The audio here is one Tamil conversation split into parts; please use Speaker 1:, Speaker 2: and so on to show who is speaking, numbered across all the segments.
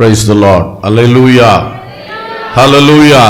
Speaker 1: Praise the Lord. Hallelujah. Hallelujah.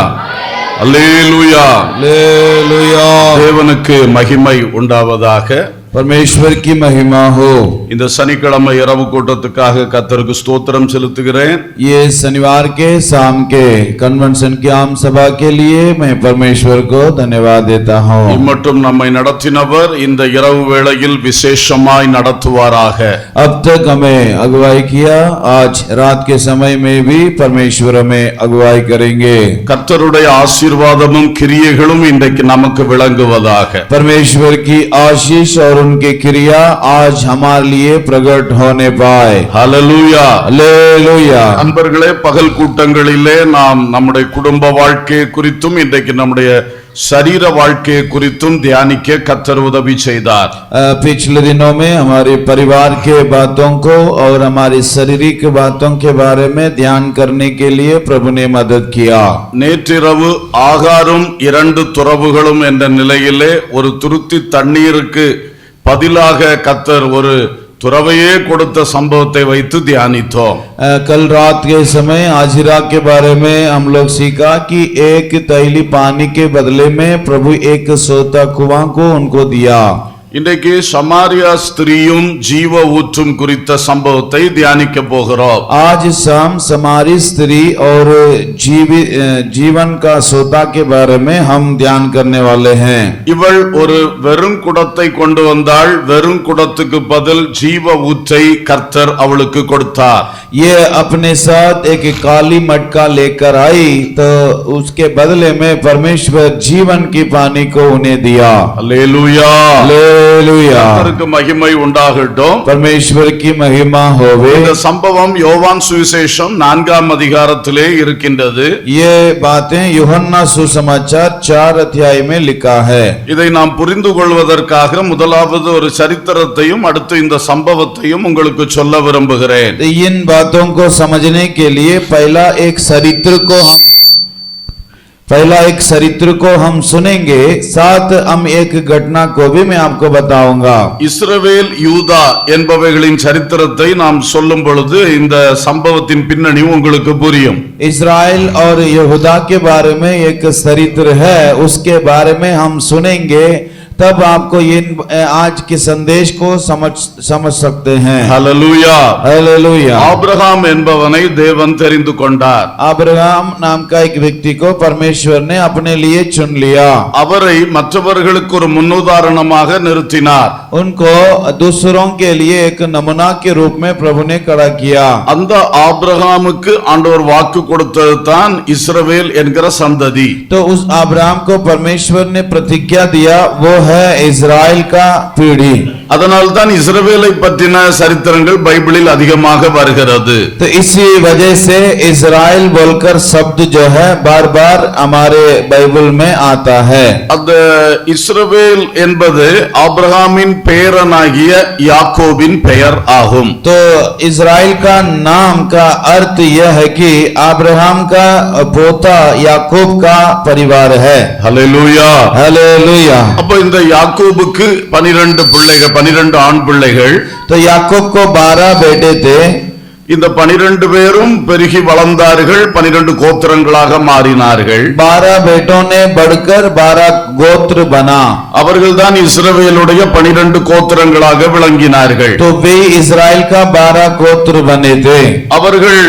Speaker 1: Hallelujah.
Speaker 2: Hallelujah.
Speaker 1: தேவனுக்கு மகிமை உண்டாவதாக.
Speaker 2: परमेश्वर की महिमा हो।
Speaker 1: இந்த சனிக்கிழமை இரவு கூட்டத்துக்காக கர்த்தருக்கு ஸ்தோத்திரம் செலுத்துகிறேன்.
Speaker 2: ये शनिवार के शाम के कन्वेंशन की आम सभा के लिए मैं परमेश्वर को धन्यवाद देता हूँ।
Speaker 1: இம்மட்டும் நம்மை நடத்தினவர் இந்த இரவு வேளையில் விசேஷமாய் நடத்துவாராக.
Speaker 2: अब तक हमें अगुवाई किया, आज रात के समय में भी परमेश्वर हमें अगुवाई करेंगे।
Speaker 1: கர்த்தருடைய ஆசீர்வாதமும் கிரியைகளும் இன்றைக்கு நமக்கு விளங்குவதாக.
Speaker 2: परमेश्वर की आशीष और उनकी क्रिया आज हमारे लिए प्रकट होने पाए।
Speaker 1: ஹல்லேலூயா.
Speaker 2: हालेलुया।
Speaker 1: அன்பர்களே, பகல் கூட்டங்களிலே நாம் நம்முடைய குடும்ப வாழ்க்கை குறித்தும் இன்றைக்கு நம்முடைய சரீர வாழ்க்கை குறித்தும் தியானிக்க கர்த்தர் உதவி செய்தார்.
Speaker 2: पिछले दिनों में हमारे परिवार के बातों को और हमारी शारीरिक बातों के बारे में ध्यान करने के लिए प्रभु ने मदद किया।
Speaker 1: நேற்றிரவு ஆகாரும் இரண்டு துறவுகளும் என்ற நிலையிலே ஒரு துருத்தி தண்ணீருக்கு பதிலாக கர்த்தர் ஒரு துறவையே கொடுத்த சம்பவத்தை வைத்து தியானித்தோம்.
Speaker 2: कल रात के समय आजिरा के बारे में हम लोग सीखा कि एक तैली पानी के बदले में प्रभु एक सोता कुआं को उनको दिया।
Speaker 1: இன்றைக்கு சமாரியா ஸ்திரீயும் ஜீவ ஊற்றும் குறித்த சம்பவத்தை தியானிக்க போகிறோம்.
Speaker 2: आज शाम समारी स्त्री और जीवन का सोता के बारे में हम ध्यान करने वाले हैं।
Speaker 1: இவள் ஒரு வெறும் குடத்தை கொண்டு வந்தாள். வெறும் குடத்துக்கு பதில் ஜீவ ஊற்றை கர்த்தர் அவளுக்கு கொடுத்தார்.
Speaker 2: ये अपने साथ एक काली मटका लेकर आई तो उसके बदले में परमेश्वर जीवन की पानी को उन्हें दिया।
Speaker 1: அல்லேலூயா.
Speaker 2: हालेलुया।
Speaker 1: கர்த்தருக்கு மகிமை உண்டாகட்டும்.
Speaker 2: परमेश्वर की महिमा होवे।
Speaker 1: இந்த சம்பவம் யோவான் சுவிசேஷம் 4ஆம் அதிகாரத்திலே இருக்கின்றது.
Speaker 2: ये बातें यूहन्ना सुसमाचार 4 अध्याय में लिखा है।
Speaker 1: இதை நாம் புரிந்து கொள்வதற்காக முதலாவது ஒரு சரித்திரத்தையும் அடுத்து இந்த சம்பவத்தையும் உங்களுக்கு சொல்ல விரும்புகிறேன்.
Speaker 2: इन बातों को समझने के लिए पहला एक चरित्र को हम सुनेंगे, साथ हम एक घटना को भी मैं आपको बताऊंगा।
Speaker 1: இஸ்ரவேல் யூதா என்பவைகளின் சரித்திரத்தை நாம் சொல்லும் பொழுது இந்த சம்பவத்தின் பின்னணி உங்களுக்கு புரியும்.
Speaker 2: इस्राएल और यहूदा के बारे में एक चरित्र है, उसके बारे में हम सुनेंगे, तब आपको इन आज के संदेश को समझ सकते हैं।
Speaker 1: ஹல்லேலூயா.
Speaker 2: हालेलुया।
Speaker 1: ஆபிரகாம் என்பவனை தேவன் தெரிந்து கொண்டார்.
Speaker 2: अब्राहम नाम का एक व्यक्ति को परमेश्वर ने अपने लिए चुन लिया।
Speaker 1: அவரை மற்றவர்களுக்கு ஒரு முன்னுதாரணமாக நிறுத்தினார்.
Speaker 2: उनको दूसरों के लिए एक नमूना के रूप में प्रभु ने खड़ा किया।
Speaker 1: அந்த ஆபிரகாமுக்கு ஆண்டவர் வாக்கு கொடுத்தது தான் இஸ்ரவேல் என்கிற சந்ததி.
Speaker 2: तो उस अब्राहम को परमेश्वर ने प्रतिज्ञा दिया, वो है इस्राएल का पीढ़ी।
Speaker 1: அதனால் தான் இஸ்ரவேலை பற்றின சரித்திரங்கள் பைபிளில் அதிகமாக வருகிறது.
Speaker 2: तो इसी वजह से इस्राएल बोलकर शब्द जो है बार बार हमारे बाइबल में आता है।
Speaker 1: அந்த இஸ்ரவேல் என்பது ஆபிரகாமின் பேரனாகிய யாக்கோபின் பெயர் ஆகும்.
Speaker 2: तो इस्राएल का नाम का अर्थ यह है कि अब्राहम का पोता याकूब का परिवार है।
Speaker 1: ஹல்லேலூயா.
Speaker 2: हालेलुया।
Speaker 1: அப்ப இந்த யாக்கோபுக்கு 12 பிள்ளைகள், 12 ஆண் பிள்ளைகள்.
Speaker 2: तो याकूब को 12 बेटे थे।
Speaker 1: இந்த 12 பேரும் பெருகி வளர்ந்தார்கள், 12 கோத்திரங்களாக மாறினார்கள்.
Speaker 2: 12 बेटों ने बढ़कर 12 गोत्र बना।
Speaker 1: அவர்கள்தான் இஸ்ரவேலுடைய 12 கோத்திரங்களாக விளங்கினார்கள்.
Speaker 2: तो वे इस्राएल का 12 गोत्र बने थे।
Speaker 1: அவர்கள்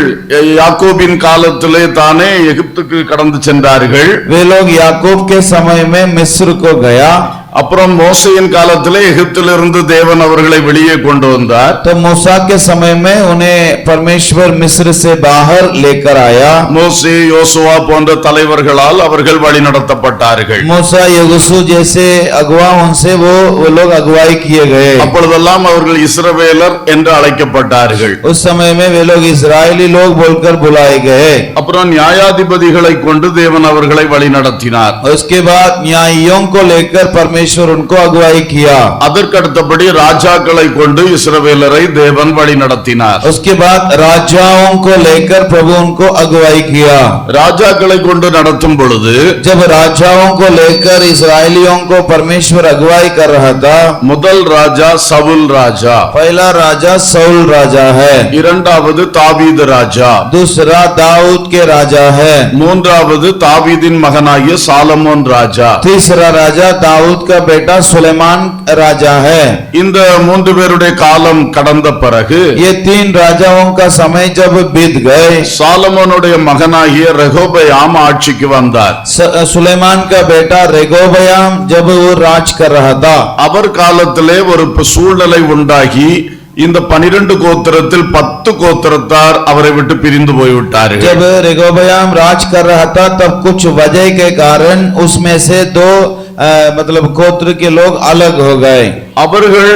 Speaker 1: யாக்கோபின் காலத்திலே தானே எகிப்துக்கு கடந்து சென்றார்கள்.
Speaker 2: वे लोग याकूब के समय में मिस्र को गया।
Speaker 1: அப்புறம் மோசேயின் காலத்திலே எகிப்திலிருந்து தேவன் அவர்களை வெளியே கொண்டு வந்தார்.
Speaker 2: तो मूसा के समय में उन्हें परमेश्वर मिस्र से बाहर लेकर आया।
Speaker 1: மோசே, யோசுவா போன்ற தலைவர்களால் அவர்கள் வழி நடத்தப்பட்டார்கள்.
Speaker 2: मूसा यहोशू जैसे अगुवा, उनसे वो लोग अगुवाई किए गए।
Speaker 1: அப்பொழுதெல்லாம் அவர்கள் இஸ்ரவேலர் என்று அழைக்கப்பட்டார்கள்.
Speaker 2: उस समय में वे लोग इस्राएली लोग बोलकर बुलाए गए।
Speaker 1: அப்புறம் நியாயாதிபதிகளை கொண்டு தேவன் அவர்களை வழி நடத்தினார்.
Speaker 2: उसके बाद न्यायियों को लेकर परमेश्वर परमेश्वर उनको अगुवाई किया।
Speaker 1: அதற்கடுத்தபடி ராஜாக்களை கொண்டு இஸ்ரவேலரை தேவன் வழி நடத்தினார்.
Speaker 2: उसके बाद राजाओं को लेकर प्रभु उनको अगुवाई किया।
Speaker 1: ராஜாக்களை கொண்டு நடத்தும் பொழுது
Speaker 2: जब राजाओं को लेकर इस्राएलियों को परमेश्वर अगुवाई कर रहा था,
Speaker 1: முதல் ராஜா சவுல் ராஜா,
Speaker 2: पहला राजा सौल राजा है,
Speaker 1: இரண்டாவது தாவீது ராஜா,
Speaker 2: दूसरा दाऊद के राजा है,
Speaker 1: மூன்றாவது தாவீதின் மகனாகிய சாலமோன் ராஜா.
Speaker 2: तीसरा राजा दाऊद का बेटा सुलेमान राजा है।
Speaker 1: இந்த மூன்று பேருடைய காலம் கடந்த பிறகு
Speaker 2: ये तीन राजाओं का समय जब बीत गए,
Speaker 1: சாலமோனுடைய மகனாகிய ரெகோபெயாம் ஆட்சிக்கு வந்தார்.
Speaker 2: सुलेमान का बेटा रेगोबयाम जब वो राज कर रहा था,
Speaker 1: அவர் காலத்திலே ஒரு சூழ்நிலை உண்டாகி இந்த 12 கோத்திரத்தில் 10 கோத்திரத்தார் அவரை விட்டு பிரிந்து போய்விட்டார்கள்.
Speaker 2: जब रेगोबयाम राज कर रहा था तब कुछ वजह के कारण उसमें से दो मतलब गोत्र के लोग अलग हो गए।
Speaker 1: அவர்கள்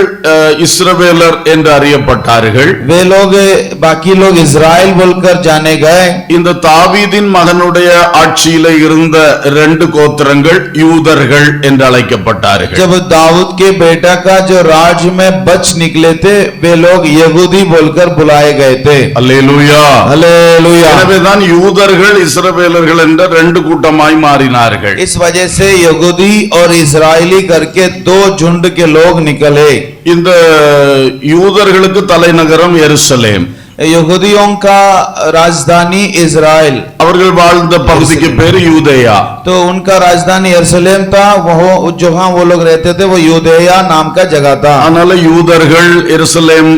Speaker 1: இஸ்ரவேலர் என்று அறியப்பட்டார்கள்.
Speaker 2: वे लोग बाकी लोग इस्राएल बोलकर जाने गए।
Speaker 1: இந்த தாவீதின் மகனுடைய ஆட்சியிலே இருந்த 2 கோத்திரங்கள் யூதர்கள் என்று அழைக்கப்பட்டார்கள்.
Speaker 2: जब दाऊद के बेटा का जो राज में बच निकले थे वे लोग यहूदी बोलकर बुलाए गए थे।
Speaker 1: அல்லேலூயா.
Speaker 2: हालेलुया।
Speaker 1: எனவேதான் யூதர்கள் இஸ்ரவேலர்கள் என்ற 2 கூட்டமாய் மாறினார்கள்.
Speaker 2: इस वजह से यहूदी और इस्राएली करके दो झुंड के लोग निकले।
Speaker 1: இந்த யூதர்களுக்கு தலைநகரம் எருசலேம்,
Speaker 2: यहूदियों का राजधानी इस्राएल,
Speaker 1: அவர்கள் வாழ்ந்த பகுதிக்கு பேரு யூதேயா.
Speaker 2: तो उनका राजधानी यरूशलेम था। वो जहाँ वो लोग रहते थे वो यूदेया नाम का जगह था।
Speaker 1: அதனால யூதர்கள் எருசலேம்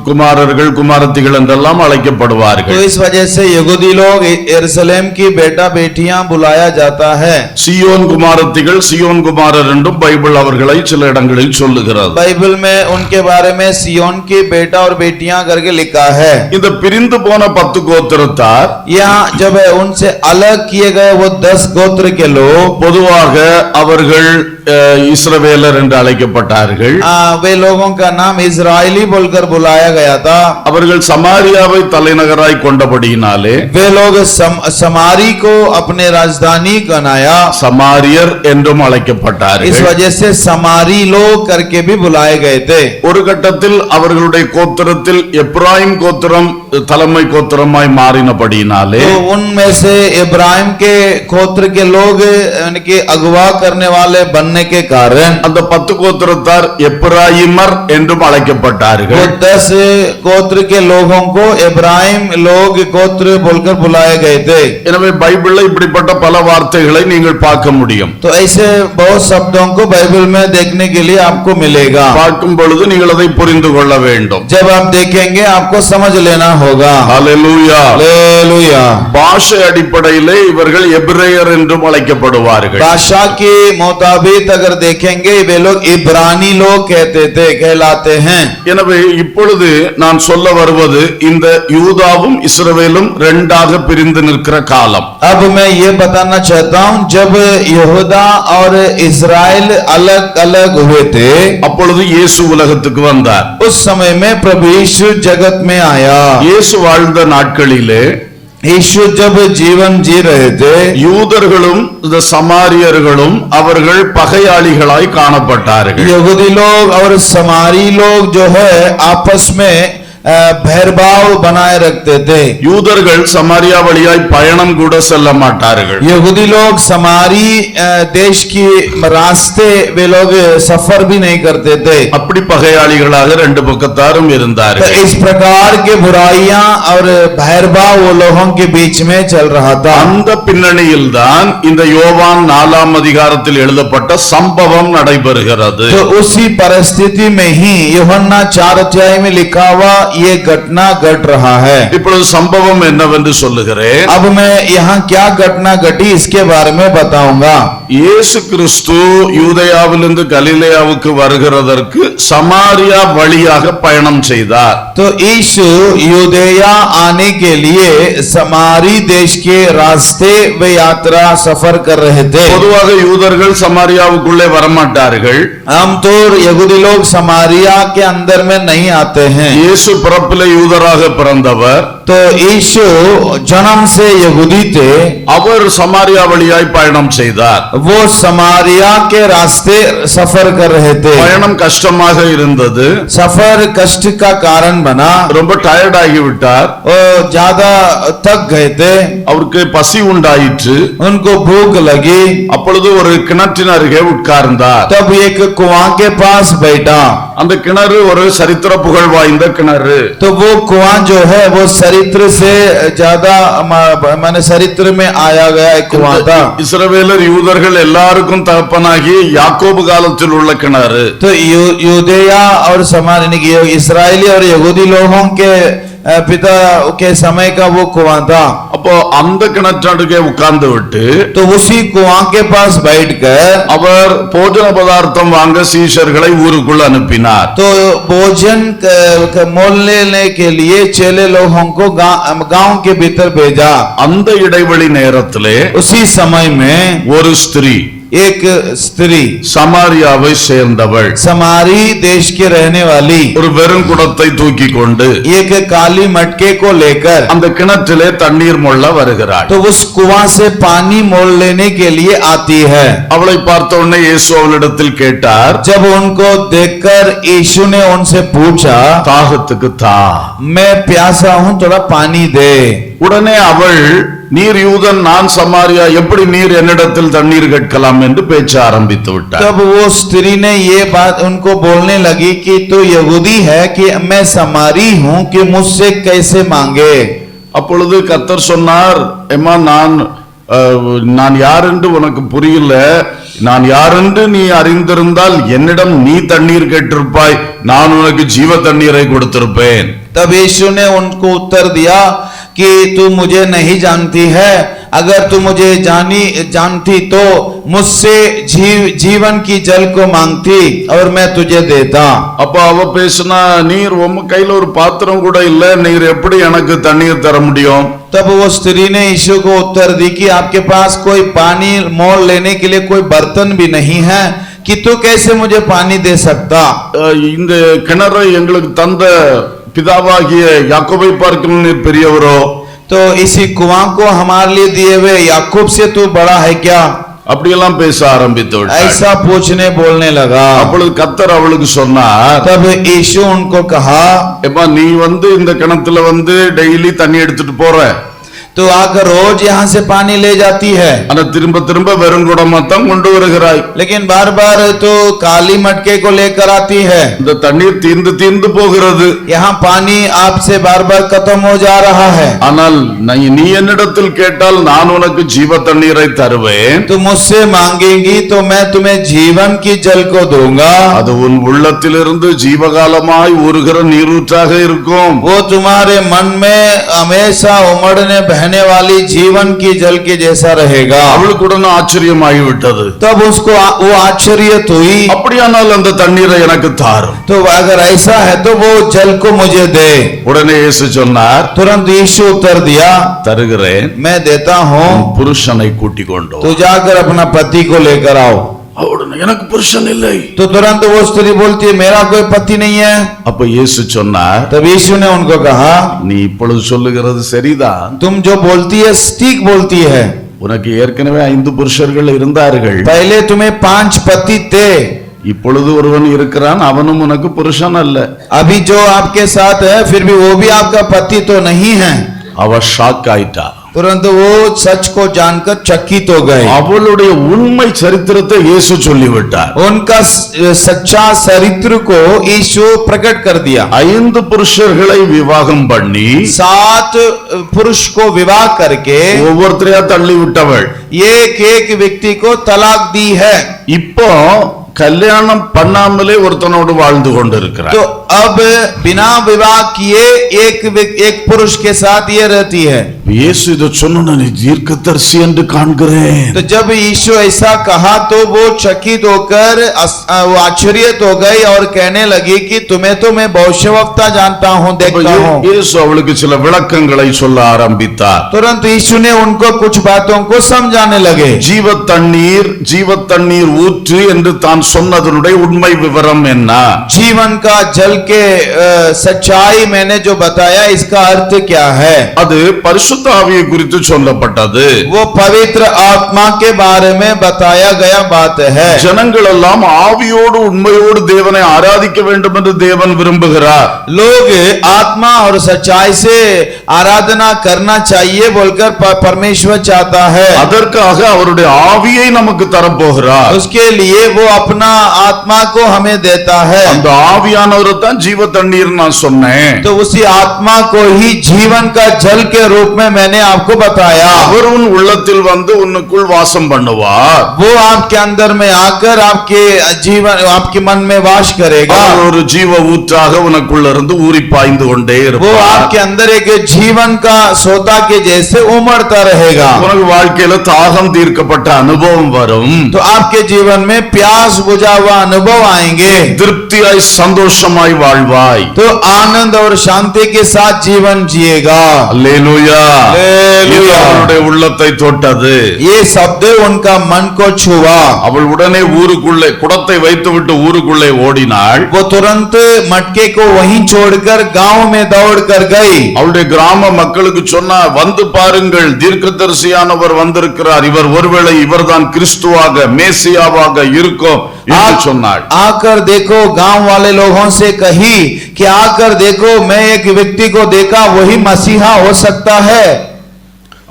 Speaker 1: குமாரர்கள் குமாரத்திகள் என்றெல்லாம் அழைக்கப்படுவார்கள்.
Speaker 2: तो इस वजह से यहूदी लोग यरूशलेम की बेटा बेटियां बुलाया जाता है।
Speaker 1: சியோன் குமாரத்திகள் சியோன் குமாரர் என்றும் பைபிள் அவர்களை சில இடங்களில் சொல்லுகிறது.
Speaker 2: बाइबल में उनके बारे में सियोन की बेटा और बेटियां करके लिखा है।
Speaker 1: இந்த பிரிந்து போன 10 கோத்திரத்தார்
Speaker 2: यहाँ जब उनसे अलग किए गए वो 10 गोत्र के लोग,
Speaker 1: பொதுவாக அவர்கள் இஸ்ரவேலர் என்று அழைக்கப்பட்டார்கள்.
Speaker 2: वे लोगों का नाम इजरायली बोलकर बुलाया गया था।
Speaker 1: அவர்கள் சமாரியாவை தலைநகராய் கொண்டபடியினாலே
Speaker 2: वे लोग समारी को अपने राजधानी बनाया,
Speaker 1: சமாரியர் என்றும்
Speaker 2: इस
Speaker 1: அழைக்கப்பட்டார்கள்.
Speaker 2: वजह से समारी लोग करके भी बुलाए गए थे।
Speaker 1: ஒரு கட்டத்தில் அவர்களுடைய கோத்திரத்தில் எப்ராயிம் கோத்திரம் தலைமை கோத்திரமாய் மாறினபடியினாலே
Speaker 2: तो उनमें से इब्राहिम के गोत्र के लोग उनके अगवा करने वाले बनने के कारण
Speaker 1: அந்த 10 கோத்திரத்தார் எப்ராயிமர் என்றும் அழைக்கப்பட்டார்கள்.
Speaker 2: वो 10 गोत्र के लोगों को इब्राहिम लोग गोत्र बोलकर बुलाए गए थे।
Speaker 1: எனவே பைபிள்ல இப்படிப்பட்ட பல வார்த்தைகளை நீங்கள் பார்க்க முடியும்.
Speaker 2: तो ऐसे बहुत शब्दों को बाइबल में देखने के लिए आपको मिलेगा।
Speaker 1: பார்க்கும் பொழுது நீங்கள் அதை புரிந்து கொள்ள வேண்டும்.
Speaker 2: जब आप देखेंगे आपको समझ लेना होगा।
Speaker 1: ஹல்லேலூயா.
Speaker 2: हालेलुया।
Speaker 1: பாஷை அடிப்படையிலே இவர்கள் எபிரேயர் என்றும் அழைக்கப்படுவார்கள்.
Speaker 2: भाषा के मुताबिक अगर देखेंगे वे लोग इब्रानी लोग कहलाते हैं।
Speaker 1: எனவே இப்பொழுது நான் சொல்ல வருவது இந்த யூதாவும் இஸ்ரவேலும் இரண்டாக பிரிந்து நிற்கிற காலம்.
Speaker 2: अब मैं ये बताना चाहता हूँ जब यहूदा और इस्राएल अलग अलग हुए थे
Speaker 1: அப்பொழுது இயேசு உலகத்துக்கு வந்தார்.
Speaker 2: उस समय में प्रभु यीशु जगत में आया।
Speaker 1: இயேசு வாழ்ந்த நாட்களிலே
Speaker 2: यीशु जब जीवन जी रहे थे
Speaker 1: யூதர்களும் இந்த சமாரியர்களும் அவர்கள் பகையாளிகளாய் காணப்பட்டார்கள்.
Speaker 2: यहूदी लोग और समारी लोग जो है आपस में भेदभाव बनाए रखते थे।
Speaker 1: யூதர்கள் சமாரியா வழியாய் பயணம் கூட செல்ல மாட்டார்கள்.
Speaker 2: यहूदी लोग समारी देश की रास्ते वे लोग सफर भी नहीं करते थे।
Speaker 1: அப்படி பகையாளிகளாக 2 பக்கத்தாரும்
Speaker 2: तो
Speaker 1: இருந்தார்கள்.
Speaker 2: इस प्रकार के बुराइयां और भेदभाव वो लोगों के बीच में चल रहा था।
Speaker 1: அந்த பின்னணியில் தான் இந்த யோவான் 4ஆம் அதிகாரத்தில் எழுதப்பட்ட சம்பவம் நடைபெறுகிறது.
Speaker 2: तो उसी परिस्थिति में ही यूहन्ना 4 अध्याय में लिखा हुआ ये घटना घट रहा है।
Speaker 1: இப்பொழுது சம்பவம் என்னவென்று சொல்லுகிறேன்.
Speaker 2: अब मैं यहाँ क्या घटना घटी इसके बारे में बताऊंगा।
Speaker 1: இயேசு கிறிஸ்து யூதேயாவிலிருந்து கலிலேயாவுக்கு வருகிறதற்கு சமாரியா வழியாக பயணம் செய்தார்.
Speaker 2: तो यीशु यूदेया आने के लिए समारी देश के रास्ते वे यात्रा सफर कर रहे थे।
Speaker 1: பொதுவாக யூதர்கள் சமாரியாவுக்குள்ளே வரமாட்டார்கள்.
Speaker 2: आमतौर यहूदी लोग समारिया के अंदर में नहीं आते हैं।
Speaker 1: இயேசு பிறப்பிலே யூதராக பிறந்தவர்.
Speaker 2: तो यीशु जन्म से यहूदी थे.
Speaker 1: அவர் சமாரியா வழியாய் பயணம் செய்தார்.
Speaker 2: वो समारिया के रास्ते सफर कर रहे थे.
Speaker 1: பயணம் கஷ்டமாக இருந்தது.
Speaker 2: सफर कष्ट का कारण बना.
Speaker 1: ரொம்ப டயர்ட் ஆகிவிட்டார்.
Speaker 2: ज्यादा थक गए थे.
Speaker 1: அவருக்கு பசி உண்டாயிற்று.
Speaker 2: उनको भूख लगी.
Speaker 1: அப்பொழுது ஒரு கிணற்றின் அருகே உட்கார்ந்தார்.
Speaker 2: तब एक कुआं के पास बैठा.
Speaker 1: அந்த கிணறு ஒரு சரித்திர புகழ் வாய்ந்த கிணறு.
Speaker 2: तो वो कुआं जो है वो चरित्र से ज्यादा माने चरित्र में आया गया एक कुआं था.
Speaker 1: இஸ்ரவேலர் யூதர்கள் எல்லாருக்கும் தகப்பனாகி யாக்கோபு காலத்தில் உள்ள கிணறு.
Speaker 2: तो यूदेया और समारी इस्राएली और यहूदी लोगों के पिता के समय का वो कुआं था.
Speaker 1: அப்போ அந்த கிணற்றடுக்கே உட்கார்ந்து விட்டு
Speaker 2: तो उसी कुआं के पास बैठकर
Speaker 1: அவர் போஜன பதார்த்தம் வாங்க சீஷர்களை ஊருக்குள் அனுப்பினார்.
Speaker 2: तो भोजन मोल लेने के लिए चेले लोगों को गांव के भीतर भेजा.
Speaker 1: அந்த இடைவெளி நேரத்திலே
Speaker 2: उसी समय में
Speaker 1: ஒரு ஸ்திரீ
Speaker 2: एक स्त्री
Speaker 1: சமாரியாவை சேர்ந்தவள்
Speaker 2: समारी देश के रहने वाली
Speaker 1: ஒரு வெறும் குடத்தை தூக்கி கொண்டு
Speaker 2: एक काली मटके को लेकर
Speaker 1: அந்த கிணற்றிலே தண்ணீர் மொள்ள வருகிறாள்.
Speaker 2: तो उस कुआं से पानी मोल लेने के लिए आती है.
Speaker 1: அவளை பார்த்த உடனே இயேசு அவளிடத்தில் கேட்டார்,
Speaker 2: जब उनको देखकर यीशु ने उनसे पूछा,
Speaker 1: தாகத்துக்கு தா.
Speaker 2: मैं प्यासा हूँ, थोड़ा पानी दे.
Speaker 1: உடனே அவள், நீர் யூதன் நான் சமாரியா, எப்படி நீர் என்னிடத்தில் தண்ணீர் கேட்கலாம் என்று பேச்ச ஆரம்பித்து விட்டார்.
Speaker 2: तब वो स्त्री ने ये बात उनको बोलने लगी कि तू यहूदी है कि मैं समारी हूँ कि मुझसे कैसे मांगे.
Speaker 1: அப்பொழுது கர்த்தர் சொன்னார், எம்மா நான் யார் என்று உனக்கு புரியல. நான் யார் என்று நீ அறிந்திருந்தால் என்னிடம் நீ தண்ணீர் கேட்டிருப்பாய், நான் உனக்கு ஜீவ தண்ணீரை கொடுத்திருப்பேன்.
Speaker 2: तब यीशु ने उनको उत्तर दिया कि तू मुझे नहीं जानती है, अगर तू मुझे जानती तो मुझसे जीवन की जल को मांगती और मैं तुझे देता.
Speaker 1: அப்ப அவ பேசினா, நீர் உம்ம கையில ஒரு பாத்திரம் கூட இல்ல, நீர் எப்படி எனக்கு தண்ணீர் தர முடியும்?
Speaker 2: तब वो स्त्री ने यीशु को उत्तर दी कि आपके पास कोई पानी मोल लेने के लिए कोई बर्तन भी नहीं है कि तू कैसे मुझे पानी दे सकता.
Speaker 1: இந்த கிணறை எங்களுக்கு தந்த பிதாவாகிய யாக்கோபை பார்க்கும் நீர் பெரியவரோ?
Speaker 2: तो इसी कुआं को हमारे लिए दिए हुए याकूब से तू बड़ा है क्या?
Speaker 1: அப்படியெல்லாம் பேச ஆரம்பித்து விட்டார்.
Speaker 2: ऐसा पूछने बोलने लगा.
Speaker 1: அப்பொழுது கர்த்தர் அவளுக்கு சொன்னார்,
Speaker 2: तब यीशु उनको कहा,
Speaker 1: எப்பா நீ இந்த கிணத்துல டெய்லி தண்ணி எடுத்துட்டு போற,
Speaker 2: तो आकर रोज यहाँ से पानी ले जाती है,
Speaker 1: ஆனா திரும்ப திரும்ப வெறும் குடமாத்தான் கொண்டு வருகிறாய்.
Speaker 2: लेकिन बार बार तो काली मटके को लेकर आती है.
Speaker 1: இந்த தண்ணீர் தீர்ந்து போகிறது.
Speaker 2: यहाँ पानी आपसे बार बार खत्म हो जा रहा है.
Speaker 1: ஆனால் நீ என்னிடத்தில் கேட்டால் நான் உனக்கு ஜீவ தண்ணீரை தருவேன்.
Speaker 2: तो मुझसे मांगेगी तो मैं तुम्हें जीवन की जल को दूंगा.
Speaker 1: அது உன் உள்ளத்திலிருந்து ஜீவகாலமாய் ஊறுகிற நீரூற்றாக இருக்கும்.
Speaker 2: वो तुम्हारे मन में हमेशा उमड़ने बहने वाली जीवन की जल के जैसा रहेगा.
Speaker 1: அவளுக்கு உடனே ஆச்சரியமாகிவிட்டது.
Speaker 2: तब उसको वो आश्चर्यित हुई.
Speaker 1: அப்படியானால் அந்த தண்ணீரை எனக்கு தாரும்.
Speaker 2: तो अगर ऐसा है तो वो जल को मुझे दे.
Speaker 1: உடனே இயேசு சொன்னார்,
Speaker 2: तुरंत यीशु उत्तर दिया,
Speaker 1: தருகிறேன்,
Speaker 2: मैं देता हूँ,
Speaker 1: புருஷனை கூட்டிக் கொண்டு
Speaker 2: तू जाकर अपना पति को लेकर आओ.
Speaker 1: உடனே எனக்கு புருஷன் இல்லை.
Speaker 2: तो तुरंत वो स्त्री बोलती है, मेरा कोई पति नहीं है.
Speaker 1: அப்ப இயேசு சொன்னார்,
Speaker 2: तब यीशु ने उनको कहा,
Speaker 1: நீ இப்பொழுது சொல்லுகிறது சரிதான்.
Speaker 2: तुम जो बोलती है ठीक बोलती है.
Speaker 1: உனக்கு ஏற்கனவே 5 புருஷர்கள் இருந்தார்கள்.
Speaker 2: पहले तुम्हें 5 पति थे.
Speaker 1: இப்பொழுது ஒருவன் இருக்கிறான், அவனும் உனக்கு புருஷன் அல்ல.
Speaker 2: अभी जो आपके साथ है फिर भी वो भी आपका पति तो नहीं है.
Speaker 1: அவ ஷாக் ஆயிட்டா.
Speaker 2: तुरंत वो सच को जानकर चकित हो गए.
Speaker 1: அவளுடைய உண்மை சரித்திரத்தை இயேசு சொல்லிவிட்டார்.
Speaker 2: उनका सच्चा चरित्र को यीशु प्रकट कर दिया.
Speaker 1: 5 புருஷர்களை விவாகம் பண்ணி
Speaker 2: 7 पुरुष को विवाह करके
Speaker 1: ஒவ்வொருத்தரையா தள்ளி விட்டவள்
Speaker 2: एक एक व्यक्ति को तलाक दी है.
Speaker 1: இப்போ கல்யாணம் பண்ணாமலே ஒருத்தனோடு வாழ்ந்து கொண்டிருக்கிறார்.
Speaker 2: तो अब बिना विवाह किए एक पुरुष के साथ ये रहती है.
Speaker 1: இயேசு இதை சொன்ன தீர்க்கதரிசி என்று காண்கிறேன்.
Speaker 2: तो जब यीशु ऐसा कहा तो वो चकित होकर वो आश्चर्यित हो गई और कहने लगी कि तुम्हें तो मैं भविष्यवक्ता जानता हूँ, देखता हूँ.
Speaker 1: இயேசு அவளுக்கு சில விளக்கங்களை சொல்ல ஆரம்பித்தார்.
Speaker 2: तुरंत यीशु ने उनको कुछ बातों को समझाने लगे.
Speaker 1: ஜீவ தண்ணீர் ஊற்று என்று தான் சொன்னதனுடைய உண்மை விவரம் என்ன?
Speaker 2: जीवन का जल के सच्चाई मैंने जो बताया इसका अर्थ क्या है?
Speaker 1: அது பரிசுத்த ஆவியை குறித்து சொல்லப்பட்டது.
Speaker 2: वो पवित्र आत्मा के बारे में बताया गया बात है।
Speaker 1: ஜனங்கள் எல்லாம் ஆவியோடு உண்மையோடு தேவனை ஆராதிக்க வேண்டும் என்று தேவன் விரும்புகிறார்.
Speaker 2: लोग आत्मा और सच्चाई से आराधना करना चाहिए बोलकर परमेश्वर चाहता है।
Speaker 1: அதற்காக அவருடைய ஆவியை நமக்கு தரப்போகிறார்.
Speaker 2: उसके लिए वो अपना आत्मा को हमें देता है।
Speaker 1: அந்த ஆவியானவரை தான் ஜீவ தண்ணீர் நான் சொன்னேன்.
Speaker 2: तो उसी आत्मा को ही जीवन का जल के रूप में मैंने आपको बताया।
Speaker 1: அவர் உன் உள்ளத்தில் வந்து உன்னுக்குள் வாசம் பண்ணுவார்.
Speaker 2: वो आपके अंदर में आकर आपके जीवन आपके मन में वास करेगा।
Speaker 1: அவர் ஒரு ஜீவ ஊற்றாக உனக்குள்ள இருந்து ஊறி பாய்ந்து கொண்டே
Speaker 2: वो
Speaker 1: இருப்பார்.
Speaker 2: आपके अंदर एक जीवन का सोता के जैसे उमड़ता रहेगा।
Speaker 1: உனக்கு வாழ்க்கையில தாகம் தீர்க்கப்பட்ட அனுபவம் வரும்.
Speaker 2: तो आपके जीवन में प्यास बुझा हुआ अनुभव आएंगे।
Speaker 1: திருப்தியாய் சந்தோஷமாய் வாழ்வாய்.
Speaker 2: तो आनंद और शांति के साथ जीवन जिएगा।
Speaker 1: அல்லேலூயா. இது அவளுடைய உள்ளத்தை தொட்டது.
Speaker 2: ये शब्द उनका मन को छुआ।
Speaker 1: அவள் உடனே ஊருக்குள்ளே குடத்தை வைத்துவிட்டு ஊருக்குள்ளே ஓடினாள்.
Speaker 2: वो तुरंत मटके को वहीं छोड़कर गांव में दौड़ कर गई।
Speaker 1: அவளுடைய கிராம மக்களுக்கு சொன்னா, வந்து பாருங்கள், தீர்க்கதரிசியானவர் வந்திருக்கிறார், இவர் ஒருவேளை இவர்தான் கிறிஸ்துவாக மேசியாவாக இருக்கும் என்று சொன்னாள்.
Speaker 2: आकर देखो, गांव वाले लोगों से कही कि आकर देखो, मैं एक व्यक्ति को देखा, वही मसीहा हो सकता है।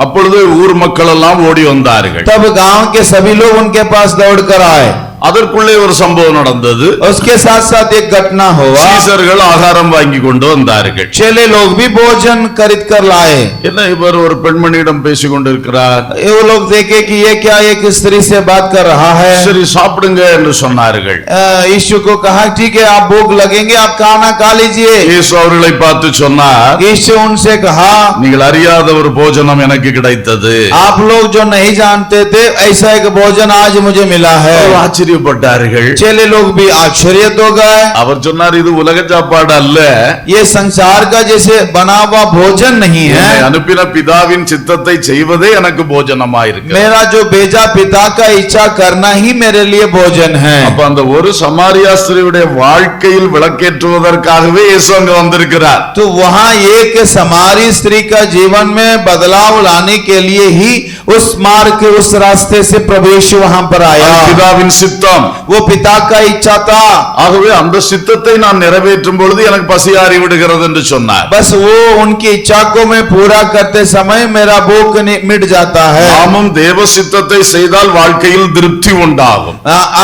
Speaker 1: அப்பொழுது ஊர் மக்கள் எல்லாம் ஓடி வந்தார்கள்.
Speaker 2: तब गांव के सभी लोग उनके पास दौड़ कर आए।
Speaker 1: அதற்குள்ளே ஒரு சம்பவம் நடந்தது.
Speaker 2: उसके साथ साथ एक घटना हुआ।
Speaker 1: சீசர்கள் ஆகாரம் வாங்கி கொண்டு வந்தார்கள்.
Speaker 2: चेले लोग भी भोजन खरीद कर लाए।
Speaker 1: என்ன இவர் ஒரு பெண்மணியிடம் பேசிக் கொண்டிருக்கிறார்?
Speaker 2: वो लोग देखे कि ये क्या एक स्त्री से बात कर रहा है।
Speaker 1: சரி சாப்பிடுங்க என்று சொன்னார்கள்.
Speaker 2: यीशु को कहा, ठीक है, आप भूख लगेंगे, आप खाना खा लीजिए।
Speaker 1: இயேசு அவர்களை பார்த்து சொன்னார்,
Speaker 2: यीशु उनसे कहा,
Speaker 1: நீங்கள் அறியாத ஒரு போஜனம் எனக்கு கிடைத்தது.
Speaker 2: आप लोग जो नहीं जानते थे, ऐसा एक भोजन आज मुझे मिला है।
Speaker 1: ஆச்சரியப்பட்டார்கள்.
Speaker 2: चेले लोग भी आश्चर्यित हो गए।
Speaker 1: அவர் சொன்னார், இது உலக சாப்பாடு அல்ல,
Speaker 2: ये संसार का जैसे बना हुआ भोजन नहीं है।
Speaker 1: என்னை அனுப்பின பிதாவின் சித்தத்தை செய்வதே எனக்கு போஜனமாயிருக்கு.
Speaker 2: मेरा जो भेजा पिता का इच्छा करना ही मेरे लिए भोजन है।
Speaker 1: அப்ப அந்த ஒரு சமாரியா ஸ்திரீயுடைய வாழ்க்கையில் விளக்கேற்றுவதற்காகவே இயேசு அங்க வந்திருக்கிறார்.
Speaker 2: तो वहाँ एक समारी स्त्री का जीवन में बदलाव लाने के लिए ही उस मार्ग उस रास्ते से प्रवेश वहाँ पर आया।
Speaker 1: பிதாவின் சித்தம்,
Speaker 2: वो पिता का इच्छा था।
Speaker 1: ஆகவே அந்த சித்தத்தை நான் நிறைவேற்றும் பொழுது எனக்கு பசியாறி விடுகிறது என்று சொன்னார்.
Speaker 2: बस वो उनकी इच्छा को मैं पूरा करते समय मेरा भूख मिट जाता है।
Speaker 1: நாமும் தேவ சித்தத்தை செய்தால் வாழ்க்கையில் திருப்தி உண்டாகும்.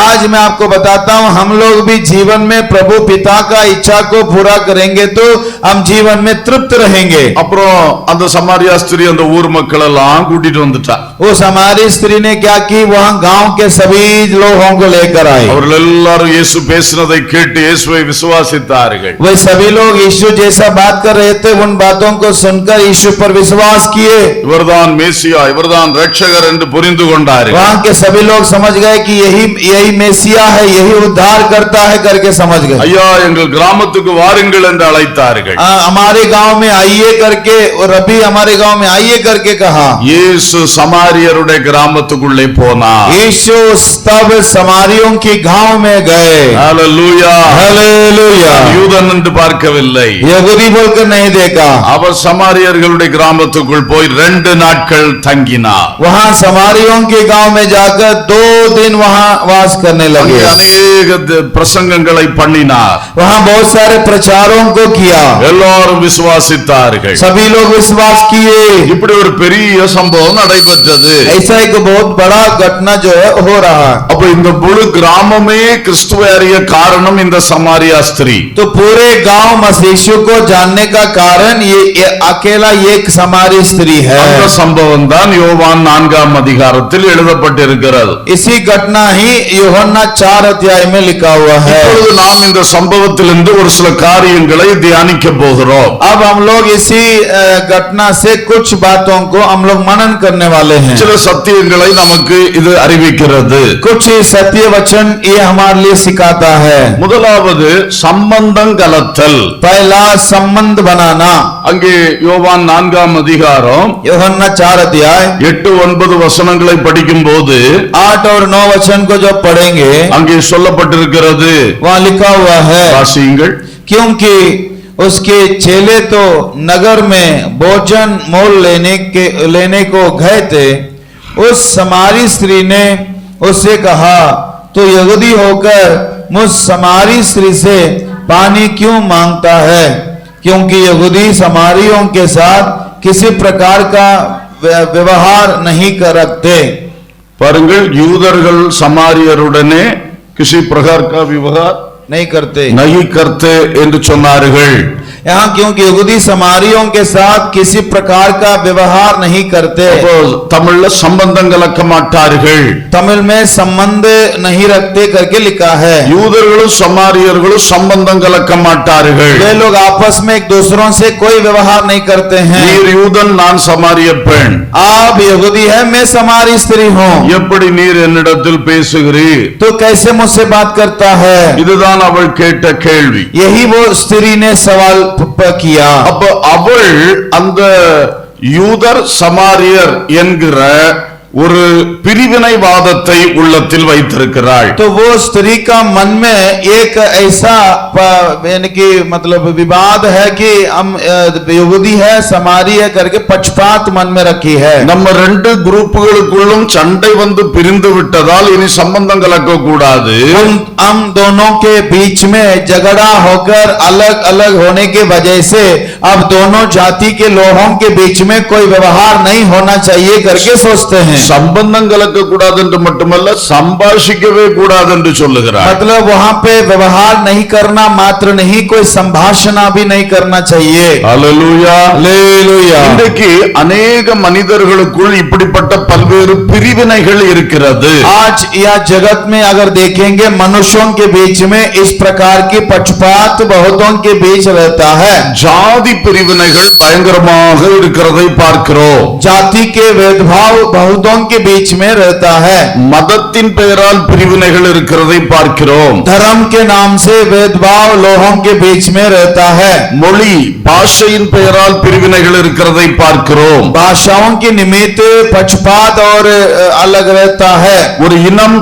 Speaker 2: आज मैं आपको बताता हूँ, हम लोग भी जीवन में प्रभु पिता का इच्छा को पूरा करेंगे तो हम जीवन में तृप्त रहेंगे।
Speaker 1: அப்புறம் அந்த சமாரியா ஸ்திரீ அந்த ஊர் மக்கள் எல்லாம் கூட்டிட்டு வந்துட்டா.
Speaker 2: वो हमारी स्त्री ने क्या की, वहाँ गांव के सभी लोगों को लेकर आई।
Speaker 1: அவர்கள் எல்லாரும் இயேசு பேசினதை கேட்டு இயேசுவை விசுவாசித்தார்கள்.
Speaker 2: वे सभी लोग यीशु जैसा बात कर रहे थे, उन बातों को सुनकर यीशु पर विश्वास किए।
Speaker 1: இவர்தான் மேசியா, இவர்தான் ரட்சகர் என்று புரிந்து கொண்டார்கள்.
Speaker 2: वहाँ के सभी लोग समझ गए कि यही मेसिया है, यही उद्धार करता है करके समझ गए।
Speaker 1: ஐயா, எங்கள் கிராமத்துக்கு வாருங்கள் என்று அழைத்தார்கள்.
Speaker 2: हमारे गांव में आइए करके, और रबी हमारे गांव में आइए करके कहा।
Speaker 1: இயேசு சமாரியருடைய கிராமத்துக்குள்ளே போனார்.
Speaker 2: यीशु तब समारियों के गांव में गए।
Speaker 1: ஹalleluya.
Speaker 2: हालेलुया।
Speaker 1: யூதன் என்று பார்க்கவில்லை.
Speaker 2: यहूदी बोलकर नहीं देखा।
Speaker 1: அவர் சமாரியர்களுடைய கிராமத்துக்குள் போய் 2 நாட்கள் தங்கினார்.
Speaker 2: वहाँ समारियों के गांव में जाकर 2 दिन वहाँ वास करने लगे।
Speaker 1: அநேக பிரசங்கங்களை பண்ணினார்.
Speaker 2: वहाँ बहुत सारे प्रचारों को किया,
Speaker 1: எல்லாரும் விசுவாசித்தார்கள்.
Speaker 2: सभी लोग विश्वास किए।
Speaker 1: இப்படி ஒரு பெரிய சம்பவம் நடைபெற்றது.
Speaker 2: ऐसा एक बहुत बड़ा घटना जो है हो रहा है।
Speaker 1: அப்ப இந்த முழு கிராமமே கிறிஸ்துவை அறிய காரணம் இந்த சமாரியா ஸ்திரீ.
Speaker 2: तो पूरे गांव मसीह को जानने का कारण ये अकेला एक समारी स्त्री है।
Speaker 1: அந்த சம்பவம் தான் யோவான் 4ஆம் அதிகாரத்தில் எழுதப்பட்டிருக்கிறது.
Speaker 2: इसी घटना ही यूहन्ना 4 अध्याय में लिखा हुआ है।
Speaker 1: இப்பொழுது நாம் இந்த சம்பவத்திலிருந்து ஒரு சில காரியங்களை தியானிக்க போகிறோம்.
Speaker 2: अब हम लोग इसी घटना से कुछ बातों को हम लोग मनन करने वाले हैं।
Speaker 1: சில சத்தியங்களை நமக்கு இது அறிவிக்கிறது.
Speaker 2: कुछ तृतीय वचन ये हमारे लिए सिखाता है।
Speaker 1: முதலாவது சம்பந்தம் கலத்தல்.
Speaker 2: पहला संबंध बनाना।
Speaker 1: அங்கே யோவான் 4ஆம் அதிகாரம்
Speaker 2: यूहन्ना 4 अध्याय
Speaker 1: 8-9 வசனங்களை படிக்கும் போது
Speaker 2: 8 और 9 वचन को जब पढ़ेंगे
Speaker 1: அங்கே சொல்லப்பட்டிருக்கிறது.
Speaker 2: वहाँ लिखा हुआ है,
Speaker 1: வாசியுங்கள்.
Speaker 2: क्योंकि उसके चेले तो नगर में भोजन मोल लेने को गए थे। उस समारी स्त्री ने उससे कहा, तो यहूदी होकर मुझ समारी स्त्री से पानी क्यों मांगता है? क्योंकि यहूदी समारियों के साथ किसी प्रकार का व्यवहार नहीं रखते।
Speaker 1: பாருங்கள், யூதர்கள் சமாரியருடனே किसी प्रकार का व्यवहार
Speaker 2: नहीं करते
Speaker 1: என்று சொன்னார்கள்.
Speaker 2: यहाँ क्योंकि यहूदी समारियों के साथ किसी प्रकार का व्यवहार नहीं करते।
Speaker 1: அப்போ தமிழ்ல சம்பந்தம் கலக்க மாட்டார்கள்.
Speaker 2: तमिल में संबंध नहीं रखते करके लिखा है।
Speaker 1: யூதர்களும் சமாரியர்களும் சம்பந்தம் கலக்க மாட்டார்கள்.
Speaker 2: वे लोग आपस में एक दूसरों से कोई व्यवहार नहीं करते हैं।
Speaker 1: நீர் யூதன், நான் சமாரிய பெண்.
Speaker 2: आप यहूदी है, मैं समारी स्त्री हूँ।
Speaker 1: எப்படி நீர் என்னிடத்தில் பேசுகிறீர்?
Speaker 2: तो कैसे मुझसे बात करता है?
Speaker 1: இதுதான் அவள் கேட்ட கேள்வி.
Speaker 2: यही वो स्त्री ने सवाल किया।
Speaker 1: அப்ப அவள் அந்த யூதர் சமாரியர் என்கிற ஒரு பிரிவினைவாதத்தை உள்ளத்தில் வைத்திருக்கிறாள்.
Speaker 2: तो वो स्त्री का मन में एक ऐसा यानी कि मतलब विवाद है कि हम यहूदी है समारी है करके पक्षपात मन में रखी है।
Speaker 1: நம்ம ரெண்டு குரூப்புகளுக்குள்ளும் சண்டை வந்து பிரிந்து விட்டதால் இனி சம்பந்தம் கலக்க கூடாது.
Speaker 2: हम दोनों के बीच में झगड़ा होकर अलग अलग होने के वजह से अब दोनों जाति के लोगों के बीच में कोई व्यवहार नहीं होना चाहिए करके सोचते हैं।
Speaker 1: சம்பந்தம் கலக்க கூடாது என்று மட்டுமல்ல, சம்பாஷிக்கவே கூடாது என்று சொல்லுகிறார்.
Speaker 2: मतलब वहाँ पे व्यवहार नहीं करना मात्र नहीं, कोई संभाषण भी नहीं करना चाहिए।
Speaker 1: Hallelujah,
Speaker 2: hallelujah.
Speaker 1: இன்றைக்கு अनेक மனிதர்களுக்குள் இப்படிப்பட்ட பல்வேறு பிரிவினைகள் இருக்கிறது.
Speaker 2: आज यह जगत में अगर देखेंगे मनुष्यों के बीच में इस प्रकार की पक्षपात बहुतों के बीच रहता है।
Speaker 1: ஜாதி பிரிவினைகள் பயங்கரமாக இருக்கிறதை பார்க்கிறோம்.
Speaker 2: जाति के भेदभाव बहुतों के बीच में रहता है।
Speaker 1: மதத்தின் பெயரால் பிரிவினைகள் இருக்கிறதை பார்க்கிறோம்.
Speaker 2: धर्म के नाम से भेदभाव लोगों के बीच में रहता है।
Speaker 1: மொழி பாஷையின் பெயரால் பிரிவினைகள் இருக்கிறதை பார்க்கிறோம்.
Speaker 2: भाषाओं के निमित्त पक्षपात और अलग रहता है।
Speaker 1: ஒரு இனம்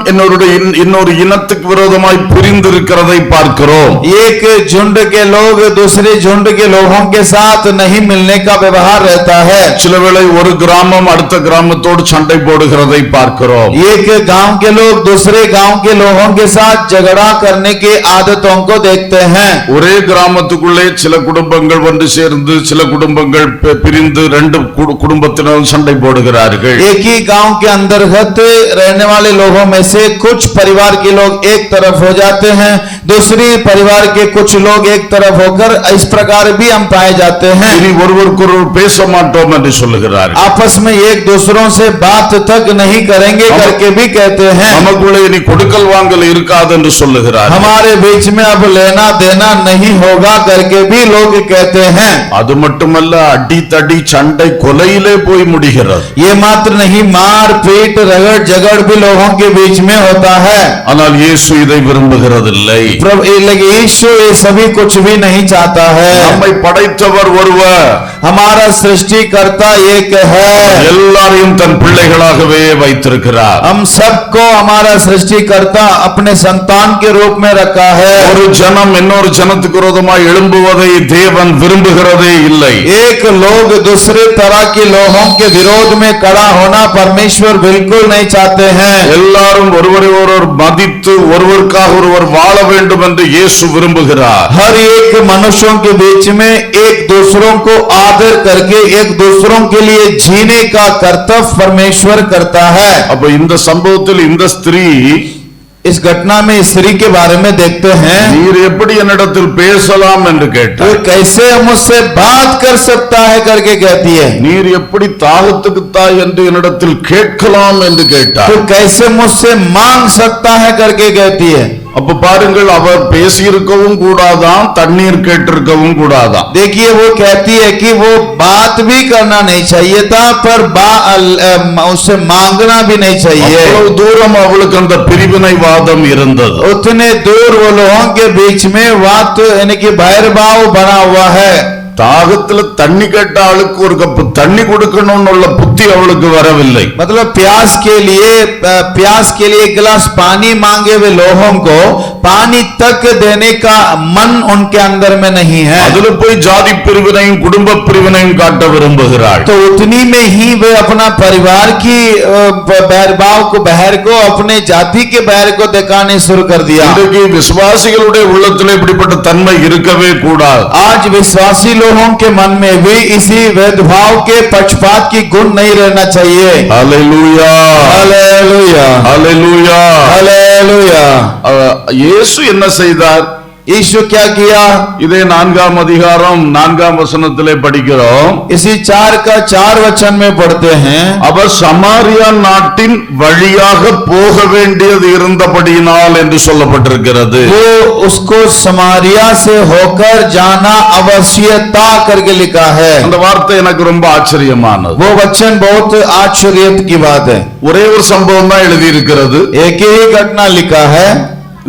Speaker 1: இன்னொரு இனத்துக்கு விரோதமாய் பிரிந்து இருக்கிறதை பார்க்கிறோம்.
Speaker 2: एक झुंड के लोग दूसरे झुंड के लोगों के साथ नहीं मिलने का व्यवहार रहता है।
Speaker 1: சிலவேளை ஒரு கிராமம் அடுத்த கிராமத்தோடு சண்டை போடுகிறதை பார்க்கிறோம்.
Speaker 2: एक गांव के लोग दूसरे गांव के लोगों के साथ झगड़ा करने की आदतों को देखते हैं।
Speaker 1: ஒரே கிராமத்துக்குள்ளே சில குடும்பங்கள் ஒன்று சேர்ந்து சில குடும்பங்கள் பிரிந்து ரெண்டு குடும்பத்தினர் சண்டை போடுகிறார்கள்.
Speaker 2: एक ही गांव के अंतर्गत रहने वाले लोगों में से कुछ परिवार के लोग एक तरफ हो जाते हैं, दूसरी परिवार के कुछ लोग एक तरफ होकर इस प्रकार भी हम पाए जाते हैं।
Speaker 1: இனி ஒருவருக்கொருவர் பேச மாட்டோம் என்று சொல்லுகிறார்கள்.
Speaker 2: आपस में एक दूसरों से बात तक नहीं करेंगे करके भी कहते हैं।
Speaker 1: நமக்குள்ளே இனி கொடுக்கல் வாங்கல் இருக்காது என்று சொல்லுகிறார்கள்.
Speaker 2: हमारे बीच में अब लेना देना नहीं होगा करके भी लोग कहते हैं।
Speaker 1: அது மட்டுமல்ல, அடி தடி சண்டை கொலையிலே போய் முடிகிறது.
Speaker 2: ये मात्र नहीं, मार पीट रगड़ झगड़ भी लोगों के बीच में होता है।
Speaker 1: ஆனால் இயேசு இதை விரும்புகிறதில்லை.
Speaker 2: प्रभु यीशु ये सभी कुछ भी नहीं चाहता है।
Speaker 1: நம்மை படைத்தவர் ஒருவர்,
Speaker 2: हमारा सृष्टिकर्ता एक है,
Speaker 1: எல்லாரையும் தன் பிள்ளைகளாகவே வைத்திருக்கிறார்.
Speaker 2: हम सबको हमारा सृष्टिकर्ता अपने संतान के रूप में रखा है।
Speaker 1: ஒரு ஜனம் இன்னொரு ஜனத்துக்கு விரோதமாய் எழும்புவதை தேவன் விரும்புகிறதே இல்லை.
Speaker 2: एक लोग दूसरे तरह के लोगों के विरोध में खड़ा होना परमेश्वर बिल्कुल नहीं चाहते हैं।
Speaker 1: எல்லாரும் ஒருவரை ஒருவர் மதித்து ஒருவருக்காக ஒருவர் வாழ வேண்டும் என்று இயேசு விரும்புகிறார்.
Speaker 2: हर एक मनुष्यों के बीच में एक दूसरों को आदर करके एक दूसरों के लिए जीने का कर्तव्य परमेश्वर करता है।
Speaker 1: அப்ப இந்த சம்பவத்தில் இந்த ஸ்திரீ
Speaker 2: इस घटना में स्त्री के बारे में देखते हैं।
Speaker 1: நீர் எப்படி என்னிடத்தில் பேசலாம் என்று
Speaker 2: तो
Speaker 1: கேட்டார்.
Speaker 2: कैसे मुझसे बात कर सकता है करके कहती है।
Speaker 1: நீர் எப்படி தாகத்துக்கு தாய் என்று என்னிடத்தில் கேட்கலாம் என்று கேட்டார்.
Speaker 2: तो कैसे मुझसे मांग सकता है करके कहती है।
Speaker 1: அப்ப பாருங்கள், அவர் பேசியிருக்கவும் கூடாதாம், தண்ணீர் கேட்டிருக்கவும் கூடாதாம்.
Speaker 2: देखिए वो कहती है कि वो बात भी करना नहीं चाहिए था, पर उससे मांगना भी नहीं चाहिए।
Speaker 1: அவ்வளவு தூரம் அவளுக்கு அந்த பிரிவினைவாதம் இருந்தது.
Speaker 2: उतने दूर वो लोगों के बीच में बात यानी कि बहिर्भाव बना हुआ है।
Speaker 1: தாகத்துல தண்ணி கேட்ட ஆளுக்கு ஒரு கப்பு தண்ணி கொடுக்கணும்னு உள்ள புத்தி அவளுக்கு வரவில்லை.
Speaker 2: मतलब प्यास के लिए एक गिलास पानी मांगे हुए लोगों को पानी तक देने का मन उनके अंदर में नहीं है।
Speaker 1: அதுல போய் ஜாதி பிரிவினையும் குடும்ப பிரிவினையும் காட்ட விரும்புகிறாள்.
Speaker 2: तो उतनी में ही वे अपना परिवार की बहर को अपने जाति के बहर को दिखाने शुरू कर दिया।
Speaker 1: இன்றைக்கு விசுவாசிகளுடைய உள்ளத்துல இப்படிப்பட்ட தன்மை இருக்கவே கூடாது.
Speaker 2: आज विश्वासी लोगों के मन में भी इसी भेदभाव के पक्षपात की गुण नहीं रहना चाहिए।
Speaker 1: ஹல்லேலூயா,
Speaker 2: हालेलुया,
Speaker 1: ஹல்லேலூயா,
Speaker 2: हालेलुया।
Speaker 1: இயேசு என்ன செய்தார்?
Speaker 2: यीशु क्या किया?
Speaker 1: இதே 4ஆம் அதிகாரம் 4ஆம் வசனத்திலே படிக்கிறோம்.
Speaker 2: इसी 4 वचन में पढ़ते हैं,
Speaker 1: அவர் சமாரியா நாட்டின் வழியாக போக வேண்டியது இருந்தபடியினால் என்று சொல்லப்பட்டிருக்கிறது.
Speaker 2: वो उसको समारिया से होकर जाना आवश्यकता करके लिखा है।
Speaker 1: அந்த வார்த்தை எனக்கு ரொம்ப ஆச்சரியமானது.
Speaker 2: वो वचन बहुत आश्चर्य की बात है।
Speaker 1: ஒரே ஒரு சம்பவம் தான் எழுதி இருக்கிறது.
Speaker 2: एक ही घटना लिखा है,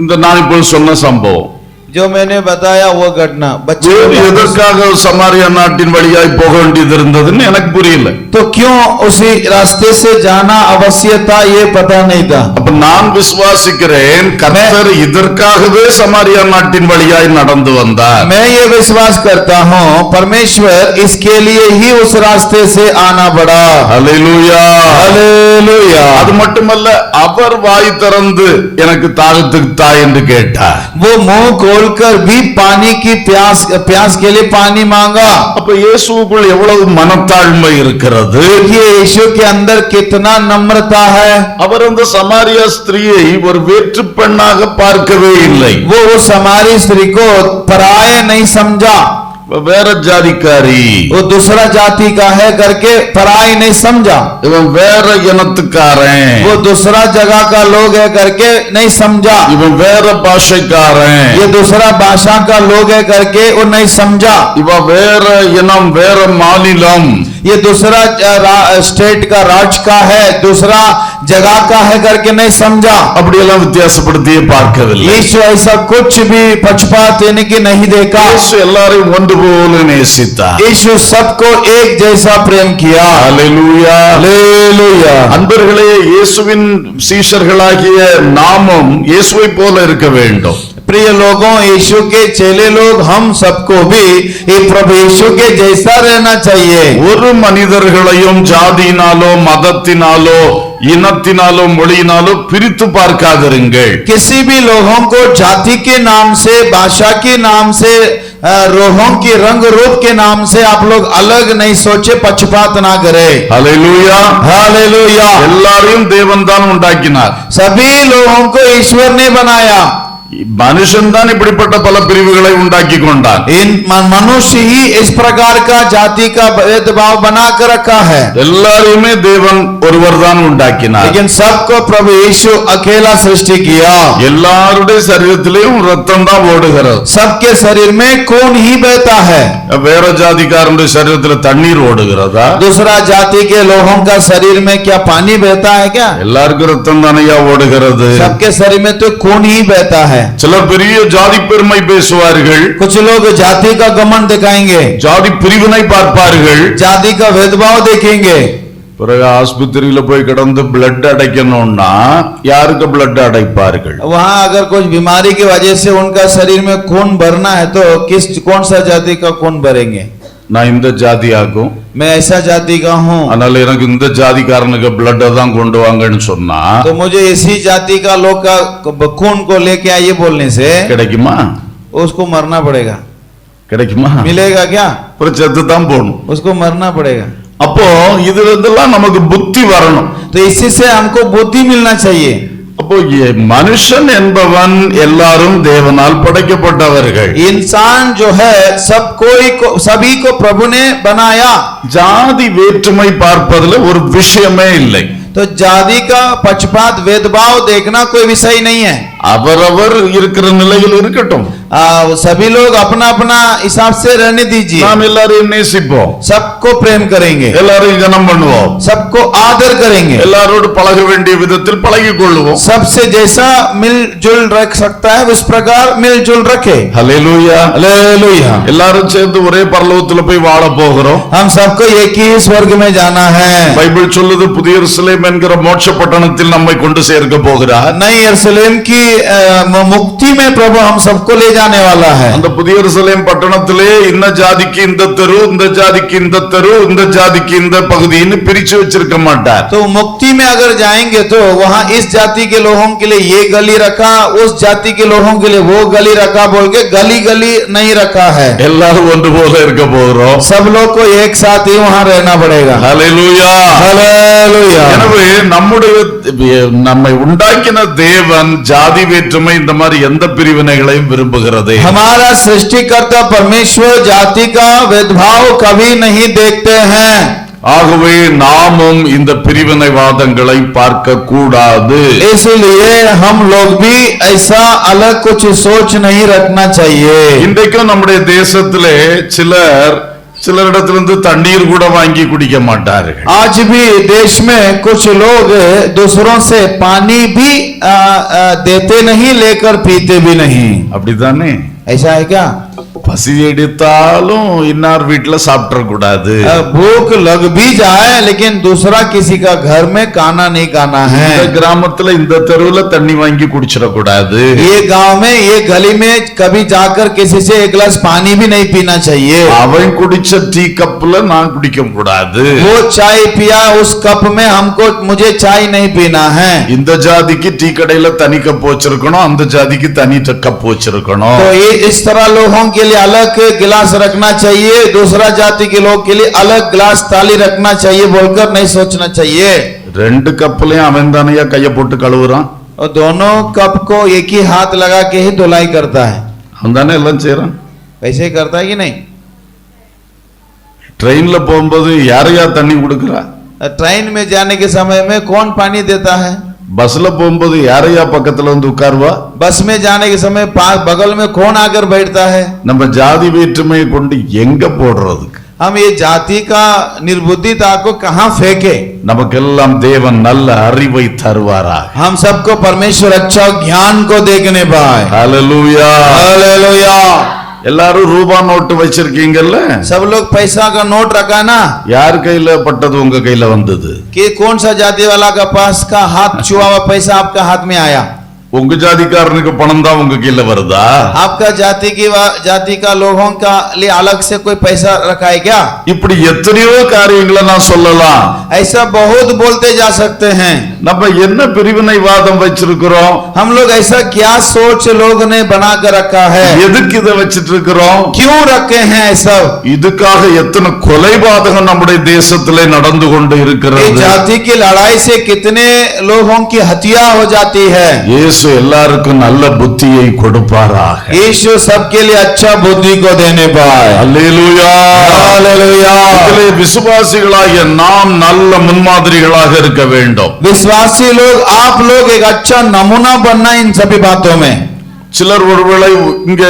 Speaker 1: இந்த நான் இப்போ சொன்ன சம்பவம்.
Speaker 2: जो मैंने बताया वो घटना। बच्चे
Speaker 1: எதற்காக சமாரியா நாட்டின் வழியாய் போக வேண்டியது இருந்ததுன்னு எனக்கு புரியல.
Speaker 2: तो क्यों उसी रास्ते से जाना आवश्यकता ये पता नहीं था।
Speaker 1: அப்ப நான் விசுவாசிக்கிறேன், கர்த்தர் இதற்காகவே சமாரியா நாட்டின் வழியாய் நடந்து வந்தார்.
Speaker 2: मैं ये विश्वास करता हूँ परमेश्वर इसके लिए ही उस रास्ते से आना पड़ा।
Speaker 1: ஹல்லேலூயா,
Speaker 2: हालेलुया।
Speaker 1: அது மட்டுமல்ல, அவர் வாய் திறந்து எனக்கு தாகத்துக்கு தா என்று கேட்டார்.
Speaker 2: वो मुंह खोलकर भी पानी की प्यास के लिए पानी मांगा।
Speaker 1: அப்ப இயேசுவுக்குள் எவ்வளவு மனத்தாழ்மை இருக்கிறது.
Speaker 2: ये यीशु के अंदर कितना नम्रता है।
Speaker 1: அவர் அந்த சமாரியா ஸ்திரியை ஒரு வேற்று பெண்ணாக பார்க்கவே இல்லை.
Speaker 2: वो उस हमारी स्त्री को पराय नहीं समझा।
Speaker 1: வேற ஜாதிக்காரி,
Speaker 2: वो दूसरा जाति का है करके पराय नहीं समझा।
Speaker 1: இவன் வேற இனத்துக்காரன்,
Speaker 2: वो दूसरा जगह का लोग है करके नहीं समझा।
Speaker 1: இவன் வேற பாஷைக்காரன்,
Speaker 2: ये दूसरा भाषा का लोग है करके वो नहीं समझा।
Speaker 1: இவன் வேற இனம், வேற மாநிலம்,
Speaker 2: ये दूसरा स्टेट का राज्य का है, दूसरा जगह का है करके नहीं समझा।
Speaker 1: அப்படியெல்லாம் வித்தியாசப்படுத்தியே பார்க்கவில்லை.
Speaker 2: यीशु ऐसा कुछ भी पक्षपात देने की नहीं देखा।
Speaker 1: இயேசு எல்லாரையும் ஒன்று போல நேசித்தார்.
Speaker 2: यीशु सबको एक जैसा प्रेम किया।
Speaker 1: ஹல்லேலூயா,
Speaker 2: हालेलुया।
Speaker 1: அன்பர்களே, இயேசுவின் சீஷர்களாகிய நாமும் இயேசுவை போல இருக்க வேண்டும்.
Speaker 2: प्रिय लोगों, यीशु के चेले लोग हम सबको भी ये प्रभु यीशु के जैसा रहना चाहिए।
Speaker 1: ஒரு மனிதர்களையும் ஜாதியினாலோ மதத்தினாலோ இனத்தினாலோ மொழியினாலோ பிரித்து பார்க்காதிருங்கள்.
Speaker 2: किसी भी लोगों को जाति के नाम से, भाषा के नाम से, रोहों की रंग रूप के नाम से आप लोग अलग नहीं सोचे, पक्षपात ना करे।
Speaker 1: ஹல்லேலூயா,
Speaker 2: हालेलुया।
Speaker 1: எல்லாரையும் தேவன் தான் உண்டாக்கினார்.
Speaker 2: सभी लोगों को ईश्वर ने बनाया।
Speaker 1: மனுஷன் தான் இப்படிப்பட்ட பல பிரிவுகளை உண்டாக்கி கொண்டான்.
Speaker 2: इन मनुष्य ही इस प्रकार का जाति का भेदभाव बना कर रखा है।
Speaker 1: எல்லாரையுமே தேவன் ஒருவர் தான் உண்டாக்கினார்.
Speaker 2: लेकिन सबको प्रभु यीशु अकेला सृष्टि किया।
Speaker 1: எல்லாருடைய சரீரத்திலேயும் ரத்தம் தான் ஓடுகிறது.
Speaker 2: सबके शरीर में खून ही बहता है।
Speaker 1: வேற ஜாதிக்காரனுடைய சரீரத்தில் தண்ணீர் ஓடுகிறதா?
Speaker 2: दूसरा जाति के लोगों का शरीर में क्या पानी बहता है क्या?
Speaker 1: எல்லாருக்கும் ரத்தம் தானையா ஓடுகிறது.
Speaker 2: सबके शरीर में तो खून ही बहता है।
Speaker 1: சிலர் பெரிய ஜாதி பெருமை பேசுவார்கள்,
Speaker 2: कुछ लोग जाति का घमंड दिखाएंगे,
Speaker 1: ஜாதி பிரிவினை பார்ப்பார்கள்,
Speaker 2: जाति का भेदभाव देखेंगे।
Speaker 1: பிறகு ஆஸ்பத்திரியில போய் கிடந்து பிளட் அடைக்கணும்னா யாருக்கு பிளட் அடைப்பார்கள்?
Speaker 2: वहां अगर कुछ बीमारी की वजह से उनका शरीर में खून भरना है तो कौन सा जाति का खून भरेंगे?
Speaker 1: நான் இந்த ஜாதி ஆகும்,
Speaker 2: मैं ऐसा जाति का हूँ
Speaker 1: அதனால எனக்கு இந்த ஜாதிக்காரனுக்கு பிளட் தான் கொண்டு வாங்கன்னு சொன்னா
Speaker 2: तो मुझे इसी जाति का लोग का खून को लेके आइए बोलने से
Speaker 1: கிடைக்குமா?
Speaker 2: उसको मरना पड़ेगा।
Speaker 1: கிடைக்குமா?
Speaker 2: मिलेगा क्या?
Speaker 1: அப்புறம் செத்து தான் போகணும்.
Speaker 2: उसको मरना पड़ेगा।
Speaker 1: அப்போ இதுல இருந்தெல்லாம் நமக்கு புத்தி வரணும்.
Speaker 2: तो इसी से हमको बुद्धि मिलना चाहिए।
Speaker 1: அப்போ மனுஷன் என்பவன் எல்லாரும் தேவனால் படைக்கப்பட்டவர்கள்.
Speaker 2: इंसान जो है सभी को प्रभु ने बनाया।
Speaker 1: ஜாதி வேற்றுமை பார்ப்பதுல ஒரு விஷயமே இல்லை.
Speaker 2: तो जाति का पक्षपात भेदभाव देखना कोई विषय नहीं है।
Speaker 1: அவரவர் இருக்கிற நிலையில் இருக்கட்டும்.
Speaker 2: सभी लोग अपना अपना हिसाब से रहने दीजिए.
Speaker 1: நாம் எல்லாரையும் நேசிப்போம்,
Speaker 2: सबको प्रेम करेंगे,
Speaker 1: எல்லாரையும் கனம் பண்ணுவோம்,
Speaker 2: सबको आदर करेंगे,
Speaker 1: எல்லாரோடு பழக வேண்டிய விதத்தில் பழகிக் கொள்வோம்.
Speaker 2: सबसे जैसा मिलजुल रख सकता है उस प्रकार मिलजुल रखे.
Speaker 1: ஹல்லேலூயா,
Speaker 2: हालेलुया.
Speaker 1: எல்லாரும் சேர்ந்து ஒரே பரலோகத்துல போய் வாழ போகிறோம்.
Speaker 2: हम सबको एक ही स्वर्ग में जाना है.
Speaker 1: பைபிள் சொல்லுது புதிய எருசலேம் என்கிற மோட்ச பட்டணத்தில் நம்மை கொண்டு சேர்க்க போகிறார்.
Speaker 2: नई यरूशलेम की मुक्ति में प्रभु हम सबको ले जाने वाला है.
Speaker 1: அந்த புதிய எருசலேம் பட்டணத்திலே இந்த ஜாதிக்கு இந்த தெரு, இந்த ஜாதிக்கு இந்த தெரு, இந்த ஜாதிக்கு இந்த பகுதின்னு பிரிச்சு வச்சிருக்க மாட்டார்.
Speaker 2: तो मुक्ति में अगर जाएंगे तो वहाँ इस जाति के लोगों के लिए ये गली रखा, उस जाति के लोगों के लिए वो गली रखा बोल के गली गली नहीं रखा है.
Speaker 1: எல்லாரும் ஒன்று போல இருக்க போகிறோம்.
Speaker 2: सब लोग को एक साथ ही वहाँ रहना पड़ेगा.
Speaker 1: ஹல்லேலூயா,
Speaker 2: हालेलुया.
Speaker 1: எனவே நம்மை உண்டாக்கின தேவன் ஜாதி வேற்றுமை இந்த மாதிரி எந்த பிரிவினைகளையும் விரும்புகிறது.
Speaker 2: हमारा सृष्टिकर्ता परमेश्वर जाति का भेदभाव कभी नहीं देखते हैं.
Speaker 1: ஆகவே நாமும் இந்த பிரிவினைவாதங்களை பார்க்க கூடாது.
Speaker 2: इसलिए हम लोग भी ऐसा अलग कुछ सोच नहीं रखना चाहिए.
Speaker 1: இன்றைக்கும் நம்முடைய தேசத்திலே சிலரிடத்திலிருந்து தண்ணீர் கூட வாங்கி குடிக்க மாட்டார்கள்.
Speaker 2: आज भी देश में कुछ लोग दूसरों से पानी भी देते नहीं, लेकर पीते भी नहीं.
Speaker 1: அப்படித்தானே?
Speaker 2: ऐसा है क्या?
Speaker 1: பசி எடுத்தாலும் இன்னார் வீட்டுல சாப்பிட கூடாது.
Speaker 2: भूख लग भी जाए लेकिन दूसरा किसी का घर में खाना नहीं खाना है.
Speaker 1: இந்த கிராமத்துல இந்த தெருவுல தண்ணி வாங்கி குடிச்சிட கூடாது.
Speaker 2: ये गांव में ये गली में कभी जाकर किसी से एक गिलास पानी भी नहीं पीना चाहिए.
Speaker 1: அவன் குடிச்ச டீ கப்ல நான் குடிக்க கூடாது.
Speaker 2: वो चाय पिया उस कप में मुझे चाय नहीं पीना है.
Speaker 1: இந்த ஜாதிக்கு டீ கடையில தனி கப் வச்சிருக்கணும், அந்த ஜாதிக்கு தனி கப் வச்சிருக்கணும்.
Speaker 2: तो ये इस तरह लोगों के लिए अलग गिलास रखना चाहिए, दूसरा जाति के लोग के लिए अलग गिलास थाली रखना चाहिए बोलकर नहीं सोचना चाहिए.
Speaker 1: ரெண்டு கப்லயும் அவன் தானையா கைய போட்டு கழுவுறான்.
Speaker 2: और दोनों कप को एक ही हाथ लगा के ही धुलाई करता है.
Speaker 1: அவன் தானே எல்லாம் செய்யறான்.
Speaker 2: वैसे ही करता है कि नहीं?
Speaker 1: ட்ரெயின்ல போகும்போது யாரையா தண்ணி கொடுக்கறா?
Speaker 2: ट्रेन में जाने के समय में कौन पानी देता है?
Speaker 1: பஸ்ல போகும்போது யாரையா பக்கத்துல வந்து உட்காருவா?
Speaker 2: बस में जाने के समय बगल में कौन आकर बैठता है?
Speaker 1: நம்ம ஜாதி வேற்றுமையை கொண்டு எங்க போடுறதுக்கு?
Speaker 2: हम ये जाति का निर्बुद्धिता को कहां फेंके?
Speaker 1: நமக்கெல்லாம் தேவன் நல்ல அறிவை தருவாரா.
Speaker 2: हम सबको परमेश्वर अच्छा ज्ञान को देखने पाए.
Speaker 1: ஹல்லேலூயா,
Speaker 2: हालेलुया.
Speaker 1: எல்லாரும் ரூபா நோட்டு வச்சிருக்கீங்கல்ல?
Speaker 2: सब लोग पैसा का नोट रखा ना?
Speaker 1: யார் கையில பட்டது உங்க கையில வந்தது?
Speaker 2: कि कौन सा जाति वाला का पास का हाथ छुआ हुआ पैसा आपका हाथ में आया?
Speaker 1: உங்க ஜாதிக்காரனுக்கு பணம் தான் உங்க கையில வருதா?
Speaker 2: आपका जाति का लोगों का लिए अलग से कोई पैसा रखा है क्या?
Speaker 1: இப்படி எத்தனையோ காரியங்களை நான் சொல்லலாம்.
Speaker 2: ऐसा बहुत बोलते जा सकते हैं.
Speaker 1: நம்ம என்ன பிரிவினைவாதம் வச்சிருக்கிறோம்?
Speaker 2: हम लोग ऐसा क्या सोच लोग ने बना कर रखा है?
Speaker 1: எதுக்கு இதை வச்சிட்டு இருக்கிறோம்?
Speaker 2: क्यों रखे हैं ऐसा?
Speaker 1: இதுக்காக எத்தனை கொலைபாதகம் நம்முடைய தேசத்திலே நடந்து கொண்டு
Speaker 2: ये
Speaker 1: இருக்கிறது.
Speaker 2: जाति की लड़ाई से कितने लोगों की हत्या हो जाती है.
Speaker 1: இயேசு எல்லாருக்கும் நல்ல புத்தியை கொடுப்பாராக.
Speaker 2: यीशु सबके लिए अच्छा बुद्धि को देने पाए.
Speaker 1: அல்லேலூயா,
Speaker 2: हालेलुया.
Speaker 1: இதிலே விசுவாசிகளாகிய நாம் நல்ல முன்மாதிரிகளாக இருக்க வேண்டும்.
Speaker 2: विश्वासी लोग आप लोग एक अच्छा नमूना बनना इन सभी बातों में.
Speaker 1: சிலர் ஒருவேளை இங்கே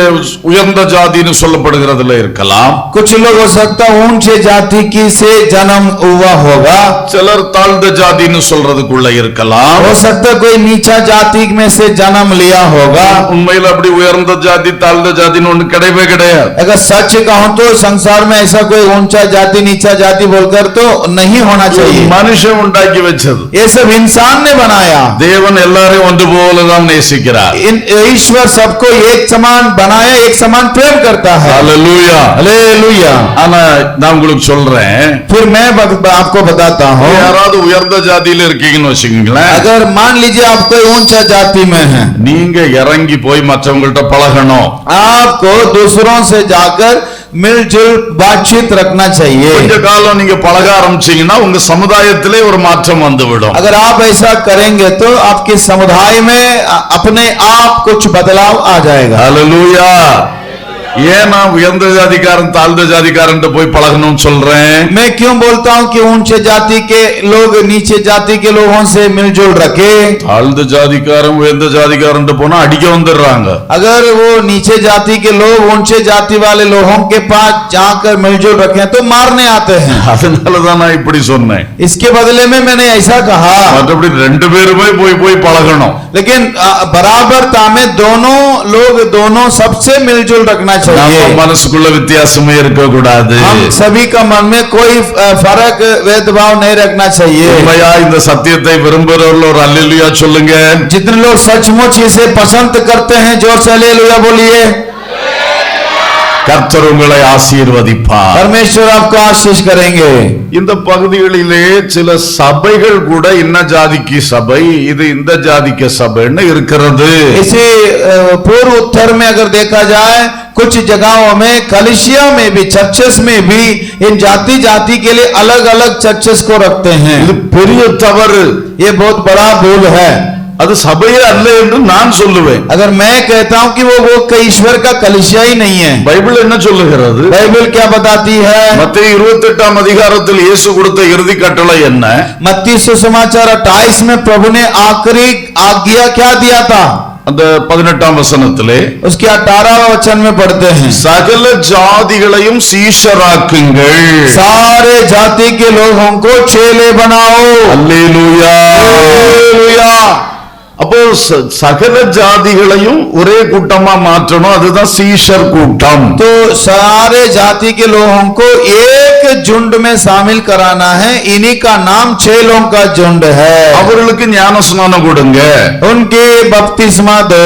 Speaker 1: உயர்ந்த ஜாதின்னு சொல்லப்படுகிறதுல இருக்கலாம்.
Speaker 2: कुछ लोग हो सकता ऊंचे जाति की से जन्म हुआ होगा.
Speaker 1: சிலர் தாழ்ந்த ஜாதின்னு சொல்றதுக்குள்ள இருக்கலாம்.
Speaker 2: हो सकता कोई नीचा जाति में से जन्म लिया होगा.
Speaker 1: உண்மையில அப்படி உயர்ந்த ஜாதி தாழ்ந்த ஜாதின்னு ஒண்ணு கிடையவே கிடையாது.
Speaker 2: अगर सच कहूं तो संसार में ऐसा कोई ऊंचा जाति नीचा जाति बोलकर तो नहीं होना चाहिए.
Speaker 1: மனுஷன் உண்டாக்கி வச்சது.
Speaker 2: ये सब इंसान ने बनाया.
Speaker 1: தேவன் எல்லாரையும் ஒன்று போலதான் நேசிக்கிறார்.
Speaker 2: ईश्वर सबको एक समान बनाया, एक समान प्रेम करता है.
Speaker 1: ஹல்லேலூயா,
Speaker 2: हालेलुया.
Speaker 1: ஆனா நான் உங்களுக்கு சொல்றேன்,
Speaker 2: फिर मैं आपको बताता हूँ,
Speaker 1: யாராவது உயர்ந்த ஜாதியில இருக்கீங்கன்னு வச்சுக்கீங்களேன்,
Speaker 2: अगर मान लीजिए आप कोई ऊंचा जाति में हैं,
Speaker 1: நீங்க இறங்கி போய் மற்றவங்கள்ட்ட பழகணும்.
Speaker 2: आपको दूसरों से जाकर मिलजुल बातचीत रखना चाहिए.
Speaker 1: கொஞ்ச காலம் நீங்க பழக ஆரம்பிச்சீங்கன்னா உங்க சமுதாயத்திலே ஒரு மாற்றம் வந்துவிடும்.
Speaker 2: अगर आप ऐसा करेंगे तो आपके समुदाय में अपने आप कुछ बदलाव आ जाएगा.
Speaker 1: ஹல்லேலூயா, ஏன் நான் உயர்ந்த ஜாதிக்காரன் தாழ்ந்த ஜாதிக்காரன் போய் பழகணும்னு சொல்றேன்?
Speaker 2: मैं क्यों बोलता हूँ कि ऊंचे जाति के लोग नीचे जाति के लोगों से मिलजुल रखे?
Speaker 1: தாழ்ந்த ஜாதிக்காரன் உயர்ந்த ஜாதிக்காரன் போனா அடிக்க வந்துடுறாங்க.
Speaker 2: अगर वो नीचे जाति के लोग ऊंचे जाति वाले लोगों के पास जाकर मिलजुल रखे तो मारने आते हैं।
Speaker 1: அதனாலதான் நான் இப்படி சொன்னேன்.
Speaker 2: इसके बदले में मैंने ऐसा कहा,
Speaker 1: மற்றபடி ரெண்டு பேருமே போய் பழகணும்.
Speaker 2: लेकिन बराबरता में दोनों लोग दोनों सबसे मिलजुल रखना चाहिए।
Speaker 1: நம்ம மனசுக்குள்ள வித்தியாசமே இருக்க கூடாது.
Speaker 2: हम सभी का मन में कोई फर्क भेदभाव नहीं रखना चाहिए।
Speaker 1: உண்மையா இந்த சத்தியத்தை விரும்புகிறவர்கள் ஒரு அல்லேலூயா சொல்லுங்க.
Speaker 2: जितने लोग सचमुच इसे पसंद करते हैं जोर से हालेलुया बोलिए।
Speaker 1: கர்த்தர் உங்களை ஆசீர்வதிப்பார்.
Speaker 2: परमेश्वर आपको आशीष करेंगे।
Speaker 1: இந்த பகுதிகளிலே சில சபைகள் கூட இன்ன ஜாதிக்கு சபை இது இந்த ஜாதிக்கு சபைன்னு இருக்கிறது.
Speaker 2: इसी पूर्व उत्तर में अगर देखा जाए कुछ जगहों में कलीसिया में भी चर्चेस में भी इन जाति जाति के लिए अलग अलग चर्चेस को रखते हैं।
Speaker 1: இது பெரிய தவறு.
Speaker 2: ये बहुत बड़ा भूल है।
Speaker 1: அது சபையே அல்ல என்று நான் சொல்லுவேன்.
Speaker 2: अगर मैं कहता हूं कि वो ईश्वर का कलीसिया ही नहीं है।
Speaker 1: பைபிள் என்ன சொல்லுகிறது?
Speaker 2: बाइबल क्या बताती है?
Speaker 1: மத்தேயு 28ஆம் அதிகாரத்தில் இயேசு கொடுத்த இறுதி கட்டளை என்ன?
Speaker 2: मत्ती सुसमाचार 28 में प्रभु ने आखिरी आज्ञा क्या दिया था?
Speaker 1: அந்த 18ஆம் வசனத்திலே
Speaker 2: उसके 18वें वचन में पढ़ते हैं,
Speaker 1: சகல ஜாதிகளையும் சீஷராக்குங்கள்.
Speaker 2: सारे जाति के लोगों को चेले बनाओ।
Speaker 1: அல்லேலூயா.
Speaker 2: हालेलुया।
Speaker 1: அப்போ சகல ஜாதிகளையும் ஒரே கூட்டமா மாற்றணும். அதுதான் சீஷர் கூட்டம்.
Speaker 2: तो सारे जाति के लोगों को एक झुंड में शामिल कराना है। इन्हीं का नाम चेलों का झुंड है।
Speaker 1: அவர்களுக்கு ஞானஸ்நானம் கொடுங்க.
Speaker 2: उनके बपतिस्मा दो।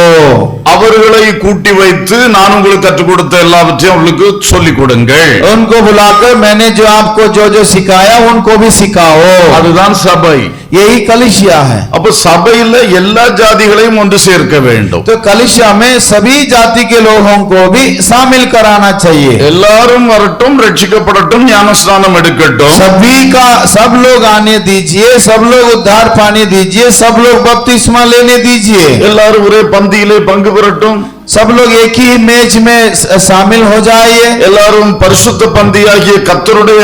Speaker 1: அவர்களை கூட்டி வைத்து நான் உங்களுக்கு கற்றுக் கொடுத்த எல்லாவற்றையும் அவர்களுக்கு சொல்லிக் கொடுங்கள்.
Speaker 2: उनको बुलाकर मैंने जो आपको जो जो सिखाया उनको भी सिखाओ।
Speaker 1: அதுதான் சபை.
Speaker 2: यही कलीसिया है।
Speaker 1: அப்ப சபையில எல்லா ஜாதிகளையும் ஒன்று சேர்க்க வேண்டும்.
Speaker 2: तो कलीसिया में सभी जाति के लोगों को भी शामिल कराना चाहिए।
Speaker 1: எல்லாரும் வரட்டும், ரட்சிக்கப்படட்டும், ஞானஸ்நானம் எடுக்கட்டும்.
Speaker 2: सभी का सब लोग आने दीजिए, सब लोग उद्धार पाने दीजिए, सब लोग बपतिस्मा लेने दीजिए।
Speaker 1: எல்லாரும் ஒரே பந்தியிலே பங்கு பெறட்டும்.
Speaker 2: सब लोग एक ही मेज में शामिल हो जाइए।
Speaker 1: எல்லாரும் பரிசுத்த பந்தியாகிய கர்த்தருடைய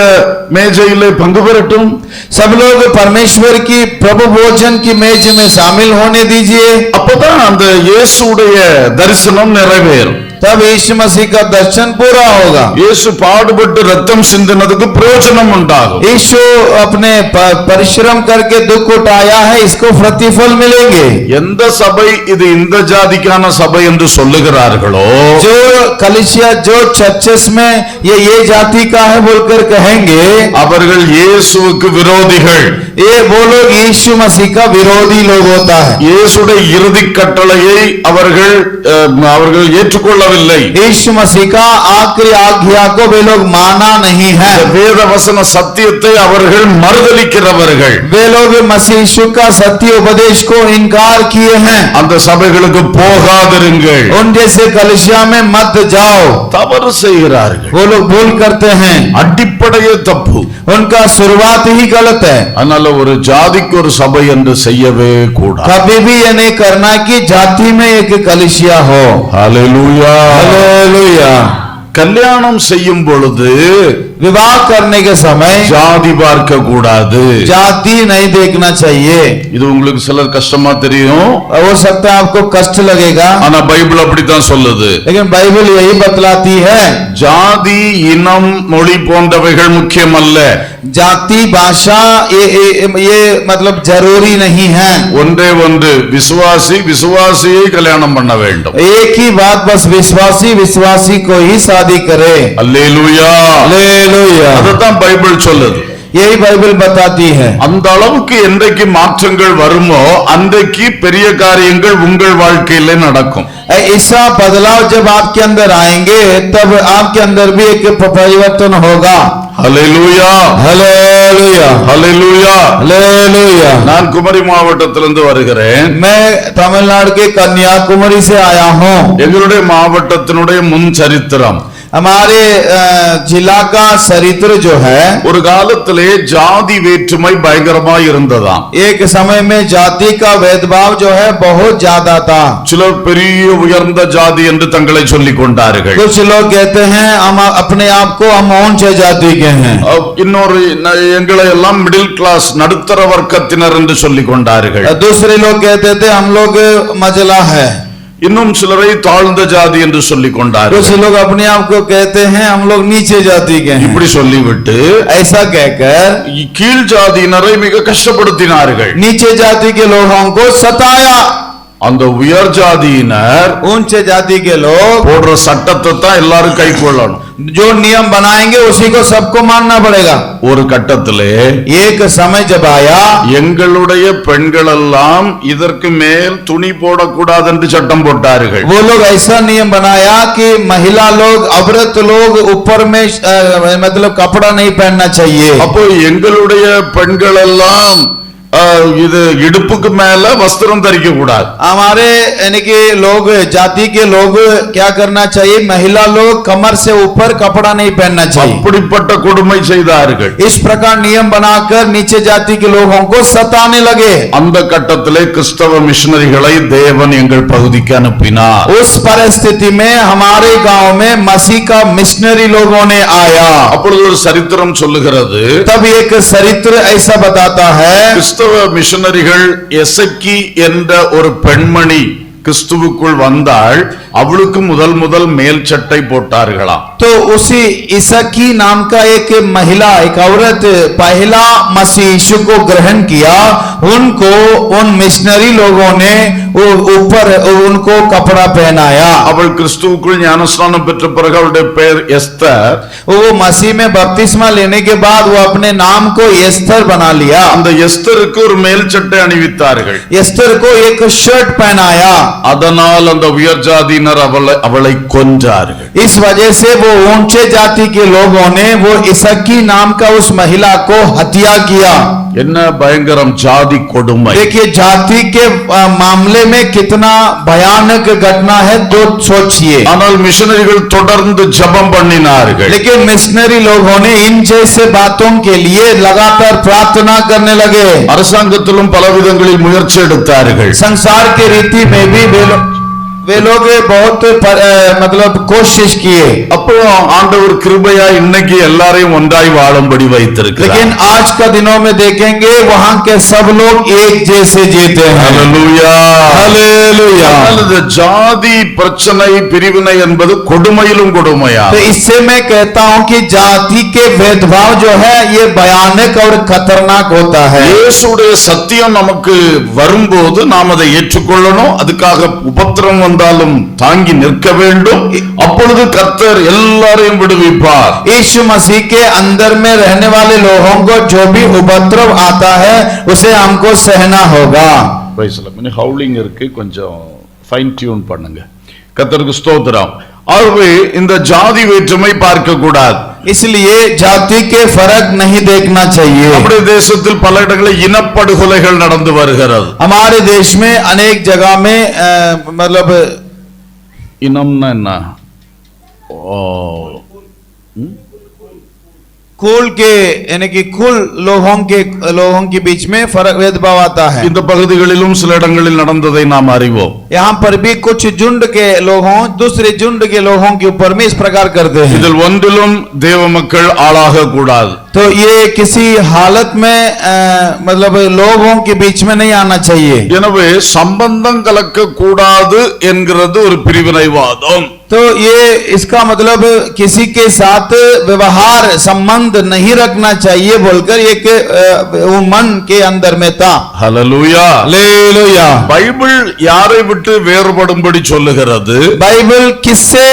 Speaker 1: மேஜையிலே பங்கு பெறட்டும்.
Speaker 2: सब लोग परमेश्वर की प्रभु भोजन की मेज में शामिल होने दीजिए।
Speaker 1: அப்பதான் அந்த இயேசுடைய தரிசனம் நிறைவேறும்.
Speaker 2: तब यीशु मसीह का दर्शन पूरा होगा।
Speaker 1: இயேசு பாடுபட்டு ரத்தம் சிந்தினதுக்கு பிரயோஜனம் உண்டாகும்.
Speaker 2: यीशु अपने परिश्रम करके दुख उठाया है, इसको प्रतिफल मिलेंगे।
Speaker 1: எந்த சபை இது இந்த ஜாதிக்கான சபை என்று சொல்லுகிறார்களோ,
Speaker 2: जो कलीसिया जो चर्चेस में ये जाति का है बोलकर कहेंगे,
Speaker 1: அவர்கள் இயேசுவுக்கு விரோதிகள்.
Speaker 2: ये वो लोग यीशु मसीह का विरोधी लोग होता है।
Speaker 1: இயேசுடைய இறுதி கட்டளையை அவர்கள் ஏற்றுக்கொள்ளவில்லை.
Speaker 2: यीशु मसीह का आखिरी आज्ञा को वे लोग माना नहीं है।
Speaker 1: வேத வசன சத்தியத்தை அவர்கள் மறுதலிக்கிறவர்கள்.
Speaker 2: वे लोग मसीह यीशु का सत्य उपदेश को इनकार किए हैं।
Speaker 1: அந்த சபைகளுக்கு போகாதிருங்கள்.
Speaker 2: उन जैसे कलीसिया में मत जाओ।
Speaker 1: தவறு செய்கிறார்கள்.
Speaker 2: वो लोग भूल करते हैं,
Speaker 1: அடிப்படையே தப்பு.
Speaker 2: उनका शुरुआत ही गलत है।
Speaker 1: அதனால ஒரு ஜாதிக்கு ஒரு சபை என்று செய்யவே கூடாது.
Speaker 2: कभी भी ये नहीं करना कि जाति में एक कलीसिया हो।
Speaker 1: ஹல்லேலூயா.
Speaker 2: हालेलुया।
Speaker 1: கல்யாணம் செய்யும் பொழுது
Speaker 2: विवाह करने के समय
Speaker 1: ஜாதி பார்க்க கூடாது.
Speaker 2: जाति नहीं देखना चाहिए।
Speaker 1: இது உங்களுக்கு சிலர் கஷ்டமா தெரியும்.
Speaker 2: हो सकता है आपको कष्ट लगेगा,
Speaker 1: ஆனா பைபிள் அப்படித்தான் சொல்லுது.
Speaker 2: लेकिन बाइबल यही बतलाती है,
Speaker 1: ஜாதி, இனம், மொழி போன்றவைகள் முக்கியமல்ல.
Speaker 2: जाति भाषा ये मतलब जरूरी नहीं है।
Speaker 1: ஒன்றே ஒன்று, விசுவாசியை கல்யாணம் பண்ண வேண்டும்.
Speaker 2: एक ही बात, बस विश्वासी को ही शादी करे।
Speaker 1: அல்லேலூயா.
Speaker 2: हालेलुया।
Speaker 1: அதைத்தான் பைபிள் சொல்லுது.
Speaker 2: यही बाइबल बताती है।
Speaker 1: அந்த அளவுக்கு என்றைக்கு மாற்றங்கள் வருமோ அன்றைக்கு பெரிய காரியங்கள் உங்கள் வாழ்க்கையிலே நடக்கும்.
Speaker 2: ऐसा बदलाव जब आपके अंदर आएंगे तब आपके अंदर भी एक परिवर्तन होगा।
Speaker 1: ஹல்லேலூயா.
Speaker 2: हालेलुया।
Speaker 1: ஹல்லேலூயா.
Speaker 2: हालेलुया।
Speaker 1: நான் குமரி மாவட்டத்திலிருந்து வருகிறேன்.
Speaker 2: मैं तमिलनाडु के कन्याकुमारी से आया हूँ।
Speaker 1: எங்களுடைய மாவட்டத்தினுடைய முன் சரித்திரம்,
Speaker 2: हमारे जिला का चरित्र जो है,
Speaker 1: ஒரு காலத்திலே ஜாதி வேற்றுமை பயங்கரமாய் இருந்ததாம்.
Speaker 2: एक समय में जाति का भेदभाव जो है बहुत ज्यादा था।
Speaker 1: சிலர் பெரிய உயர்ந்த ஜாதி என்று தங்களை சொல்லிக் கொண்டார்கள்.
Speaker 2: कुछ लोग कहते हैं हम अपने आप को हम ऊंच जाति के हैं।
Speaker 1: இன்னொரு எங்களை எல்லாம் மிடில் கிளாஸ் நடுத்தர வர்க்கத்தினர் என்று சொல்லிக் கொண்டார்கள்.
Speaker 2: दूसरे लोग कहते थे हम लोग मजला है।
Speaker 1: இன்னும் சிலரை தாழ்ந்த ஜாதி என்று சொல்லிக் கொண்டார்கள்.
Speaker 2: कुछ लोग अपने आप को कहते हैं हम लोग नीचे जाति के हैं।
Speaker 1: இப்படி சொல்லிவிட்டு
Speaker 2: ऐसा कहकर
Speaker 1: கீழ் ஜாதியினரை மிக கஷ்டப்படுத்தினார்கள்.
Speaker 2: नीचे जाति के लोगों को सताया।
Speaker 1: அந்த உயர் ஜாதியினர்
Speaker 2: ऊंचे जाति के लोग
Speaker 1: போடுற சட்டத்தை தான் எல்லாரும் கை கொள்ளணும்.
Speaker 2: जो नियम बनाएंगे उसी को सबको मानना पड़ेगा।
Speaker 1: ஒரு கட்டத்திலே
Speaker 2: एक समय जब आया,
Speaker 1: எங்களுடைய பெண்கள் எல்லாம் இதற்கு மேல் துணி போடக்கூடாது என்று சட்டம் போட்டார்கள்.
Speaker 2: वो लोग ऐसा नियम बनाया कि महिला लोग औरत लोग ऊपर में मतलब कपड़ा नहीं पहनना चाहिए।
Speaker 1: அப்போ எங்களுடைய பெண்கள் எல்லாம் இது இடுப்புக்கு மேல வஸ்திரம் தரிக்க கூடாது.
Speaker 2: हमारे यानी कि लोग जाति के लोग क्या करना चाहिए, महिला लोग कमर से ऊपर कपड़ा नहीं पहनना चाहिए।
Speaker 1: அப்படிப்பட்ட கொடுமை செய்தார்கள்.
Speaker 2: इस प्रकार नियम बनाकर नीचे जाति के लोगों को सताने लगे।
Speaker 1: அந்த கட்டத்திலே கிறிஸ்தவ மிஷனரிகளை தேவன் எங்கள் பகுதிக்கு அனுப்பினார்.
Speaker 2: उस परिस्थिति में हमारे गांव में मसीह का मिशनरी लोगों ने आया।
Speaker 1: அப்பொழுது ஒரு சரித்திரம் சொல்லுகிறது.
Speaker 2: तब एक चरित्र ऐसा बताता है,
Speaker 1: கிறிஸ்தவ மிஷனரிகள் எசக்கி என்ற ஒரு பெண்மணி கிறிஸ்துவுக்குள் வந்தாள். அவளுக்கு முதல் மேல் சட்டை போட்டார்களாம்.
Speaker 2: तो उसी इसकी नाम का एक महिला, एक औरत पहला मसीह यीशु को ग्रहण किया। उनको उन मिशनरी लोगों ने ऊपर उनको कपड़ा पहनाया।
Speaker 1: அவள் கிறிஸ்துவுக்குள் ஞானஸ்நானம் பெற்ற பிறகு அவளுடைய பெயர் எஸ்தர்.
Speaker 2: वो मसीह में बपतिस्मा लेने के बाद वो अपने नाम को एस्तर बना लिया।
Speaker 1: அந்த எஸ்தருக்கு ஒரு மேல் சட்டை அணிவித்தார்கள்.
Speaker 2: एस्तर को एक शर्ट पहनाया।
Speaker 1: அதனால் அந்த உயர் ஜாதியினர் அவளை கொன்றார்கள்.
Speaker 2: इस वजह से वो ऊंचे जाति के लोगों ने वो इसकी नाम का उस महिला को हत्या किया।
Speaker 1: என்ன பயங்கரம் ஜாதி கொடுமை.
Speaker 2: देखिए जाति के मामले में कितना भयानक घटना है, तो सोचिए।
Speaker 1: ஆனால் மிஷனரிகள் தொடர்ந்து ஜெபம் பண்ணினார்கள்.
Speaker 2: लेकिन मिशनरी लोगों ने इन जैसे बातों के लिए लगातार प्रार्थना करने लगे।
Speaker 1: அரசாங்கத்திலும் பலவிதங்களில் முயற்சி எடுத்தார்கள்.
Speaker 2: संसार के रीति में भी वे लोग बहुत मतलब कोशिश किए।
Speaker 1: அப்போ ஆண்டவர் கிருபையா இன்னைக்கு எல்லாரையும் ஒன்றாய் வாழும்படி வைத்திருக்கிறார்.
Speaker 2: लेकिन आज का दिनों में देखेंगे वहां के सब लोग एक जैसे जीते हैं।
Speaker 1: ஹல்லேலூயா
Speaker 2: हालेलुया।
Speaker 1: அல்லது ஜாதி பிரச்சனை பிரிவினை என்பது கொடுமையிலும் கொடுமையா.
Speaker 2: तो इससे मैं कहता हूं कि जाति के भेदभाव जो है ये भयानक और खतरनाक होता है।
Speaker 1: இயேசுவுடைய சத்தியம் நமக்கு வரும்போது நாம் அதை ஏற்றுக்கொள்ளணும். அதுக்காக உபத்திரம் வந்தாலும் தாங்கி நிற்க வேண்டும். அப்பொழுது கர்த்தர் எல்லாரையும் விடுவிப்பார்.
Speaker 2: यीशु मसीह के अंदर में रहने वाले लोगों को जो भी उपद्रव आता है उसे हमको सहना होगा।
Speaker 1: ஹவுலிங் இருக்கு, கொஞ்சம் ஃபைன் டியூன் பண்ணுங்க. கர்த்தருக்கு ஸ்தோத்திரம். ஆகவே இந்த ஜாதி வேற்றுமை பார்க்க கூடாது.
Speaker 2: इसलिए जाति के फर्क नहीं देखना चाहिए।
Speaker 1: நம்முடைய தேசத்தில் பல இடங்களில் இனப்படுகொலைகள் நடந்து வருகிறது.
Speaker 2: हमारे देश में अनेक जगह में मतलब
Speaker 1: இனம்னா என்ன?
Speaker 2: कुल के यानी कि कुल लोगों के बीच में फर्क भेदभाव आता है।
Speaker 1: இந்த பகுதிகளிலும் சில இடங்களில் நடந்ததை நாம் அறிவோம்.
Speaker 2: यहाँ पर भी कुछ झुंड के लोगों दूसरे झुंड के लोगों के ऊपर में इस प्रकार करते हैं।
Speaker 1: இதில் ஒன்றிலும் தேவ மக்கள் ஆளாக கூடாது.
Speaker 2: तो ये किसी हालत में मतलब लोगों के बीच में नहीं आना चाहिए।
Speaker 1: எனவே சம்பந்தம் கலக்க கூடாது என்கிறது ஒரு பிரிவினைவாதம்.
Speaker 2: तो ये इसका मतलब किसी के साथ व्यवहार संबंध नहीं रखना चाहिए बोलकर एक मन के अंदर में था।
Speaker 1: ஹல்லேலூயா
Speaker 2: हालेलुया।
Speaker 1: பைபிள் யாரை விட்டு வேறுபடும்படி சொல்லுகிறது?
Speaker 2: बाइबल किससे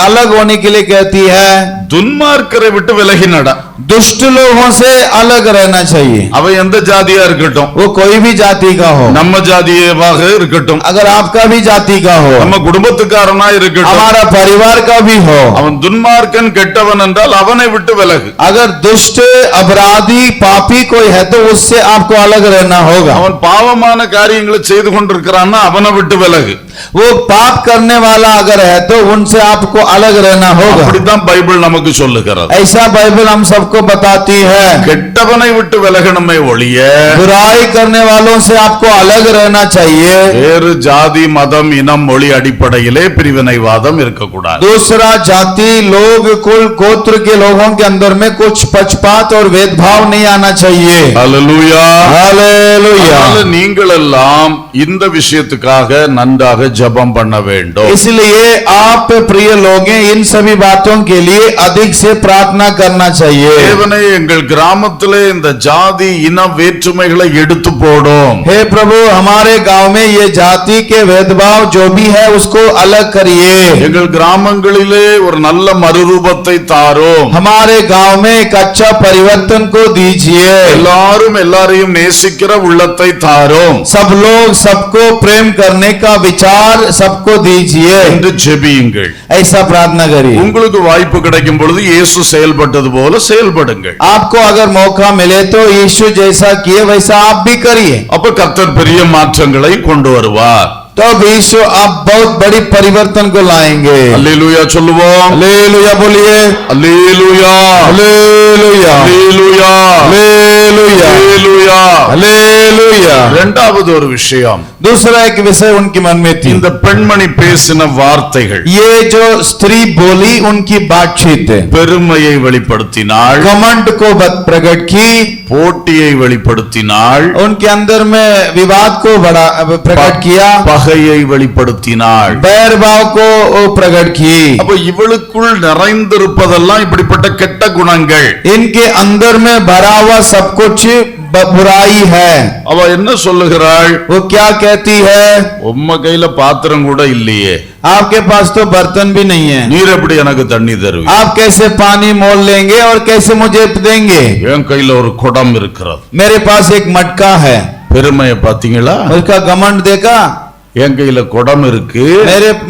Speaker 2: अलग होने के लिए कहती है?
Speaker 1: துன்மார்க்கரை விட்டு விலகி நட.
Speaker 2: दुष्ट लोगों से अलग रहना चाहिए।
Speaker 1: அவ எந்த ஜாதியா இருக்கட்டும்,
Speaker 2: वो कोई भी जाति का हो,
Speaker 1: நம்ம ஜாதியவாக இருக்கட்டும்,
Speaker 2: अगर आपका भी जाति का हो,
Speaker 1: நம்ம குடும்பத்துக்காரனா இருக்கட்டும், இருக்கட்டும்,
Speaker 2: हमारा परिवार का भी हो,
Speaker 1: அவன் துன்மார்க்கன் கெட்டவன் என்றால் அவனை விட்டு விலகு.
Speaker 2: अगर दुष्ट अपराधी पापी कोई है तो उससे आपको अलग रहना होगा।
Speaker 1: அவன் பாவமான காரியங்களை செய்து கொண்டிருக்கிறான்னா அவனை விட்டு விலகு.
Speaker 2: वो पाप करने वाला अगर है तो उनसे आपको अलग रहना होगा।
Speaker 1: அப்படித்தான் பைபிள் நமக்கு சொல்லுகிறது.
Speaker 2: ऐसा बाइबल हम सबको बताती है।
Speaker 1: கெட்டவனை விட்டு விலகணுமே ஒழிய
Speaker 2: बुराई करने वालों से आपको अलग रहना चाहिए।
Speaker 1: வேறு ஜாதி மதம் இனம் மொழி அடிப்படையிலே பிரிவினைவாதம் இருக்கக்கூடாது.
Speaker 2: दूसरा जाति लोग कुल गोत्र के लोगों के अंदर में कुछ पक्षपात और भेदभाव नहीं आना चाहिए।
Speaker 1: அல்லேலூயா.
Speaker 2: हालेलुया।
Speaker 1: அதனால நீங்கள் எல்லாம் இந்த விஷயத்துக்காக நன்றாக ஜெபம் பண்ண வேண்டும்.
Speaker 2: इसलिए आप प्रिय लोग हैं, इन सभी बातों के लिए अधिक से प्रार्थना करना चाहिए।
Speaker 1: தேவனே எங்கள் கிராமத்திலே இந்த ஜாதி இன வேற்றுமைகளை எடுத்து போடும்.
Speaker 2: हे प्रभु, हमारे गांव में ये जाति के भेदभाव जो भी है उसको अलग करिए।
Speaker 1: எங்கள் கிராமங்களிலே ஒரு நல்ல மறுரூபத்தை தாரும்.
Speaker 2: हमारे गांव में एक अच्छा परिवर्तन को दीजिए।
Speaker 1: எல்லாரும் எல்லாரையும் நேசிக்கிற உள்ளத்தை தாரும்
Speaker 2: सब लोग सबको प्रेम करने का विचार सबको दीजिए।
Speaker 1: என்று ஜெபியுங்கள்.
Speaker 2: ऐसा प्रार्थना करिए।
Speaker 1: உங்களுக்கு வாய்ப்பு கிடைக்கும் பொழுது இயேசு செயல்பட்டது போல செயல்படுங்கள்.
Speaker 2: आपको अगर मौका मिले तो यीशु जैसा किए वैसा आप भी करिए।
Speaker 1: அப்ப கர்த்தர் பெரிய மாற்றங்களை கொண்டு வருவார்.
Speaker 2: तब यीशु आप बहुत बड़ी परिवर्तन को लाएंगे।
Speaker 1: அல்லேலூயா சொல்லுவோம்.
Speaker 2: हालेलुया बोलिए।
Speaker 1: அல்லேலூயா.
Speaker 2: हालेलुया।
Speaker 1: அல்லேலூயா.
Speaker 2: हालेलुया।
Speaker 1: அல்லேலூயா.
Speaker 2: हालेलुया।
Speaker 1: இரண்டாவது ஒரு விஷயம்,
Speaker 2: दूसरा एक विषय उनके मन में थी।
Speaker 1: இந்த பெண்மணி பேசின வார்த்தைகள்
Speaker 2: ये जो स्त्री बोली उनकी बातचीत
Speaker 1: பெருமையை வெளிப்படுத்தினாள்,
Speaker 2: घमंड को प्रकट की,
Speaker 1: போட்டியை வெளிப்படுத்தினாள்,
Speaker 2: उनके अंदर में विवाद को बड़ा प्रकट किया,
Speaker 1: பகையை வெளிப்படுத்தினாள்.
Speaker 2: बैर भाव को प्रकट की।
Speaker 1: அப்ப இவளுக்குள் நிறைந்திருப்பதெல்லாம் இப்படிப்பட்ட கெட்ட குணங்கள்.
Speaker 2: इनके अंदर में भरा हुआ सब कुछ बुराई है।
Speaker 1: அவ என்ன சொல்லுகிறாள்?
Speaker 2: वो क्या कहती है?
Speaker 1: உம்ம கையில பாத்திரம் கூட இல்லையே,
Speaker 2: आपके पास तो बर्तन भी नहीं है,
Speaker 1: நீர் எப்படி எனக்கு தண்ணி தருவீங்க?
Speaker 2: आप कैसे पानी मोल लेंगे और कैसे मुझे देंगे?
Speaker 1: என் கையில ஒரு குடம் இருக்கிறது.
Speaker 2: मेरे पास एक मटका है।
Speaker 1: பெருமையை பாத்தீங்களா?
Speaker 2: उसका घमंड देखा?
Speaker 1: என் கையில குடம் இருக்கு,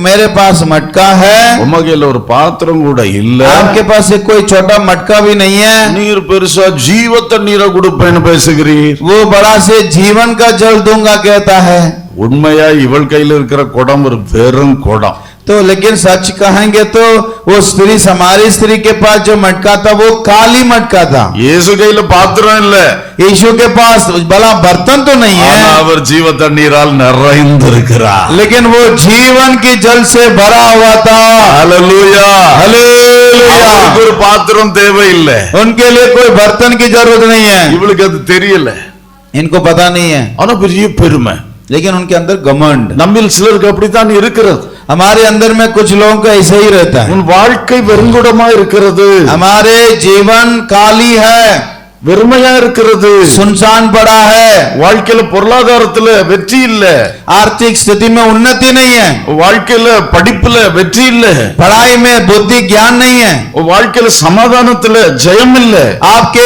Speaker 2: मेरे पास मटका है,
Speaker 1: உம்ம கையில ஒரு பாத்திரம் கூட இல்ல,
Speaker 2: आपके पास एक कोई छोटा मटका भी नहीं है,
Speaker 1: நீர் பெருசா ஜீவ தண்ணீரை கொடுப்பேன்னு பேசுகிறீர்.
Speaker 2: वो बड़ा से जीवन का जल दूंगा कहता है।
Speaker 1: உண்மையா இவள் கையில இருக்கிற குடம் ஒரு வெறும் குடம்.
Speaker 2: तो लेकिन सच कहेंगे तो वो स्त्री, हमारी स्त्री के पास जो मटका था वो काली मटका था।
Speaker 1: இயேசு கையில பாத்திரம் இல்ல,
Speaker 2: यीशु के पास भला बर्तन तो नहीं
Speaker 1: ஆனா
Speaker 2: है,
Speaker 1: அவர் ஜீவ தண்ணீரால் நிறைந்திருக்கிறார்.
Speaker 2: लेकिन वो जीवन की जल से भरा हुआ था।
Speaker 1: ஹல்லேலூயா.
Speaker 2: हालेलुया।
Speaker 1: அவருக்கு ஒரு பாத்திரம் தேவையில்லை,
Speaker 2: उनके लिए कोई बर्तन की जरूरत नहीं है,
Speaker 1: இவளுக்கு அது தெரியல.
Speaker 2: इनको पता नहीं है,
Speaker 1: ஆனா பெரிய பெருமை.
Speaker 2: लेकिन उनके अंदर घमंड।
Speaker 1: நம்மில் சிலருக்கு அப்படித்தான் இருக்கிறது.
Speaker 2: हमारे अंदर में कुछ लोगों का ऐसा ही रहता है।
Speaker 1: உன் வாழ்க்கை வெறுங்குடமா இருக்கிறது,
Speaker 2: हमारे जीवन काली है,
Speaker 1: வெறுமையா இருக்கிறது,
Speaker 2: सुनसान पड़ा है,
Speaker 1: வாழ்க்கையில பொருளாதாரத்துல வெற்றி இல்ல,
Speaker 2: आर्थिक स्थिति में उन्नति नहीं है,
Speaker 1: வாழ்க்கையில படிப்புல வெற்றி இல்ல,
Speaker 2: पढ़ाई में बुद्धि ज्ञान नहीं है,
Speaker 1: வாழ்க்கையில சமாதானத்துல ஜெயம் இல்ல,
Speaker 2: आपके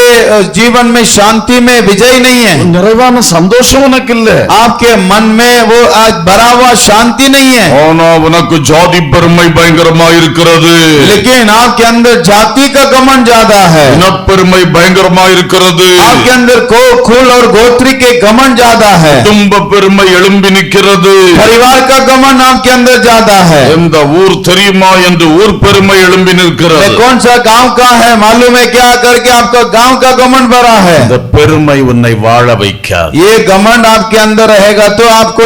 Speaker 2: जीवन में शांति में विजय नहीं है,
Speaker 1: நிறைவான சந்தோஷம் உனக்கு இல்ல,
Speaker 2: आपके मन में वो आज भरा हुआ शांति नहीं है,
Speaker 1: ஆனா உனக்கு ஜாதி பெருமை பயங்கரமா இருக்கிறது,
Speaker 2: लेकिन आपके अंदर जाति का घमंड ज्यादा है,
Speaker 1: இனப்பெருமை பயங்கரமா இருக்கிறது,
Speaker 2: आपके अंदर कुल और गोत्री के घमंड ज्यादा है,
Speaker 1: குடும்ப பெருமை எழும்பி நிற்கிறது,
Speaker 2: परिवार का घमंड आपके अंदर ज्यादा है।
Speaker 1: எந்த ஊர் தெரியுமா என்று ஊர் பெருமை எழும்பி நிற்கிறது.
Speaker 2: कौन सा गांव का है मालूम है क्या करके आपका गांव का घमंड भरा है।
Speaker 1: இந்த பெருமை உன்னை வாழ வைக்காது.
Speaker 2: ये घमंड आपके अंदर रहेगा तो आपको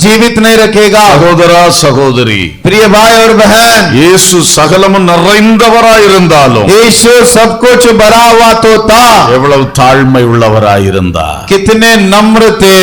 Speaker 2: जीवित नहीं रखेगा।
Speaker 1: சகோதரா சகோதரி,
Speaker 2: प्रिय भाई और बहन,
Speaker 1: இயேசு சகலமும் நிறைந்தவராயிருந்தாலும்
Speaker 2: यीशु सब कुछ भरा हुआ तो था,
Speaker 1: எவ்வளவு தாழ்மை உள்ளவராயிருந்தார்.
Speaker 2: कितने नम्र थे,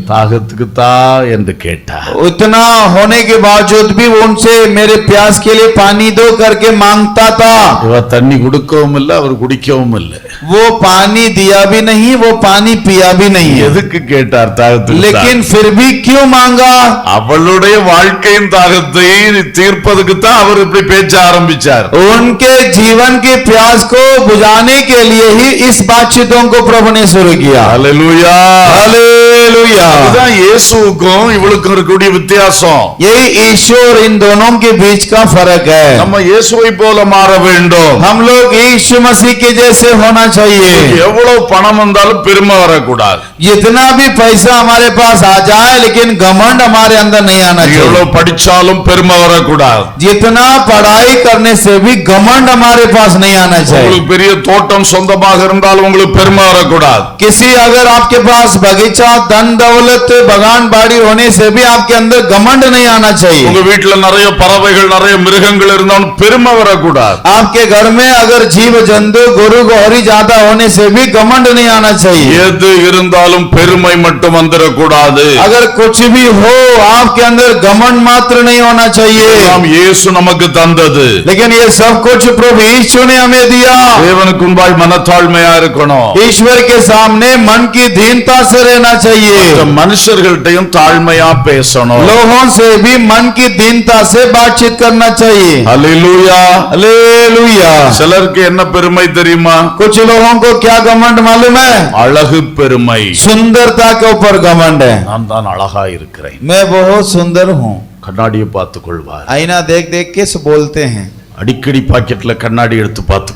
Speaker 1: தாகத்துக்கு தா என்று கேட்டார்.
Speaker 2: उतना होने के बावजूद भी उनसे मेरे प्यास के लिए पानी दो करके मांगता था।
Speaker 1: இவ தண்ணி கொடுக்கவும் இல்லை, அவர் குடிக்கவும் இல்லை.
Speaker 2: वो पानी दिया भी नहीं, वो पानी पिया भी नहीं है,
Speaker 1: எதுக்கு கேட்டார் தாகத்துக்கு?
Speaker 2: लेकिन फिर भी क्यों मांगा?
Speaker 1: அவளுடைய வாழ்க்கையின் தாகத்தை தீர்ப்பதுக்கு தான் அவர் இப்படி பேச்ச ஆரம்பிச்சார்.
Speaker 2: उनके जीवन के प्यास को बुझाने के लिए ही इस बातचीतों को प्रभु ने शुरू किया।
Speaker 1: हालेलुया.
Speaker 2: हालेलुया। हालेलुया।
Speaker 1: இதுதான் இயேசுவுக்கும் இவளுக்கும் இருக்கக்கூடிய வித்தியாசம்.
Speaker 2: यही ईशु और इन दोनों के बीच का फर्क है।
Speaker 1: நம்ம இயேசுவை போல மாற வேண்டும்.
Speaker 2: हम लोग यीशु मसीह के जैसे होना चाहिए।
Speaker 1: எவ்வளவு பணம் வந்தாலும் பெருமை வரக்கூடாது.
Speaker 2: जितना भी पैसा हमारे पास आ जाए लेकिन घमंड हमारे अंदर नहीं आना चाहिए।
Speaker 1: எவ்வளவு படிச்சாலும் பெருமை வரக்கூடாது.
Speaker 2: जितना पढ़ाई करने से भी घमंड हमारे पास नहीं आना चाहिए।
Speaker 1: உங்களுக்கு பெரிய தோட்டம் சொந்தமாக இருந்தாலும் உங்களுக்கு பெருமை வரக்கூடாது.
Speaker 2: किसी अगर आपके पास बगीचा धन दौलत बगान बाड़ी होने से भी आपके अंदर घमंड नहीं आना चाहिए।
Speaker 1: உங்க வீட்டுல நிறைய பறவைகள் நிறைய மிருகங்கள் இருந்தாலும் பெருமை வரக்கூடாது.
Speaker 2: आपके घर में अगर जीव जंतु गुरु गोहरी ज्यादा होने से भी घमंड नहीं आना चाहिए।
Speaker 1: எது இருந்தாலும் பெருமை மட்டும் வந்துடக்கூடாது.
Speaker 2: अगर कुछ भी हो आपके अंदर घमंड मात्र नहीं होना चाहिए।
Speaker 1: நாம் இயேசு நமக்கு தந்தது.
Speaker 2: लेकिन ये सब कुछ प्रभु यीशु ने हमें दिया।
Speaker 1: தேவனுக்கு முன்பாய் மனத்தாழ்மையா இருக்கணும்.
Speaker 2: ईश्वर के सामने मन की दीनता से रहना चाहिए।
Speaker 1: மனுஷர்கள்ட்டையும் தாழ்மையா பேசணும்.
Speaker 2: लोगों से भी मन की दीनता से बातचीत करना चाहिए।
Speaker 1: அல்லேலூயா.
Speaker 2: हालेलुया।
Speaker 1: சிலருக்கு என்ன பெருமை தெரியுமா?
Speaker 2: कुछ लोगों को क्या घमंड मालूम है?
Speaker 1: அழகு பெருமை.
Speaker 2: सुंदरता के ऊपर घमंड है।
Speaker 1: நான் தான் अழகா இருக்கிறேன்.
Speaker 2: मैं बहुत सुंदर हूँ।
Speaker 1: கண்ணாடியை பார்த்துக் கொள்வார்.
Speaker 2: आईना देख देख के बोलते हैं।
Speaker 1: அடிக்கடி பாக்கெட்ல கண்ணாடி எடுத்து பார்த்து.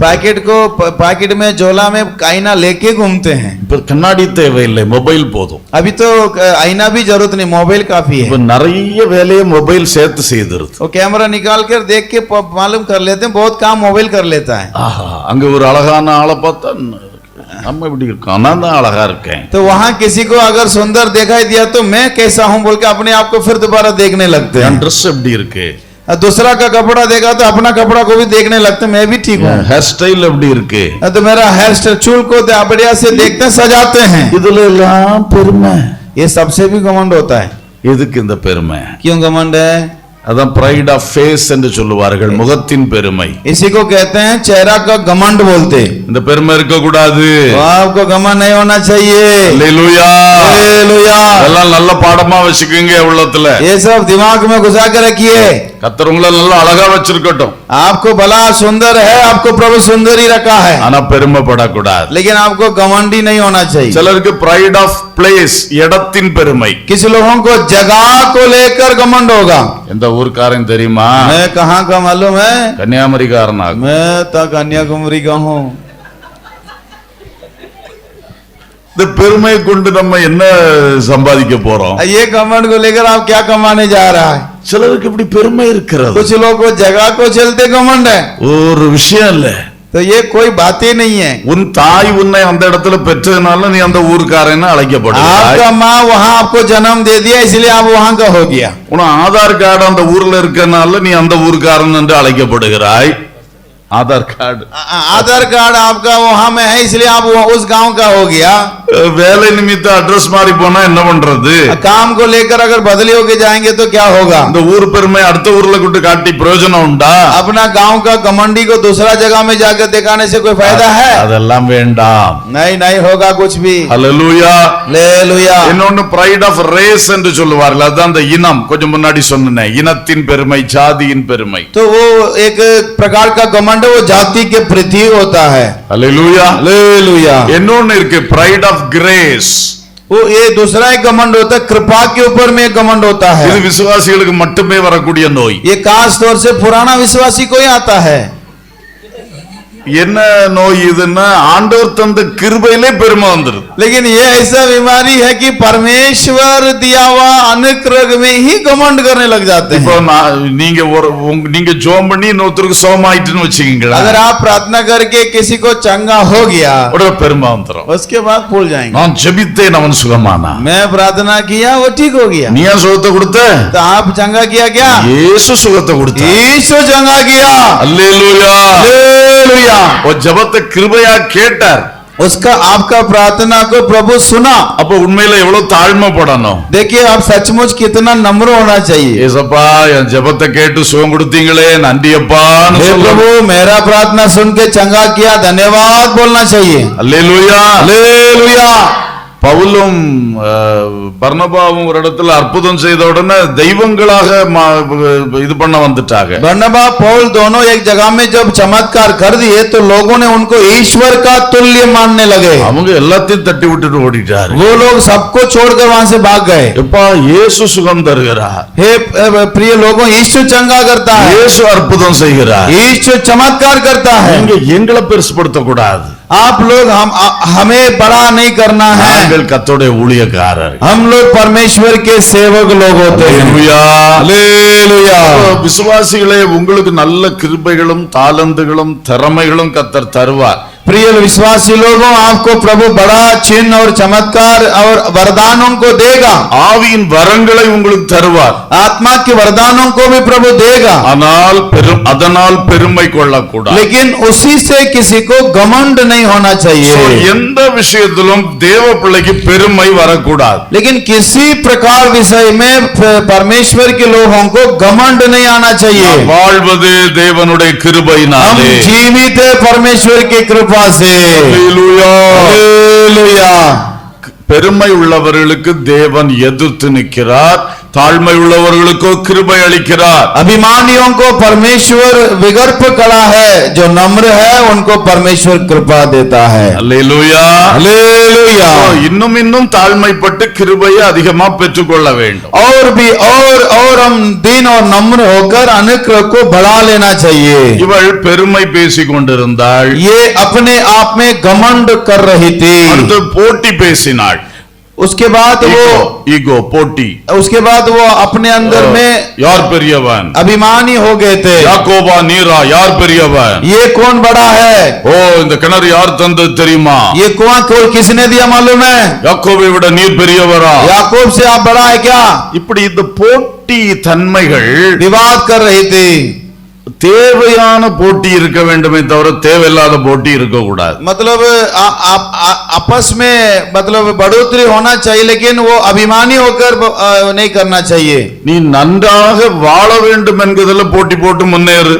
Speaker 2: पैकेट में झोला में आईना लेके घूमते हैं।
Speaker 1: இப்ப கண்ணாடி தேவையில்லை, மொபைல் போதும்.
Speaker 2: अभी तो आईना भी जरूरत नहीं, मोबाइल काफी
Speaker 1: இப்ப
Speaker 2: है।
Speaker 1: நிறைய வேலையை மொபைல் சேர்த்து செய்திருது.
Speaker 2: वो कैमरा निकाल कर देख के मालूम कर लेते हैं, बहुत काम मोबाइल कर लेता है।
Speaker 1: ஆஹா, அங்க ஒரு அழகான ஆளை பார்த்தா நம்ம இப்படி இருக்கோம், நான் தான் அழகா இருக்கேன்.
Speaker 2: तो वहाँ किसी को अगर सुंदर दिखाई दिया तो मैं कैसा हूँ बोल के अपने आप को फिर दोबारा देखने लगते हैं।
Speaker 1: என் ட்ரெஸ் எப்படி இருக்கு,
Speaker 2: दूसरा का कपड़ा देखा तो अपना कपड़ा को भी देखने लगते हैं, मैं भी ठीक हूँ।
Speaker 1: ஹேர் ஸ்டைல் எப்படி இருக்கு,
Speaker 2: तो मेरा हेयर स्टाइल चूल को बढ़िया से देखते हैं, सजाते हैं।
Speaker 1: இதுல எல்லாம் பெருமை.
Speaker 2: ये सबसे भी घमंड होता है।
Speaker 1: எதுக்கு இந்த பெருமை?
Speaker 2: क्यों घमंड है?
Speaker 1: அதான் பிரைட் ஆஃப் ஃபேஸ் என்று சொல்லுவார்கள், முகத்தின் பெருமை.
Speaker 2: इसी को कहते हैं चेहरा का घमंड बोलते।
Speaker 1: இந்த பெருமை இருக்க கூடாது.
Speaker 2: आपको घमंड नहीं होना चाहिए।
Speaker 1: அல்லேலூயா.
Speaker 2: हालेलुया।
Speaker 1: எல்லாம் நல்ல பாடமா வச்சுக்கோங்க உள்ளத்துல.
Speaker 2: ये सब दिमाग में घुसा के रखिए।
Speaker 1: கர்த்தர் உங்களை நல்லா அழகா வச்சிருக்கட்டும்.
Speaker 2: आपको भला सुंदर है, आपको प्रभु सुंदर ही रखा है,
Speaker 1: ஆனா பெருமைப்படக்கூடாது.
Speaker 2: लेकिन आपको घमंडी नहीं होना चाहिए।
Speaker 1: சிலருக்கு பிரைட் ஆஃப் பிளேஸ், இடத்தின் பெருமை.
Speaker 2: किसी लोगों को जगह को लेकर घमंड होगा।
Speaker 1: எந்த ஊர்க்காரன் தெரியுமா?
Speaker 2: मैं कहाँ का मालूम है?
Speaker 1: கன்னியாகுமரிக்காரனா.
Speaker 2: मैं तो कन्याकुमारी का हूँ।
Speaker 1: இந்த பெருமை கொண்டு நம்ம என்ன சம்பாதிக்க போறோம்?
Speaker 2: ये घमंड को लेकर आप क्या कमाने जा रहा है?
Speaker 1: சிலருக்கு இப்படி பெருமை இருக்கிறது.
Speaker 2: कुछ लोग को जगह को चलते घमंड है।
Speaker 1: ஒரு விஷயம் இல்ல.
Speaker 2: तो ये कोई बात ही नहीं है।
Speaker 1: உன் தாய் உன்னை அந்த இடத்துல பெற்றதுனால நீ அந்த ஊர்க்காரன்னு அழைக்கப்படுகிறாய்.
Speaker 2: आपका माँ वहाँ आपको जन्म दे दिया इसलिए आप वहाँ का हो गया।
Speaker 1: உன் ஆதார் கார்டு அந்த ஊர்ல இருக்கனால நீ அந்த ஊர்க்காரன் என்று அழைக்கப்படுகிறாய். आधार कार्ड
Speaker 2: आपका वहाँ में है इसलिए आप उस गांव का हो गया।
Speaker 1: வேலை நிமித்த அட்ரஸ் மாறி போனா என்ன பண்றது?
Speaker 2: काम को लेकर अगर बदली होके जाएंगे तो क्या होगा?
Speaker 1: இந்த ஊர் பெருமை அடுத்த ஊர்ல கொண்டு காட்டி பிரயோஜனம் உண்டா?
Speaker 2: अपना गांव का घमंडी को दूसरा जगह में जाकर दिखाने से कोई फायदा है?
Speaker 1: அதெல்லாம் வேண்டாம்.
Speaker 2: नहीं नहीं होगा कुछ भी।
Speaker 1: ஹல்லேலூயா.
Speaker 2: हालेलुया।
Speaker 1: இன்னொன்னு பிரைட் ஆஃப் ரேஸ் என்று சொல்லுவார்கள். அதான் அந்த இனம், கொஞ்சம் முன்னாடி சொன்னேன், இனத்தின் பெருமை, ஜாதியின் பெருமை.
Speaker 2: तो वो एक प्रकार का घमंड वो जाति के प्रति होता है।
Speaker 1: ஹல்லேலூயா.
Speaker 2: हालेलुया।
Speaker 1: இன்னொன்னு இருக்கு பிரைட் ஆஃப் கிரேஸ்.
Speaker 2: वो ये दूसरा एक घमंड होता है, कृपा के ऊपर में घमंड होता है।
Speaker 1: இது விசுவாசிகளுக்கு மட்டுமே வரக்கூடிய நோய்.
Speaker 2: ये खास तौर से पुराना विश्वासी को ही आता है।
Speaker 1: என்ன நோய் இதுன்னா ஆண்டவர் தந்த கிருபையிலே பெருமை வந்துருது.
Speaker 2: लेकिन ये ऐसा बीमारी है कि परमेश्वर दिया हुआ अनुग्रह में ही घमंड करने लग जाते
Speaker 1: இப்போ
Speaker 2: हैं।
Speaker 1: நீங்க ஜெபம் பண்ணி இன்னொருத்தருக்கு சோமாயிட்டுன்னு வச்சுக்கீங்களா,
Speaker 2: अगर आप प्रार्थना करके किसी को चंगा हो गया
Speaker 1: உடனே பெருமை வந்துரும்.
Speaker 2: उसके बाद भूल जाएंगे
Speaker 1: நான் ஜெபித்தேன் அவன் சுகமானா.
Speaker 2: मैं प्रार्थना किया वो ठीक हो गया।
Speaker 1: நீ ஏன் சுகத்தை கொடுத்த?
Speaker 2: तो आप चंगा किया क्या?
Speaker 1: இயேசு சுகத்தை கொடுத்தார்.
Speaker 2: यीशु चंगा किया।
Speaker 1: அல்லேலூயா.
Speaker 2: हालेलुया।
Speaker 1: वो ஜெபத்தை கிருபையா கேட்டார்.
Speaker 2: उसका आपका प्रार्थना को प्रभु सुना।
Speaker 1: அப்ப உண்மையில எவ்வளவு தாழ்மைப்படணும்.
Speaker 2: देखिए आप सचमुच कितना नम्र होना चाहिए।
Speaker 1: ஏசப்பா என் ஜெபத்தை கேட்டு சுகம் கொடுத்தீங்களே நன்றி அப்பா.
Speaker 2: हे प्रभु मेरा प्रार्थना सुन के चंगा किया, धन्यवाद बोलना चाहिए।
Speaker 1: அல்லேலூயா.
Speaker 2: हालेलुया।
Speaker 1: பவுலும் பர்னபாவும் ஒரு இடத்துல அற்புதம் செய்த உடனே தெய்வங்களாக இது பண்ண வந்துட்டாங்க.
Speaker 2: बरनबा पौल दोनों एक जगह में जब चमत्कार कर दिए तो लोगों ने उनको ईश्वर का तुल्य मानने लगे.
Speaker 1: அவங்க எல்லாத்தையும் தட்டி விட்டுட்டு ஓடிட்டாரு.
Speaker 2: वो लोग सबको छोड़कर वहां से भाग गए.
Speaker 1: எப்பா இயேசு சுகம் தருகிறார்.
Speaker 2: हे प्रिय लोगों, यीशु चंगा करता है,
Speaker 1: இயேசு அற்புதம் செய்கிறார்.
Speaker 2: यीशु चमत्कार करता है.
Speaker 1: நீங்க எங்களை பெருசுபடுத்த கூடாது.
Speaker 2: आप लोग हमें बड़ा नहीं करना है.
Speaker 1: நாங்கள் கர்த்தருடைய ஊழியக்காரர்.
Speaker 2: हम लोग परमेश्वर के सेवक लोग होते हैं.
Speaker 1: हालेलुया. விசுவாசிகளே, உங்களுக்கு நல்ல கிருபைகளும் தாளந்துகளும் திறமைகளும் கர்த்தர் தருவார்.
Speaker 2: प्रिय विश्वासी लोगों, आपको प्रभु बड़ा चिन्ह और चमत्कार और वरदानों को देगा.
Speaker 1: ஆவியின் வரங்களை உங்களுக்கு தருவார்.
Speaker 2: आत्मा के वरदानों को भी प्रभु देगा.
Speaker 1: அதனால் பெருமை கொள்ளக்கூடாது.
Speaker 2: लेकिन उसी से किसी को घमंड नहीं होना चाहिए.
Speaker 1: எந்த விஷயத்திலும் தேவ பிள்ளைக்கு பெருமை வரக்கூடாது.
Speaker 2: लेकिन किसी प्रकार विषय में परमेश्वर के लोगों को घमंड नहीं आना चाहिए.
Speaker 1: வாழ்வது தேவனுடைய கிருபையினாலே.
Speaker 2: हम जीवित है परमेश्वर की कृपा से.
Speaker 1: हालेलुया.
Speaker 2: हालेलुया.
Speaker 1: பெருமை உள்ளவர்களுக்கு தேவன் எதிர்த்து நிற்கிறார், தாழ்மை உள்ளவர்களுக்கு கிருபை அளிக்கிறார்.
Speaker 2: अभिमानियों को परमेश्वर विगर्भ करा है, जो नम्र है उनको परमेश्वर कृपा देता है.
Speaker 1: அல்லேலூயா.
Speaker 2: हालेलुया.
Speaker 1: இன்னும் இன்னும் தாழ்மைப்பட்டு கிருபையை அதிகமா பெற்றுக்கொள்ள வேண்டும்.
Speaker 2: और भी और हम दीन और नम्र होकर अनुग्रह को बढ़ा लेना चाहिए.
Speaker 1: இவள் பெருமை பேசிக் கொண்டிருந்தாள்.
Speaker 2: ये अपने आप में घमंड कर रही थी.
Speaker 1: அடுத்து போட்டி பேசினாள்.
Speaker 2: उसके बाद वो
Speaker 1: ईगो போட்டி.
Speaker 2: उसके बाद वो अपने अंदर में
Speaker 1: யார் பெரியவன்,
Speaker 2: अभिमानी हो गए थे.
Speaker 1: யாக்கோபா நீரா யார் பெரியவன்,
Speaker 2: ये कौन बड़ा है,
Speaker 1: ஓ இந்த கிணறு யார் தந்தது தெரியுமா,
Speaker 2: ये कुआं को किसने दिया मालूम है,
Speaker 1: யாக்கோபை விட நீர் பெரியவரா,
Speaker 2: याकूब से आप बड़ा है क्या.
Speaker 1: இப்படி இந்த போட்டி தன்மைகள்
Speaker 2: विवाद कर रही थी.
Speaker 1: தேவையான போட்டி இருக்க வேண்டுமே தவிர தேவையில்லாத போட்டி இருக்க கூடாது.
Speaker 2: मतलब आपस में मतलब बढ़ोतरी होना चाहिए, लेकिन वो अभिमानी होकर नहीं करना चाहिए.
Speaker 1: நீ நன்றாக வாழ வேண்டும் என்கிறதுல போட்டி போட்டு முன்னேறு.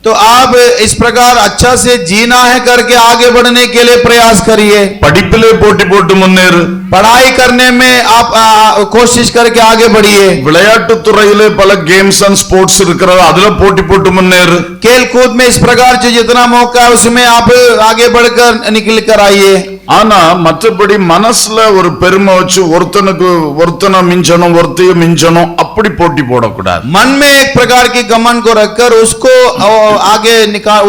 Speaker 2: तो आप इस प्रकार अच्छा से जीना है करके आगे बढ़ने के लिए प्रयास करिए.
Speaker 1: படிப்பிலே போட்டி போட்டு முன்னேறு.
Speaker 2: पढ़ाई करने में आप कोशिश करके आगे बढ़िए.
Speaker 1: விளையாட்டு துறையிலே பல கேம்ஸ் அண்ட் ஸ்போர்ட்ஸ் இருக்கிறது, அதுல போட்டி போட்டு முன்னேறு.
Speaker 2: खेल कूद में इस प्रकार जो जितना मौका है उसमें आप आगे बढ़कर निकल कर आइए.
Speaker 1: ஆனா மற்றபடி மனசுல ஒரு பெருமை வச்சு ஒருத்தனை மிஞ்சணும் ஒருத்தைய மிஞ்சணும் அப்படி போட்டி போடக்கூடாது.
Speaker 2: मन में एक प्रकार की घमंड को रखकर उसको आगे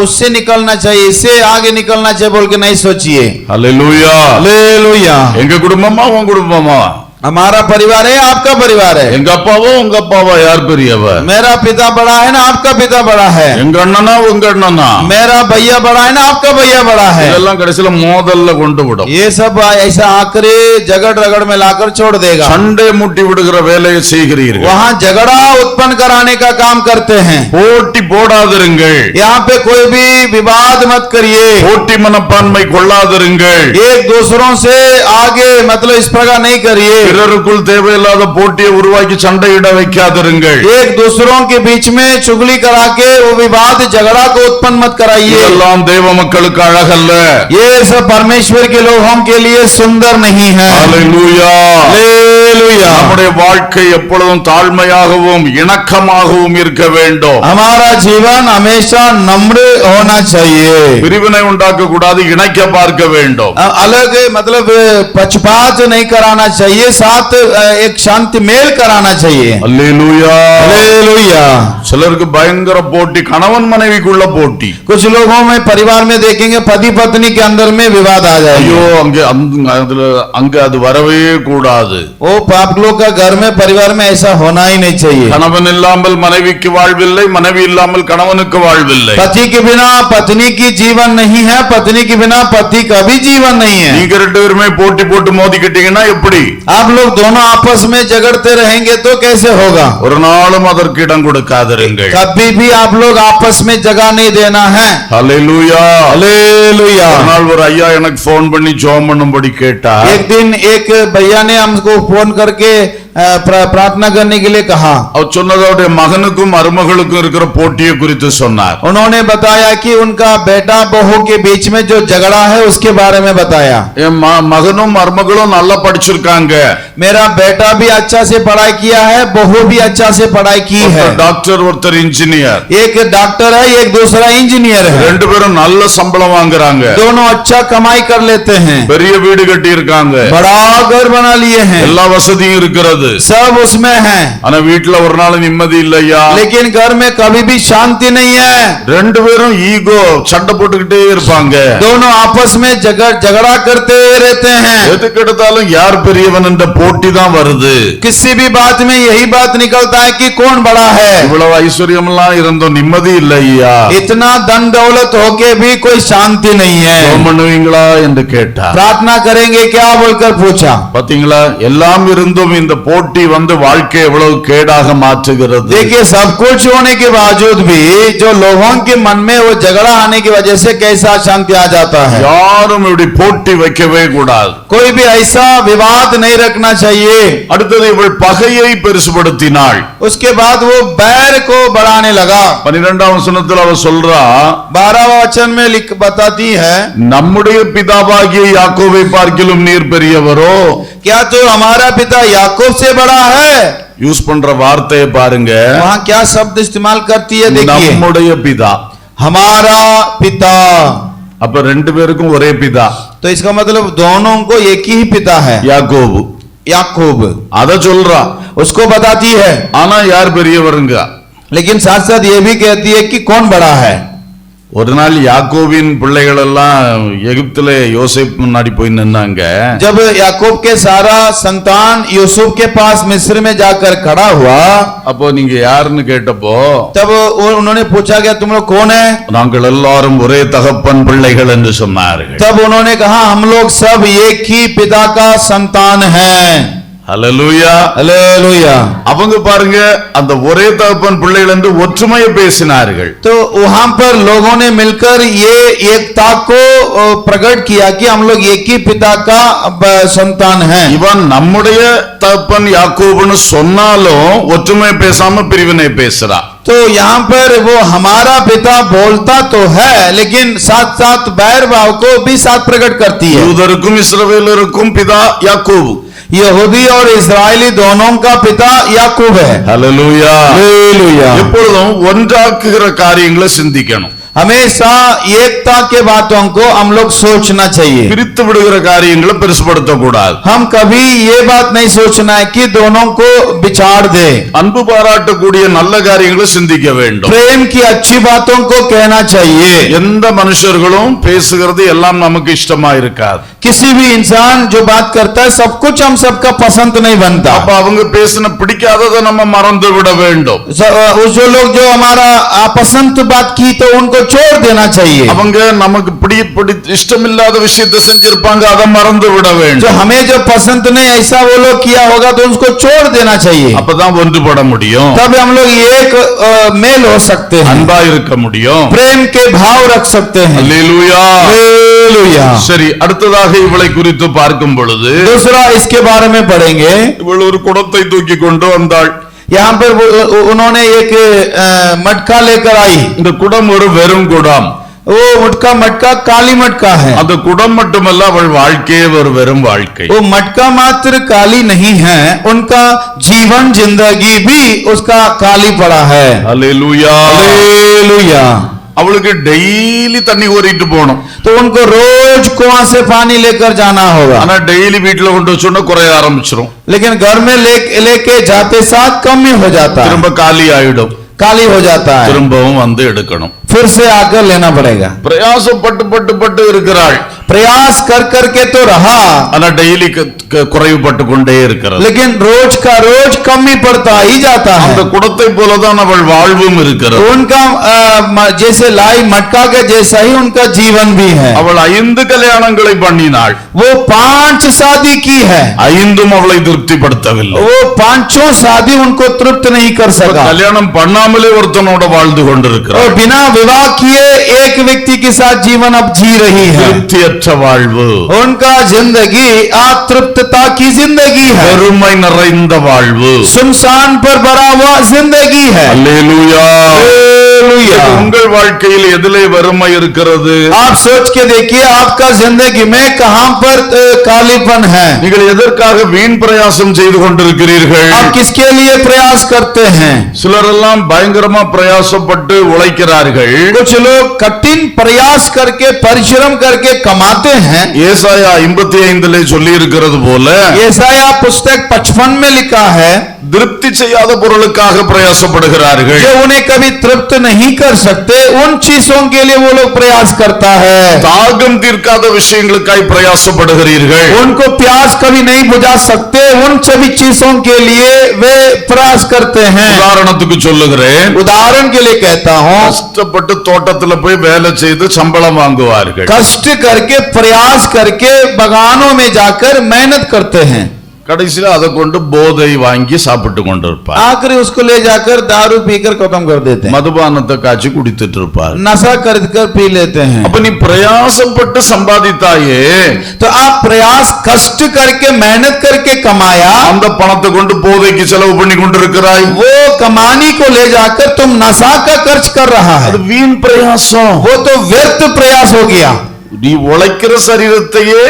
Speaker 2: उससे निकलना चाहिए, इससे आगे निकलना चाहिए बोल के नहीं सोचिए.
Speaker 1: हालेलुया.
Speaker 2: हालेलुया.
Speaker 1: எங்க குடும்பமா உங்க குடும்பமா,
Speaker 2: हमारा परिवार है आपका परिवार है,
Speaker 1: எங்க அப்பாவோ உங்க அப்பாவா யார் பெரியவர்,
Speaker 2: मेरा पिता बड़ा है ना आपका पिता बड़ा है,
Speaker 1: எங்க அண்ணனா உங்க அண்ணனா,
Speaker 2: मेरा भैया बड़ा है ना आपका भैया बड़ा है.
Speaker 1: இதெல்லாம் கடைசில மோதல்ல கொண்டு விடும்.
Speaker 2: ये सब ऐसा आखिरी झगड़ रगड़ में लाकर छोड़ देगा.
Speaker 1: சண்டை மூட்டி விடுகிற வேலையை செய்கிறீர்கள்.
Speaker 2: वहाँ झगड़ा उत्पन्न कराने का काम करते हैं.
Speaker 1: போட்டி போடாதிருங்கள்.
Speaker 2: यहाँ पे कोई भी विवाद मत करिए.
Speaker 1: போட்டி மனப்பான்மை கொள்ளாதிருங்கள்.
Speaker 2: एक दूसरों से आगे मतलब इस प्रकार नहीं करिए.
Speaker 1: பிறருக்குள் தேவையில்லாத போட்டியை உருவாக்கி சண்டையிட வைக்காதிருங்கள்.
Speaker 2: एक दूसरों के बीच में चुगली करा के वो विवाद झगड़ा को उत्पन्न मत कराइए.
Speaker 1: இதெல்லாம் தேவ மக்களுக்கு அழகல்ல.
Speaker 2: ये सब परमेश्वर के लोगों के लिए सुंदर नहीं है.
Speaker 1: हालेलुया.
Speaker 2: हालेलुया.
Speaker 1: நம்முடைய வாழ்க்கை எப்பொழுதும் தாழ்மையாகவும் இணக்கமாகவும் இருக்க வேண்டும்.
Speaker 2: हमारा जीवन हमेशा नम्र होना चाहिए.
Speaker 1: பிரிவினை உண்டாக்க கூடாது, இணைக்க பார்க்க வேண்டும்.
Speaker 2: अलग मतलब पक्षपात नहीं कराना चाहिए, साथ एक शांति मेल कराना चाहिए.
Speaker 1: அல்லேலூயா.
Speaker 2: हालेलुया.
Speaker 1: சிலருக்கு பயங்கர போட்டி, கணவன் மனைவிக்குள்ள போட்டி.
Speaker 2: कुछ लोगों में परिवार में देखेंगे पति पत्नी के अंदर में विवाद आ जाएगा.
Speaker 1: ஐயோ அங்க அது வரவே கூடாது.
Speaker 2: वो आप लोग का घर में परिवार में ऐसा होना ही नहीं चाहिए.
Speaker 1: கணவன் இல்லாமல் மனைவிக்கு வாழ்வில்லை, மனைவி இல்லாமல் கணவனுக்கு வாழ்வில்லை.
Speaker 2: पति के बिना पत्नी की जीवन नहीं है, पत्नी के बिना पति का भी जीवन नहीं है.
Speaker 1: நீங்க ரெண்டு பேருமே போட்டி போட்டு மோதிக்கிட்டீங்கன்னா எப்படி?
Speaker 2: आप लोग दोनों आपस में झगड़ते रहेंगे तो कैसे होगा?
Speaker 1: ஒரு நாளும் அதற்கு இடம் கொடுக்காதிருங்கள்.
Speaker 2: कभी भी आप लोग आपस में जगह नहीं देना है.
Speaker 1: ஹல்லேலூயா.
Speaker 2: हालेलुया.
Speaker 1: ஒரு நாள் ஒரு ஐயா எனக்கு போன் பண்ணி ஜெபம் பண்ணும்படி கேட்டா,
Speaker 2: एक दिन एक भैया ने हमको फोन करके प्रार्थना करने के लिए कहा।
Speaker 1: அவர் சொன்னது அவருடைய மகனுக்கும் மருமகளுக்கும் இருக்கிற போட்டியை குறித்து சொன்னார்.
Speaker 2: उन्होंने बताया कि उनका बेटा बहू के बीच में जो झगड़ा है उसके बारे में बताया।
Speaker 1: என் மகனும் மருமகளும் நல்லா படிச்சிருக்காங்க.
Speaker 2: मेरा बेटा भी अच्छा से पढ़ाई किया है, बहू भी अच्छा से पढ़ाई की है।
Speaker 1: டாக்டர் ஒருத்தர் இன்ஜினியர்.
Speaker 2: एक डॉक्टर है, एक दूसरा इंजीनियर है।
Speaker 1: ரெண்டு பேரும் நல்ல சம்பளம் வாங்குறாங்க.
Speaker 2: दोनों अच्छा कमाई कर लेते हैं।
Speaker 1: பெரிய வீடு கட்டி இருக்காங்க.
Speaker 2: बड़ा घर बना लिए हैं।
Speaker 1: எல்லா வசதியும் இருக்கிறது.
Speaker 2: सब उसमें है।
Speaker 1: ஆனா வீட்ல ஒரு நாள் நிம்மதி இல்லையா?
Speaker 2: लेकिन घर में कभी भी शांति नहीं है।
Speaker 1: ரெண்டு பேரும் ஈகோ சண்டை போட்டுக்கிட்டே இருப்பாங்க.
Speaker 2: दोनों आपस में झगड़ा करते रहते हैं।
Speaker 1: எதுக்கு எடுத்தாலும் யார் பெரியவன் என்ற போட்டி தான் வருது.
Speaker 2: किसी भी बात में यही बात निकलता है कि कौन बड़ा है।
Speaker 1: இவ்வளவு ஐஸ்வர்யம் எல்லாம் இருந்தும் நிம்மதி இல்லையா?
Speaker 2: इतना धन दौलत होके भी कोई शांति नहीं है।
Speaker 1: ஜெபம் பண்ணுவீங்களா என்று கேட்டார்.
Speaker 2: प्रार्थना करेंगे क्या बोलकर पूछा।
Speaker 1: பாத்தீங்களா, எல்லாம் இருந்தும் இந்த போட்டி வந்து வாழ்க்கை எவ்வளவு கேடாக மாற்றுகிறது.
Speaker 2: देखिए, सब कुछ होने के बावजूद भी जो लोगों के मन में वो झगड़ा आने की वजह से कैसा शांति आ जाता है।
Speaker 1: யாரும் இப்படி போட்டி வைக்கவே கூடாது.
Speaker 2: कोई भी ऐसा विवाद नहीं रखना चाहिए।
Speaker 1: அடுத்தது இவள் பகையை பெருசுபடுத்தினாள்.
Speaker 2: उसके बाद वो बैर को बढ़ाने लगा।
Speaker 1: 12ஆம் வசனத்தில் அவ சொல்றா,
Speaker 2: 12वां वचन में बताती है,
Speaker 1: நம்முடைய பிதாவாகிய யாக்கோபை பார்க்கிலும் நீர் பெரியவரோ?
Speaker 2: क्या तो हमारा पिता याकूब से बड़ा है।
Speaker 1: யூஸ் பண்ற வார்த்தையை பாருங்க.
Speaker 2: वहाँ क्या शब्द इस्तेमाल करती है, देखिए,
Speaker 1: நம்முடைய பிதா.
Speaker 2: हमारा पिता।
Speaker 1: அப்ப ரெண்டு பேருக்கும் ஒரே பிதா.
Speaker 2: तो इसका मतलब दोनों को एक ही पिता है,
Speaker 1: யாக்கோபு.
Speaker 2: याकूब।
Speaker 1: அத சொல்றா.
Speaker 2: उसको बताती है,
Speaker 1: ஆனா யார் பெரியவருங்க?
Speaker 2: लेकिन साथ साथ ये भी कहती है कि कौन बड़ा है।
Speaker 1: ஒரு நாள் யாக்கோபின் பிள்ளைகள் எல்லாம் எகிப்திலே யோசேப் முன்னாடி போய் நின்னாங்க.
Speaker 2: जब याकूब के सारा संतान यूसुफ के पास मिस्र में जाकर खड़ा हुआ,
Speaker 1: அப்போ நீங்க யாருன்னு கேட்டப்போ,
Speaker 2: तब उन्होंने पूछा कि तुम लोग कौन है।
Speaker 1: நாங்கள் எல்லாரும் ஒரே தகப்பன் பிள்ளைகள் என்று சொன்னார்கள்.
Speaker 2: तब उन्होंने कहा, हम लोग सब एक ही पिता का संतान हैं।
Speaker 1: ஹல்லேலூயா,
Speaker 2: हालेलुया।
Speaker 1: அவங்க பாருங்க, அந்த ஒரே தகப்பன் பிள்ளைகள் என்று ஒற்றுமையை பேசினார்கள்.
Speaker 2: तो वहां पर लोगों ने मिलकर ये एकता को प्रकट किया कि हम लोग एक ही पिता का संतान हैं।
Speaker 1: இவன் நம்முடைய தகப்பன் யாக்கோபுன்னு சொன்னாலும் ஒற்றுமை பேசாம பிரிவினை பேசுறா.
Speaker 2: तो यहाँ पर वो हमारा पिता बोलता तो है, लेकिन साथ साथ बैर भाव को भी साथ प्रकट करती है।
Speaker 1: யூதருக்கும் இஸ்ரவேலருக்கும் பிதா யாக்கோபு.
Speaker 2: यहूदी और इस्राएली दोनों का पिता याकूब है।
Speaker 1: ஹல்லேலூயா.
Speaker 2: हालेलुया।
Speaker 1: எப்பொழுதும் ஒன்றாக்குகிற காரியங்களை சிந்திக்கணும்.
Speaker 2: हमेशा एकता के बातों को हम लोग सोचना चाहिए।
Speaker 1: பிரித்து விடுகிற காரியங்களை பெருசுபடுத்த கூடாது.
Speaker 2: हम कभी ये बात नहीं सोचना है कि दोनों को बिछाड़ दे।
Speaker 1: அன்பு பாராட்டக்கூடிய நல்ல காரியங்களை சிந்திக்க வேண்டும்.
Speaker 2: प्रेम की अच्छी बातों को कहना चाहिए।
Speaker 1: எந்த மனுஷர்களும் பேசுகிறது எல்லாம் நமக்கு இஷ்டமா இருக்காது.
Speaker 2: किसी भी इंसान जो बात करता है सब कुछ हम सबका पसंद नहीं बनता।
Speaker 1: அப்ப அவங்க பேசின பிடிக்காததை நம்ம மறந்து விட வேண்டும்.
Speaker 2: जो लोग जो हमारा अपसंद बात की तो उनको छोड़ देना चाहिए।
Speaker 1: அவங்க நமக்கு இஷ்டமில்லாத விஷயத்தை செஞ்சிருப்பாங்க, அதை மறந்து விட
Speaker 2: जो
Speaker 1: வேண்டும்.
Speaker 2: हमें जो पसंद नहीं ऐसा वो लोग किया होगा तो उसको छोड़ देना चाहिए।
Speaker 1: அப்பதான் ஒன்றுபட முடியும்.
Speaker 2: तब हम लोग एक मेल हो सकते हैं,
Speaker 1: அன்பா இருக்க முடியும்.
Speaker 2: प्रेम के भाव रख सकते हैं।
Speaker 1: அல்லேலூயா.
Speaker 2: हालेलुया।
Speaker 1: சரி, அடுத்ததாக இவளை குறித்து பார்க்கும் பொழுது,
Speaker 2: दूसरा इसके बारे में पढ़ेंगे।
Speaker 1: இவள் ஒரு குடத்தை தூக்கி கொண்டு வந்தாள்.
Speaker 2: यहाँ पर उन्होंने एक मटका लेकर आई।
Speaker 1: இந்த குடம் ஒரு வெறும் குடம்.
Speaker 2: वो मटका काली मटका है।
Speaker 1: அந்த குடம் மட்டுமல்ல, அவள் வாழ்க்கையே ஒரு வெறும் வாழ்க்கை.
Speaker 2: वो मटका मात्र काली नहीं है, उनका जीवन जिंदगी भी उसका काली पड़ा है।
Speaker 1: அல்லேலூயா.
Speaker 2: हालेलुया।
Speaker 1: அவளுக்கு டெய்லி தண்ணி கோரிட்டு போகணும்.
Speaker 2: तो उनको रोज कुआं से पानी लेकर जाना होगा।
Speaker 1: ஆனா டெய்லி வீட்டுல கொண்டு வச்சோன்னா குறைய ஆரம்பிச்சிரும்.
Speaker 2: लेकिन घर में लेके जाते साथ कम ही हो जाता है,
Speaker 1: திரும்ப காலி ஆயிடும்.
Speaker 2: काली हो जाता है,
Speaker 1: திரும்பவும் வந்து எடுக்கணும்.
Speaker 2: फिर से आकर लेना पड़ेगा।
Speaker 1: பிரயாசப்பட்டு பட்டு பட்டு இருக்கிறாள்.
Speaker 2: प्रयास कर करके तो रहा,
Speaker 1: ஆனா டெய்லி குறைவுபட்டு கொண்டே இருக்கிறது.
Speaker 2: लेकिन रोज का रोज कम ही पड़ता ही जाता है।
Speaker 1: அந்த குடத்தை போலதான் அவள் வாழ்வும் இருக்கிறது.
Speaker 2: उनका जैसे लाई मटका के जैसा ही उनका जीवन भी है।
Speaker 1: அவள் 5 கல்யாணங்களை பண்ணினாள்.
Speaker 2: वो 5 शादी की है,
Speaker 1: 5ம் அவளை திருப்திப்படுத்தவில்லை.
Speaker 2: वो 5 शादी उनको तृप्त नहीं कर सका।
Speaker 1: கல்யாணம் பண்ணாமலே ஒருத்தனோட வாழ்ந்து கொண்டிருக்கிறாள்.
Speaker 2: और बिना विवाह किए एक व्यक्ति के साथ जीवन अब जी रही है।
Speaker 1: திருப்தியற்ற திருப்தியற்ற வாழ்வு,
Speaker 2: उनका जिंदगी अतृप्तता की जिंदगी है,
Speaker 1: பெருமை நிறைந்த வாழ்வு.
Speaker 2: सुनसान पर भरा हुआ जिंदगी है।
Speaker 1: அல்லேலூயா.
Speaker 2: हालेलुया।
Speaker 1: உங்கள் வாழ்க்கையில் எதிலே வறுமை இருக்கிறது?
Speaker 2: आप सोच के देखिए आपका जिंदगी में कहां पर कालीपन है।
Speaker 1: நீங்கள் எதற்காக வீண் பிரயாசம் செய்து கொண்டிருக்கிறீர்கள்?
Speaker 2: आप किसके लिए प्रयास करते हैं?
Speaker 1: சிலரெல்லாம் பயங்கரமா பிரயாசப்பட்டு உழைக்கிறார்கள்.
Speaker 2: कुछ लोग कठिन प्रयास करके परिश्रम करके कमाते हैं।
Speaker 1: ஏசாயா 55 சொல்லி இருக்கிறது போல
Speaker 2: यशाया पुस्तक 55 में लिखा है,
Speaker 1: திருப்தி செய்யாத பொருளுக்காக பிரயாசப்படுகிறார்கள்.
Speaker 2: जो उन्हें कभी तृप्त नहीं कर सकते उन चीजों के लिए वो लोग प्रयास करता है।
Speaker 1: தாகம் தீர்க்காத விஷயங்களுக்காய் பிரயாசப்படுகிறீர்கள்.
Speaker 2: उनको प्यास कभी नहीं बुझा सकते उन सभी चीजों के लिए वे प्रयास करते हैं।
Speaker 1: உதாரணத்துக்கு சொல்லுகிறேன்,
Speaker 2: उदाहरण के लिए कहता हूँ,
Speaker 1: கஷ்டப்பட்டு தோட்டத்துல போய் வேலை செய்து சம்பளம் வாங்குவார்கள்.
Speaker 2: कष्ट करके प्रयास करके बगानों में जाकर मेहनत करते हैं,
Speaker 1: கடைசியில அதை கொண்டு போதை வாங்கி சாப்பிட்டு கொண்டிருப்பார்.
Speaker 2: आखिर उसको ले जाकर दारू पीकर खत्म कर देते हैं,
Speaker 1: மதுபானத்தை காய்ச்சி குடித்துட்டு இருப்பார்.
Speaker 2: नशा खरीद कर पी लेते हैं।
Speaker 1: அப்ப நீ பிரயாசப்பட்டு சம்பாதித்தாயே,
Speaker 2: तो आप प्रयास कष्ट करके मेहनत करके कमाया,
Speaker 1: அந்த பணத்தை கொண்டு போதைக்கு செலவு பண்ணி கொண்டிருக்கிறாய்.
Speaker 2: वो कमानी को ले जाकर तुम नशा का खर्च कर रहा है,
Speaker 1: அது வீண் பிரயாசம்.
Speaker 2: वो तो व्यर्थ प्रयास हो गया।
Speaker 1: நீ உழைக்கிற சரீரத்தையே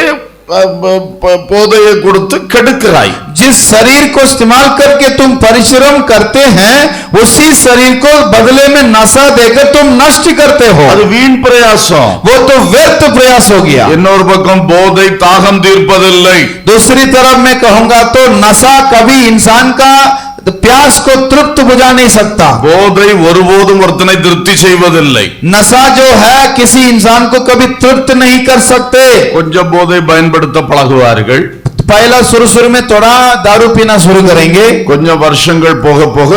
Speaker 1: போதையை கொடுத்து கெடுக்கிறாய்.
Speaker 2: जिस शरीर को इस्तेमाल करके तुम परिश्रम करते हैं उसी शरीर को बदले में नशा देकर तुम नष्ट करते हो,
Speaker 1: அது வீண் பிரயாசம்.
Speaker 2: वो तो व्यर्थ प्रयास हो गया।
Speaker 1: இன்னொரு பக்கம் போதை தாகம் தீர்ப்பதில்லை.
Speaker 2: दूसरी तरफ मैं कहूंगा तो नशा कभी इंसान का प्यास को तृप्त बुझा नहीं सकता।
Speaker 1: போதை ஒருபோதும் ஒருத்தனை திருப்தி செய்வதில்லை.
Speaker 2: नशा जो है किसी इंसान को कभी तृप्त नहीं कर सकते।
Speaker 1: கொஞ்சம் போதை பயன்படுத்த பழகுவார்கள்.
Speaker 2: पहला शुरू में थोड़ा दारू पीना शुरू करेंगे,
Speaker 1: கொஞ்சம் வருஷங்கள் போக போக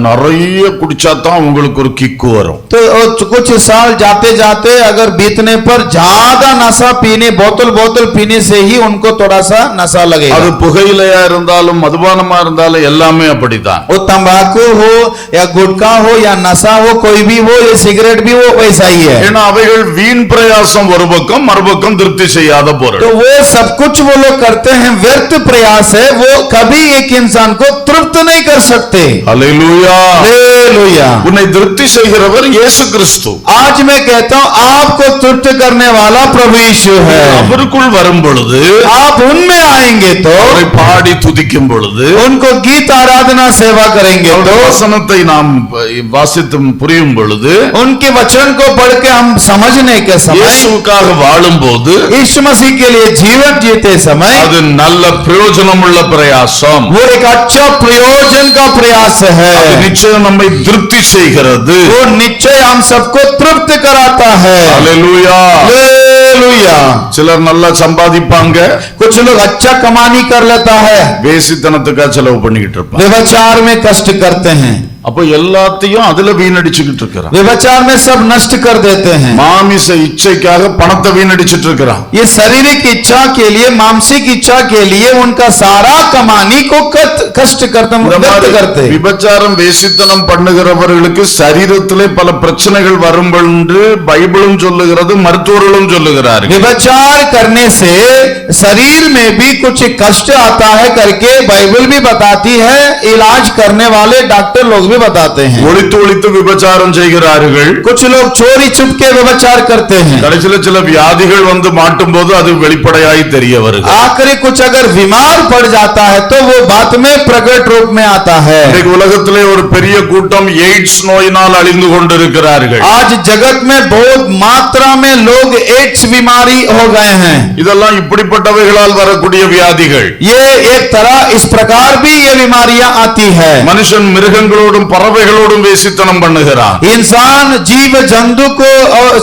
Speaker 1: நிறைய குடிச்சா தான் உங்களுக்கு ஒரு கிக்கு வரும்.
Speaker 2: तो कुछ साल जाते जाते अगर बीतने पर ज्यादा नशा पीने बोतल पीने से ही उनको थोड़ा सा नशा लगेगा।
Speaker 1: அது புகையிலையா இருந்தாலும் மதுபானமா இருந்தாலும் எல்லாமே அப்படித்தான்.
Speaker 2: वो तंबाकू हो या गुटखा हो या नशा हो, कोई भी हो, या सिगरेट भी हो, वैसा ही है।
Speaker 1: ஏன்னா அவைகள் வீண் பிரயாசம் ஒரு பக்கம், மறுபக்கம் திருப்தி செய்யாத பொருள்.
Speaker 2: तो वो सब कुछ वो लोग करते हैं, व्यर्थ प्रयास है, वो कभी एक इंसान को तृप्त नहीं कर सकते।
Speaker 1: அல்லேலூயா.
Speaker 2: हालेलुया।
Speaker 1: உன்னை திருப்தி செய்கிறவர் இயேசு கிறிஸ்து.
Speaker 2: आज मैं कहता हूँ आपको तृप्त करने वाला प्रभु यीशु है।
Speaker 1: அவருக்குள் வரும் பொழுது,
Speaker 2: आप उनमें आएंगे तो,
Speaker 1: அவரை பாடி துதிக்கும் பொழுது,
Speaker 2: उनको गीत आराधना सेवा करेंगे तो,
Speaker 1: வசனத்தை நாம் வாசித்து புரியும் பொழுது,
Speaker 2: उनके वचन को पढ़ के हम समझने के समय,
Speaker 1: இயேசுவுக்காக வாழும் போது,
Speaker 2: यीशु मसीह के लिए जीवन जीते समय,
Speaker 1: அது நல்ல பிரயோஜனம் உள்ள பிரயாசம்.
Speaker 2: वो एक अच्छा प्रयोजन का प्रयास है।
Speaker 1: அது நிச்சயம் நம்மை திருப்தி செய்கிறது.
Speaker 2: वो निश्चय हम सबको तृप्त कराता है।
Speaker 1: அல்லேலூயா.
Speaker 2: हालेलुया।
Speaker 1: சிலர் நல்லா சம்பாதிப்பாங்க,
Speaker 2: कुछ लोग अच्छा कमानी कर लेता है,
Speaker 1: வேசித்தனத்துக்காக செலவு பண்ணிக்கிட்டு இருப்பாங்க.
Speaker 2: व्यभिचार में कष्ट करते हैं,
Speaker 1: அப்ப எல்லாத்தையும் அதுல வீணடிச்சுக்கிட்டு இருக்கிறான்.
Speaker 2: व्यभिचार में सब नष्ट कर देते हैं।
Speaker 1: மாமிச இச்சைக்காக பணத்தை வீணடிச்சிட்டு இருக்கிறான்.
Speaker 2: ये शारीरिक इच्छा के लिए, मानसिक इच्छा के लिए उनका सारा कमानी को कष्ट करते करते।
Speaker 1: விபச்சாரம் வேசித்தனம் பண்ணுகிறவர்களுக்கு சரீரத்திலே பல பிரச்சனைகள் வரும் என்று பைபிளும் சொல்லுகிறது, மருத்துவர்களும் சொல்லுகிறார்கள்.
Speaker 2: व्यभिचार करने से शरीर में भी कुछ कष्ट आता है करके बाइबल भी बताती है, इलाज करने वाले डॉक्टर लोग भी बताते हैं।
Speaker 1: ஒளித்து ஒளித்து விபச்சாரம் செய்கிறார்கள்.
Speaker 2: कुछ लोग चोरी छुप के व्यभिचार करते हैं,
Speaker 1: கடைசியில சில வியாதிகள் வந்து மாட்டும் போது அது வெளிப்படையாய் தெரிய வருகிறது.
Speaker 2: आखिरी कुछ अगर बीमार पड़ जाता है तो वो बात में प्रकट रूप में आता है।
Speaker 1: இன்னைக்கு உலகத்திலே ஒரு பெரிய கூட்டம் எய்ட்ஸ் நோயினால் அழிந்து கொண்டிருக்கிறார்கள்.
Speaker 2: आज जगत में बहुत मात्रा में लोग एड्स बीमारी हो गए हैं।
Speaker 1: இதெல்லாம் இப்படிப்பட்டவைகளால் வரக்கூடிய வியாதிகள்.
Speaker 2: ये एक तरह इस प्रकार भी ये बीमारियां आती है।
Speaker 1: மனுஷன் மிருகங்களோடும் பறவைகளோடும் வேசித்தனம் பண்ணுகிறான்.
Speaker 2: इंसान जीव जंतु को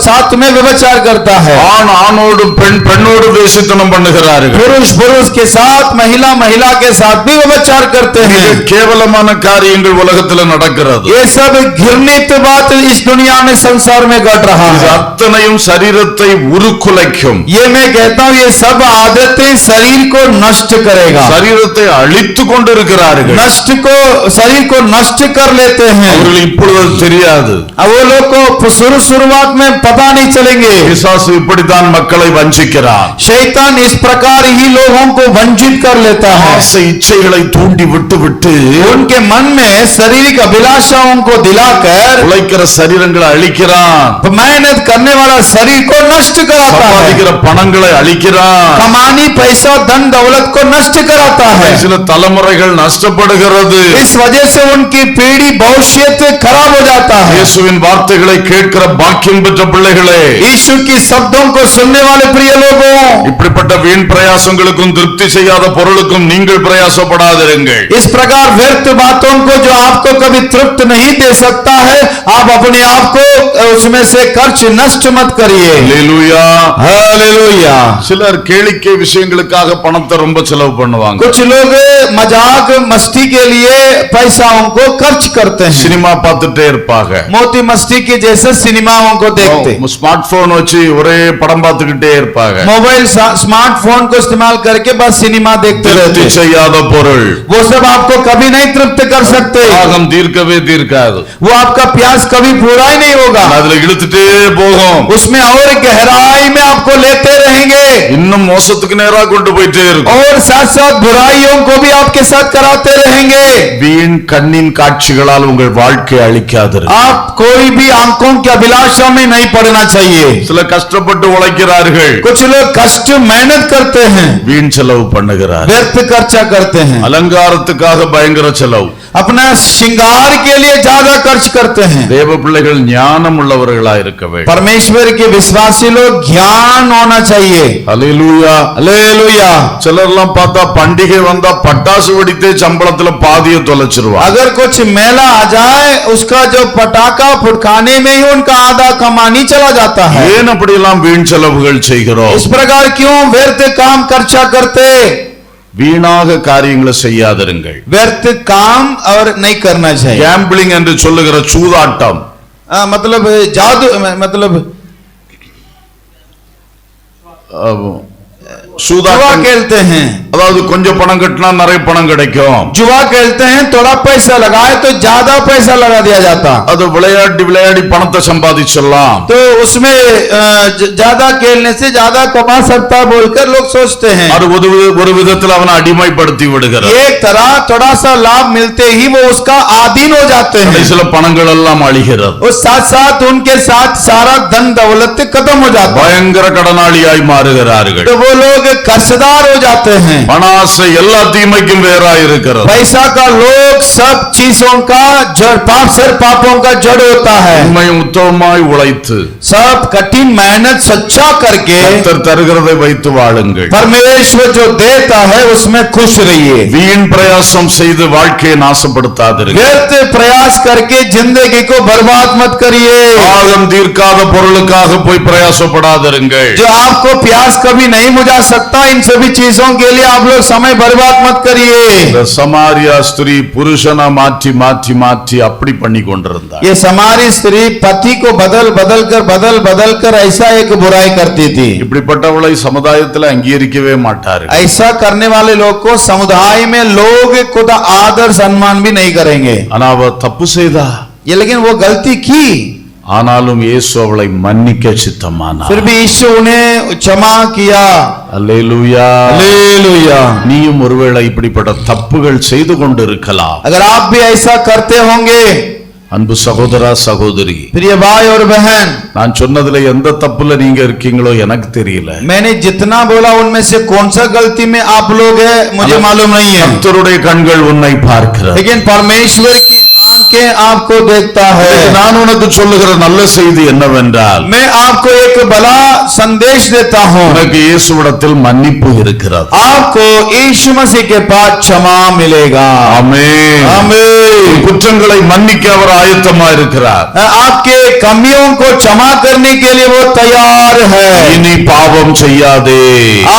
Speaker 2: साथ में व्यभिचार करता है।
Speaker 1: ஆண் ஆணோடும் பெண் பெண்ணோடும் வேசித்தனம் பண்ணுகிறார்கள்.
Speaker 2: पुरुष पुरुष के साथ, महिला महिला के साथ भी व्यभिचार करते हैं।
Speaker 1: கேவலமான காரியங்கள் உலகத்துல நடக்கிறது.
Speaker 2: ये सब घृणित बात इस दुनिया में, संसार में घट रहा
Speaker 1: இது
Speaker 2: है।
Speaker 1: அத்தனையும் சரீரத்தை உருக்குலைக்கும்.
Speaker 2: ये मैं कहता हूँ ये सब आदतें शरीर को नष्ट करेगा,
Speaker 1: சரீரத்தை அழித்து கொண்டிருக்கிறார்கள்.
Speaker 2: शरीर को नष्ट कर कर लेते हैं।
Speaker 1: அவர்கள் இப்பொழுது அது தெரியாது.
Speaker 2: अब वो लोग को शुरुआत में पता नहीं चलेंगे।
Speaker 1: பிசாசு இப்படித்தான் மக்களை வஞ்சிக்கிறான்.
Speaker 2: शैतान इस प्रकार ही लोगों को वंचित कर लेता है।
Speaker 1: ஆசை இச்சைகளை தூண்டி விட்டு
Speaker 2: उनके मन में शारीरिक अभिलाषाओं को दिलाकर
Speaker 1: உழைக்கிற சரீரங்களை அழிக்கிறான்.
Speaker 2: मेहनत करने वाला शरीर को नष्ट कराता है।
Speaker 1: சம்பாதிக்கிற பணங்களை அழிக்கிறான்.
Speaker 2: कमानी पैसा धन दौलत को नष्ट कराता है।
Speaker 1: சில தலைமுறைகள் நஷ்டப்படுகிறது.
Speaker 2: इस वजह से उनकी पीढ़ी भविष्य खराब हो जाता है।
Speaker 1: இயேசுவின் வார்த்தைகளை கேட்கிற பாக்கியம் பெற்ற பிள்ளைகளே,
Speaker 2: यीशु की शब्दों को सुनने वाले प्रिय लोगों,
Speaker 1: இப்படிப்பட்ட வீண் பிரயாசங்களுக்கும் திருப்தி செய்யாத பொருளுக்கும் நீங்கள் பிரயாசப்படாதிருங்கள்.
Speaker 2: इस प्रकार व्यर्थ बातों को जो आपको कभी तृप्त नहीं दे सकता है, आप अपने आप को उसमें से खर्च नष्ट मत करिए।
Speaker 1: அல்லேலூயா.
Speaker 2: हालेलुया।
Speaker 1: சிலர் கேளிக்கை விஷயங்களுக்காக பணத்தை ரொம்ப செலவு பண்ணுவாங்க.
Speaker 2: कुछ लोग मजाक मस्ती के लिए पैसाओं को खर्च करते हैं।
Speaker 1: சினிமா பார்த்துட்டே இருப்பாங்க.
Speaker 2: मोती मस्ती के जैसे सिनेमाओं को देखते,
Speaker 1: ஸ்மார்ட் போன் வச்சு ஒரே படம் பார்த்துக்கிட்டே இருப்பாங்க.
Speaker 2: मोबाइल स्मार्टफोन को इस्तेमाल करके बस सिनेमा देखते
Speaker 1: திருப்தி
Speaker 2: रहते।
Speaker 1: செய்யாத பொருள்
Speaker 2: वो सब आपको कभी नहीं तृप्त कर सकते।
Speaker 1: தாகம் தீர்க்கவே தீர்க்காது.
Speaker 2: वो आपका प्यास कभी पूरा ही नहीं होगा।
Speaker 1: அதுல இழுத்துட்டே போகும்.
Speaker 2: उसमें और गहराई में आपको लेते रहेंगे
Speaker 1: இன்னும் மோசத்துக்கு நேரா கொண்டு போயிட்டே இருக்கும்.
Speaker 2: और साथ साथ बुराइयों को भी आपके साथ कराते रहेंगे।
Speaker 1: வீண் கண்ணின் காட்சிகளால் உங்கள் வாழ்க்கை அழிக்காதிரு.
Speaker 2: आप कोई भी आंखों की अभिलाषा में नहीं पड़ना चाहिए।
Speaker 1: சில கஷ்டப்பட்டு உழைக்கிறார்கள்,
Speaker 2: कुछ लोग कष्ट मेहनत करते हैं,
Speaker 1: வீண் செலவு பண்ணுகிறார்கள்.
Speaker 2: व्यर्थ खर्चा करते हैं,
Speaker 1: அலங்காரத்துக்காக பயங்கர செலவு.
Speaker 2: अपना श्रृंगार के लिए ज्यादा खर्च करते हैं।
Speaker 1: தேவ பிள்ளைகள் ஞானம் உள்ளவர்களா இருக்க வேண்டும்.
Speaker 2: परमेश्वर के विश्वासी लोग ज्ञान होना चाहिए।
Speaker 1: அல்லேலூயா.
Speaker 2: हालेलुया।
Speaker 1: சிலர்லாம் பார்த்தா பண்டிகை வந்தா பட்டாசு வெடித்தே சம்பளத்துல பாதியை தொலைச்சிருவாங்க.
Speaker 2: अगर कुछ मेला आ जाए, उसका जो पटाखा फुटकाने में ही उनका आधा कमानी चला जाता है।
Speaker 1: ஏன் அப்படியெல்லாம் வீண் செலவுகள் செய்கிறோம்?
Speaker 2: इस प्रकार क्यों व्यर्थ काम खर्चा करते?
Speaker 1: வீணாக காரியங்களை செய்யாதிருங்கள்.
Speaker 2: व्यर्थ काम और नहीं करना चाहिए।
Speaker 1: கேம்பிளிங் என்று சொல்லுகிற சூதாட்டம்,
Speaker 2: मतलब जादू, मतलब जुआ
Speaker 1: சூதாட்டம்
Speaker 2: खेलते हैं।
Speaker 1: அதாவது கொஞ்சம் பணம் கட்டினா நிறைய பணம் கிடைக்கும்.
Speaker 2: जुआ खेलते हैं, थोड़ा पैसा लगाए तो ज्यादा पैसा लगा दिया जाता,
Speaker 1: அது விளையாடி பணத்தை சம்பாதிச்சிடலாம்.
Speaker 2: तो उसमें ज्यादा खेलने से ज्यादा कमा सकता बोलकर लोग सोचते हैं।
Speaker 1: அது ஒரு விதத்தில் அவனை அடிமைப்படுத்தி விடுகிறது.
Speaker 2: एक तरह थोड़ा सा लाभ मिलते ही वो उसका अधीन हो जाते हैं
Speaker 1: சில பணங்கள் எல்லாம் அழிகிறது.
Speaker 2: और साथ साथ उनके साथ सारा धन दौलत खत्म हो जाता है,
Speaker 1: பயங்கர கடனாளியாய் மாறுகிறார்கள்.
Speaker 2: तो वो लोग कर्जदार हो जाते हैं।
Speaker 1: பணாசை எல்லா தீமைக்கும் வேறாய் இருக்கிறது.
Speaker 2: पैसा का लोग सब चीजों का जड़, पाप सर पापों का जड़ होता है।
Speaker 1: உண்மையும் உத்தமமாய் உழைத்து
Speaker 2: सब कठिन मेहनत सच्चा करके
Speaker 1: கர்த்தர் தருகிறதை வைத்து வாழுங்கள்.
Speaker 2: परमेश्वर जो देता है उसमें खुश रहिए।
Speaker 1: வீண் பிரயாசம் செய்து வாழ்க்கையை நாசப்படுத்தாதீர்கள்.
Speaker 2: व्यर्थ प्रयास करके जिंदगी को बर्बाद मत करिए।
Speaker 1: தாகம் தீர்க்காத பொருளுக்காக போய் பிரயாசப்படாதிருங்கள்.
Speaker 2: जो आपको प्यास कभी नहीं बुझा सकता, इन सभी चीजों के लिए आप लोग समय बर्बाद मत करिए।
Speaker 1: இந்த சமாரியா ஸ்திரீ புருஷனை மாற்றி மாற்றி மாற்றி அப்படி பண்ணி கொண்டிருந்தார்.
Speaker 2: ये समारी स्त्री पति को बदल बदल कर ऐसा एक बुराई करती थी।
Speaker 1: இப்படிப்பட்டவளை சமுதாயத்தில் அங்கீகரிக்கவே மாட்டார்கள்.
Speaker 2: ऐसा करने वाले लोग को समुदाय में लोग खुद आदर सम्मान भी नहीं करेंगे।
Speaker 1: ஆனா அவ தப்பு செய்தா,
Speaker 2: ये लेकिन वो गलती की,
Speaker 1: ஆனாலும் இயேசு அவளை மன்னிக்க சித்தமானார்.
Speaker 2: फिर भी यीशु उन्हें क्षमा किया।
Speaker 1: அல்லேலூயா.
Speaker 2: हालेलुया।
Speaker 1: நீயும் ஒருவேளை இப்படிப்பட்ட தப்புகள் செய்து கொண்டிருக்கலாம்.
Speaker 2: अगर आप भी ऐसा करते होंगे,
Speaker 1: அன்பு சகோதரா சகோதரி,
Speaker 2: प्रिय भाई और बहन,
Speaker 1: நான் சொன்னதுல எந்த தப்புல நீங்க இருக்கீங்களோ எனக்கு தெரியல.
Speaker 2: मैंने जितना बोला उनमें से कौन सा गलती में आप लोग है मुझे मालूम नहीं है,
Speaker 1: கர்த்தருடைய கண்கள் உன்னை பார்க்கிறது.
Speaker 2: लेकिन परमेश्वर की आंखें आपको देखता है।
Speaker 1: நான் உனக்கு சொல்லுகிற நல்ல செய்தி என்னவென்றால்,
Speaker 2: मैं आपको एक भला संदेश देता हूँ,
Speaker 1: உனக்கு இயேசுவிடத்தில் மன்னிப்பு இருக்கிறது.
Speaker 2: आपको यीशु मसीह के पास क्षमा मिलेगा।
Speaker 1: ஆமென்.
Speaker 2: आमीन।
Speaker 1: குற்றங்களை மன்னிக்க அவர் ஆயத்தமா இருக்கிறார்.
Speaker 2: आपके कमियों को क्षमा करने के लिए वो तैयार है।
Speaker 1: இனி பாவம் செய்யாதே.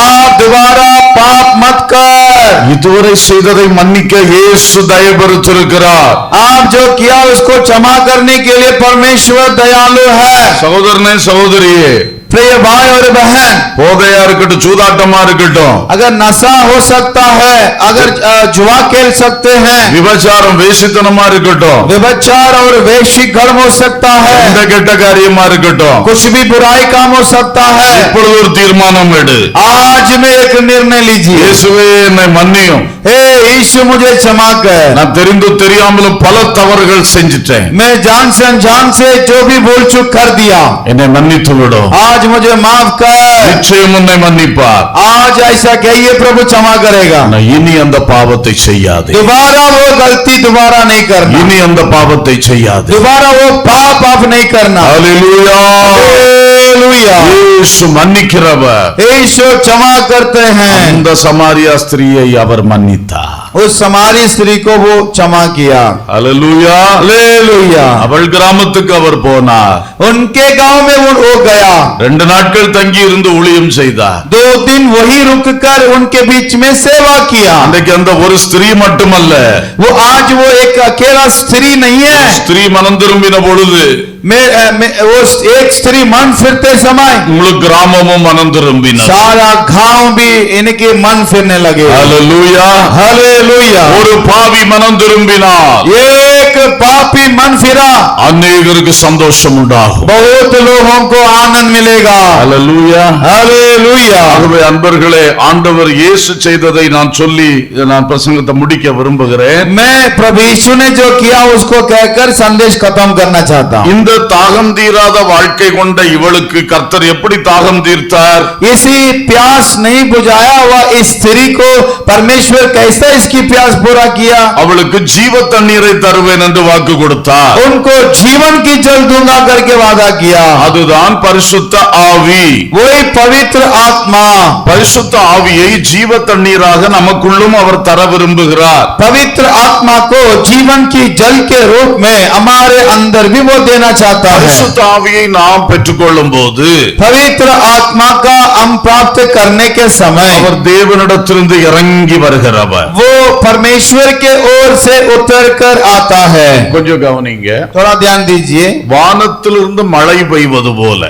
Speaker 2: आप दोबारा पाप मत कर।
Speaker 1: இதுவரை செய்ததை மன்னிக்க இயேசு தயபெருத்திருக்கிறார்.
Speaker 2: आप जो किया उसको क्षमा करने के लिए परमेश्वर दयालु है।
Speaker 1: சகோதரனே சகோதரியே,
Speaker 2: प्रिय भाई और बहन,
Speaker 1: போதையா இருக்கட்டும், சூதாட்டமா இருக்கட்டும்,
Speaker 2: अगर नशा हो सकता है, अगर जुआ खेल सकते हैं,
Speaker 1: விபச்சாரம் வேசித்தனமா இருக்கட்டும்,
Speaker 2: व्यभिचार और वैश्विक कर्म हो सकता है,
Speaker 1: எந்த கெட்ட காரியமா இருக்கட்டும்,
Speaker 2: कुछ भी बुराई काम हो सकता है।
Speaker 1: இப்பொழுது ஒரு தீர்மானம் எடு.
Speaker 2: आज में एक निर्णय लीजिए,
Speaker 1: இயேசுவே என்னை மன்னியும்.
Speaker 2: हे यीशु मुझे क्षमा कर,
Speaker 1: நான் தெரிந்து தெரியாமலும் பல தவறுகள் செஞ்சிட்டேன்,
Speaker 2: मैं जान से अनजान से जो भी भूल चूक कर दिया,
Speaker 1: என்னை மன்னித்து விடும்.
Speaker 2: आज मुझे माफ कर।
Speaker 1: நிச்சயம் உன்னை மன்னிப்பார்.
Speaker 2: आज ऐसा कहिए, प्रभु क्षमा करेगा।
Speaker 1: நான் இனி அந்த பாவத்தை செய்யாதே,
Speaker 2: दोबारा वो गलती दोबारा नहीं करना,
Speaker 1: இனி அந்த பாவத்தை செய்யாதே.
Speaker 2: दोबारा वो पाप आप नहीं करना।
Speaker 1: ஹல்லேலூயா.
Speaker 2: हालेलुया।
Speaker 1: இயேசு மன்னிக்கிறவர்.
Speaker 2: यीशु क्षमा करते हैं।
Speaker 1: அந்த சமாரியா ஸ்திரியை அவர் மன்னித்தார்.
Speaker 2: उस समारी स्त्री को वो क्षमा किया।
Speaker 1: ஹல்லேலூயா.
Speaker 2: हालेलुया।
Speaker 1: அவள் கிராமத்துக்கு அவர் போனார்.
Speaker 2: उनके गांव में वो गया,
Speaker 1: 2 நாட்கள் தங்கி இருந்து ஊழியம் செய்தார்.
Speaker 2: 2 दिन वही रुककर उनके बीच में सेवा किया।
Speaker 1: அன்றைக்கு அந்த ஒரு ஸ்திரீ மட்டுமல்ல,
Speaker 2: वो आज वो एक अकेला स्त्री नहीं है,
Speaker 1: ஸ்திரீ மனம் திரும்பின பொழுது
Speaker 2: वो एक स्त्री मन फिरते समय
Speaker 1: முழு கிராமமும் மனம் திரும்பின.
Speaker 2: सारा गांव भी इनके मन फिरने लगे।
Speaker 1: ஹல்லேலூயா.
Speaker 2: हालेलुया।
Speaker 1: ஒரு பாவி மனம் திரும்பினார்,
Speaker 2: एक पापी मन फिरा,
Speaker 1: அநேகருக்கு சந்தோஷம் உண்டாகும்.
Speaker 2: बहुत लोगों को आनंद मिलेगा।
Speaker 1: ஹல்லேலூயா.
Speaker 2: हालेलुया।
Speaker 1: ஆகவே அன்பர்களே, ஆண்டவர் இயேசு செய்ததை நான் சொல்லி நான் பிரசங்கத்தை முடிக்க விரும்புகிறேன்.
Speaker 2: मैं प्रभु यीशु ने जो किया उसको कहकर संदेश खत्म करना चाहता हूँ।
Speaker 1: இந்த தாகம் தீராத வாழ்க்கை கொண்ட இவளுக்கு கர்த்தர் எப்படி தாகம் தீர்த்தார்?
Speaker 2: इसी प्यास नहीं बुझाया हुआ इस स्त्री को परमेश्वर कैसे इसकी प्यास पूरा किया?
Speaker 1: அவளுக்கு ஜீவ தண்ணீரை தருவேன் என்று வாக்கு கொடுத்தார்.
Speaker 2: उनको जीवन की जल दूंगा करके वादा किया।
Speaker 1: அதுதான் பரிசுத்த ஆவி.
Speaker 2: वही पवित्र आत्मा,
Speaker 1: பரிசுத்த ஆவியை ஜீவ தண்ணீராக நமக்குள்ளும் அவர் தர விரும்புகிறார்.
Speaker 2: पवित्र आत्मा को जीवन की जल के रूप में हमारे अंदर भी वो देना चाहता है।
Speaker 1: பரிசுத்த ஆவியை நாம் பெற்றுக்கொள்ளும் போது
Speaker 2: पवित्र आत्मा का हम प्राप्त करने के समय
Speaker 1: அவர் தேவனிடத்திலிருந்து இறங்கி வருகிறவர்.
Speaker 2: वो परमेश्वर के ओर से उतर कर आता है।
Speaker 1: கொஞ்சம் கவனிங்க.
Speaker 2: थोड़ा ध्यान दीजिए,
Speaker 1: வானத்திலிருந்து மழை பெய்வது போல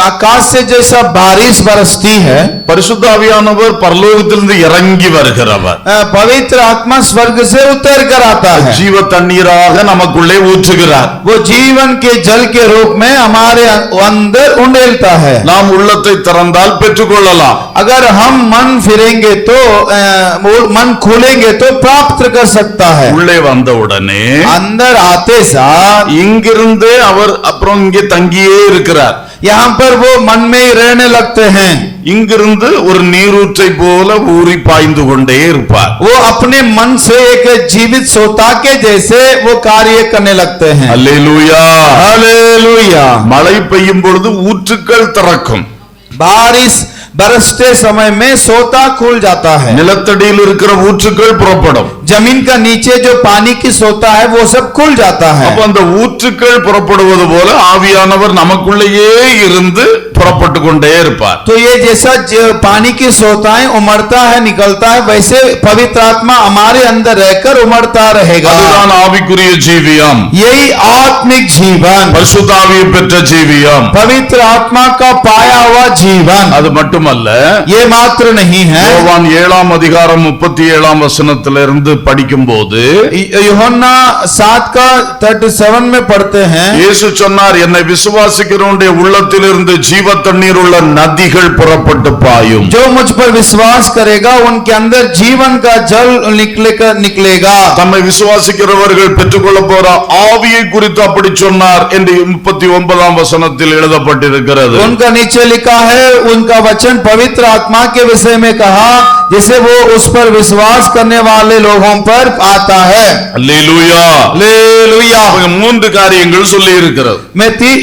Speaker 2: आकाश से जैसा बारिश बरसती है,
Speaker 1: பரிசுத்த ஆவியானவர் பரலோகத்திலிருந்து இறங்கி வருகிறவர்.
Speaker 2: पवित्र आत्मा स्वर्ग से उतर कर आता है,
Speaker 1: ஜீவ தண்ணீராக நமக்குள்ளே ஊற்றுகிறார்.
Speaker 2: वो जीवन के जल के रूप में हमारे अंदर उंडेलता है।
Speaker 1: நாம் உள்ளத்தை திறந்தால் பெற்றுக்கொள்ளலாம்.
Speaker 2: अगर हम मन फिरेंगे तो मन खोलेंगे तो प्राप्त कर सकता है।
Speaker 1: உள்ளே வந்தவுடனே
Speaker 2: अंदर आते साथ
Speaker 1: இங்கிருந்தே அவர் அப்புறம் இங்கே தங்கியே இருக்கிறார்.
Speaker 2: यहाँ पर वो मन में ही रहने लगते हैं।
Speaker 1: இங்கிருந்து ஒரு நீரூற்றை போல ஊறி பாய்ந்து கொண்டே இருப்பார்.
Speaker 2: वो अपने मन से एक जीवित सोता के जैसे वो कार्य करने लगते हैं।
Speaker 1: அல்லேலூயா.
Speaker 2: हालेलुया।
Speaker 1: மழை பெய்யும் பொழுது ஊற்றுக்கள் திறக்கும்.
Speaker 2: बारिश बरसते समय में सोता खुल जाता है,
Speaker 1: நிலத்தடியில் இருக்கிற ஊற்றுக்கள் புறப்படும்.
Speaker 2: जमीन का नीचे जो पानी की सोता है वो सब खुल जाता है।
Speaker 1: அப்ப அந்த ஊற்றுக்கள் புறப்படுவது போல ஆவியானவர் நமக்குள்ளேயே இருந்து புறப்பட்டு கொண்டே இருப்பார்.
Speaker 2: तो ये जैसा पानी की सोताएं उमड़ता है निकलता है, वैसे पवित्र आत्मा हमारे अंदर रहकर उमड़ता रहेगा।
Speaker 1: அதுதான் ஆவிக்குரிய ஜீவியம்,
Speaker 2: यही आत्मिक जीवन,
Speaker 1: பரிசுத்த ஆவியை பெற்ற ஜீவியம்.
Speaker 2: पवित्र आत्मा का पाया हुआ जीवन।
Speaker 1: அது மட்டுமல்ல,
Speaker 2: ये मात्र नहीं है,
Speaker 1: யோவான் 7 அதிகாரம் 37 வசனத்திலிருந்து படிக்கும்போது
Speaker 2: यूहन्ना 7 का 37 में पढ़ते हैं,
Speaker 1: இயேசு சொன்னார், என்னை விசுவாசிக்கிறவனுடைய உள்ளத்திலிருந்து ஜீவ தண்ணீர் உள்ள நதிகள் புறப்பட்டு பாயும்.
Speaker 2: जो मुझ पर विश्वास करेगा उनके अंदर जीवन का जल निकलेगा।
Speaker 1: தம்மை விசுவாசிக்கிறவர்கள் பெற்றுக்கொள்ள போற ஆவியை குறித்து அப்படி சொன்னார் என்று 39 வசனத்தில் எழுதப்பட்டிருக்கிறது.
Speaker 2: उनका नीचे लिखा है, उनका वचन पवित्र आत्मा के विषय में कहा, जिसे वो उस पर विश्वास करने वाले लोगों पर आता है।
Speaker 1: அல்லேலூயா.
Speaker 2: हालेलुया।
Speaker 1: அவங்க 3 காரியங்கள் சொல்லி இருக்கிறது.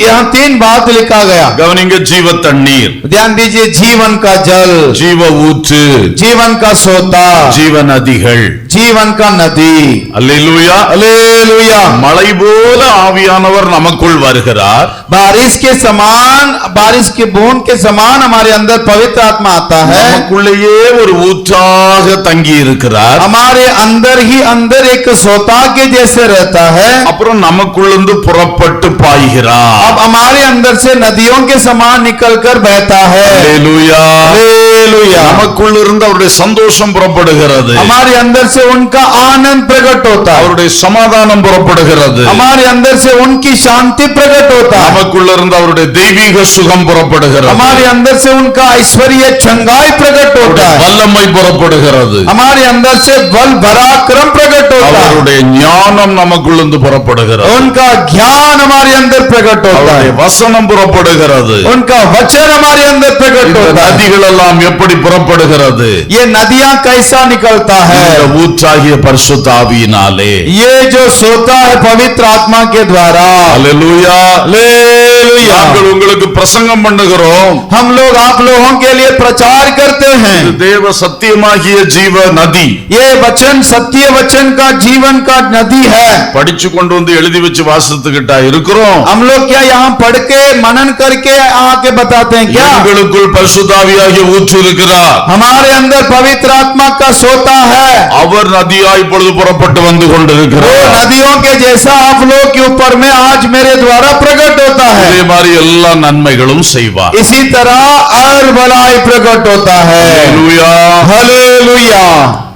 Speaker 2: यहाँ 3 बात लिखा गया,
Speaker 1: கவனிங்க. ஜீவ தண்ணீர்,
Speaker 2: ध्यान दीजिए, जीवन का जल,
Speaker 1: ஜீவ ஊற்று,
Speaker 2: जीवन का सोता,
Speaker 1: ஜீவ நதிகள்.
Speaker 2: जीवन का नदी।
Speaker 1: அல்லேலூயா.
Speaker 2: हालेलुया।
Speaker 1: மழை போல ஆவியானவர் நமக்குள் வருகிறார்.
Speaker 2: बारिश के समान, बारिश के बूंद के समान हमारे अंदर पवित्र आत्मा आता है।
Speaker 1: நமக்குள்ளேயே ஒரு ஊற்றாக தங்கி இருக்கிறார்.
Speaker 2: हमारे अंदर ही अंदर एक सोता के जैसे रहता है.
Speaker 1: அப்புறம் நமக்குள்ளிருந்து புறப்பட்டு பாய்கிறார்.
Speaker 2: अब हमारे अंदर से नदियों के समान निकलकर बहता है.
Speaker 1: அல்லேலூயா.
Speaker 2: हालेलुया.
Speaker 1: நமக்குள்ளிருந்து அவருடைய சந்தோஷம் புறப்படுகிறது.
Speaker 2: हमारे अंदर से उनका आनंद प्रकट होता है.
Speaker 1: அவருடைய சமாதானம் புறப்படுகிறது.
Speaker 2: हमारे अंदर से उनकी शांति प्रकट होता है.
Speaker 1: நமக்குள்ளிருந்து அவருடைய தெய்வீக சுகம் புறப்படுகிறது.
Speaker 2: हमारे अंदर से उनका ऐश्वर्य चंगाई प्रकट होता है.
Speaker 1: வல்லமை புறப்படுகிறது.
Speaker 2: हमारे अंदर से बल पराक्रम प्रकट होता है.
Speaker 1: அவருடைய ஞானம் நமக்குள்ளிருந்து புறப்படுகிறது.
Speaker 2: उनका ज्ञान हमारे अंदर प्रकट होता
Speaker 1: அவருடைய
Speaker 2: है.
Speaker 1: வசனம் புறப்படுகிறது.
Speaker 2: उनका वचन हमारे अंदर प्रकट
Speaker 1: இந்த
Speaker 2: होता है.
Speaker 1: நதிகள் எல்லாம் எப்படி புறப்படுகிறது?
Speaker 2: ये नदियां कैसा निकलता है?
Speaker 1: இந்த ஊற்றாகிய பரிசுத்த ஆவியினாலே.
Speaker 2: ये जो सोता है पवित्र आत्मा के द्वारा.
Speaker 1: அல்லேலூயா.
Speaker 2: हालेलुया.
Speaker 1: நாங்கள் உங்களுக்கு பிரசங்கம் பண்ணுகிறோம்.
Speaker 2: हम लोग आप लोगों के लिए प्रचार करते हैं.
Speaker 1: இது தேவ சத்தியமாகிய ஜீவ நதி.
Speaker 2: ये वचन सत्य वचन का जीवन का नदी है.
Speaker 1: படிச்சு கொண்டு வந்து எழுதி வச்சு வாசித்துக்கிட்டா இருக்கிறோம்.
Speaker 2: हम लोग क्या यहाँ पढ़ के मनन करके आके बताते हैं क्या?
Speaker 1: எங்களுக்குள் பரிசுத்தாவியாகிய ஊற்று இருக்கிறார்.
Speaker 2: हमारे अंदर पवित्र आत्मा का सोता है.
Speaker 1: அவர் நதியாய் இப்பொழுது புறப்பட்டு வந்து
Speaker 2: वो
Speaker 1: கொண்டிருக்கிறார்.
Speaker 2: नदियों के जैसा आप लोग के ऊपर में आज मेरे द्वारा प्रकट होता है.
Speaker 1: இதே மாதிரி எல்லா நன்மைகளும் செய்வார்.
Speaker 2: इसी तरह अल भलाई प्रकट होता है.
Speaker 1: அல்லேலூயா.
Speaker 2: हालेलुया.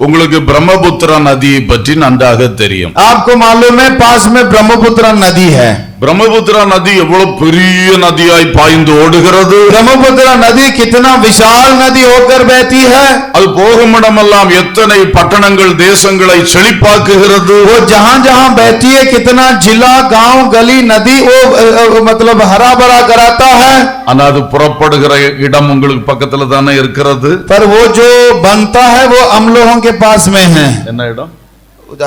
Speaker 1: உங்களுக்கு பிரம்மபுத்திரா நதியை பற்றி நன்றாக தெரியும்.
Speaker 2: आपको मालूम है पास में ब्रह्मपुत्र नदी है.
Speaker 1: பிரம்மபுத்திரா நதி எவ்வளவு பெரிய நதியாய் பாய்ந்து ஓடுகிறது.
Speaker 2: ब्रह्मपुत्र नदी कितना विशाल नदी होकर बहती है.
Speaker 1: அது போகும் இடமெல்லாம் எத்தனை பட்டணங்கள் தேசங்களை செழிப்பாக்குகிறது.
Speaker 2: वो जहां जहां बहती है कितना जिला गांव गली नदी वो मतलब हरा भरा कराता है.
Speaker 1: ஆனா அது புறப்படுகிற இடம் உங்களுக்கு பக்கத்துல தானே இருக்கிறது.
Speaker 2: पर वो जो बनता है वो हम लोगों के पास में है.
Speaker 1: என்ன இடம்?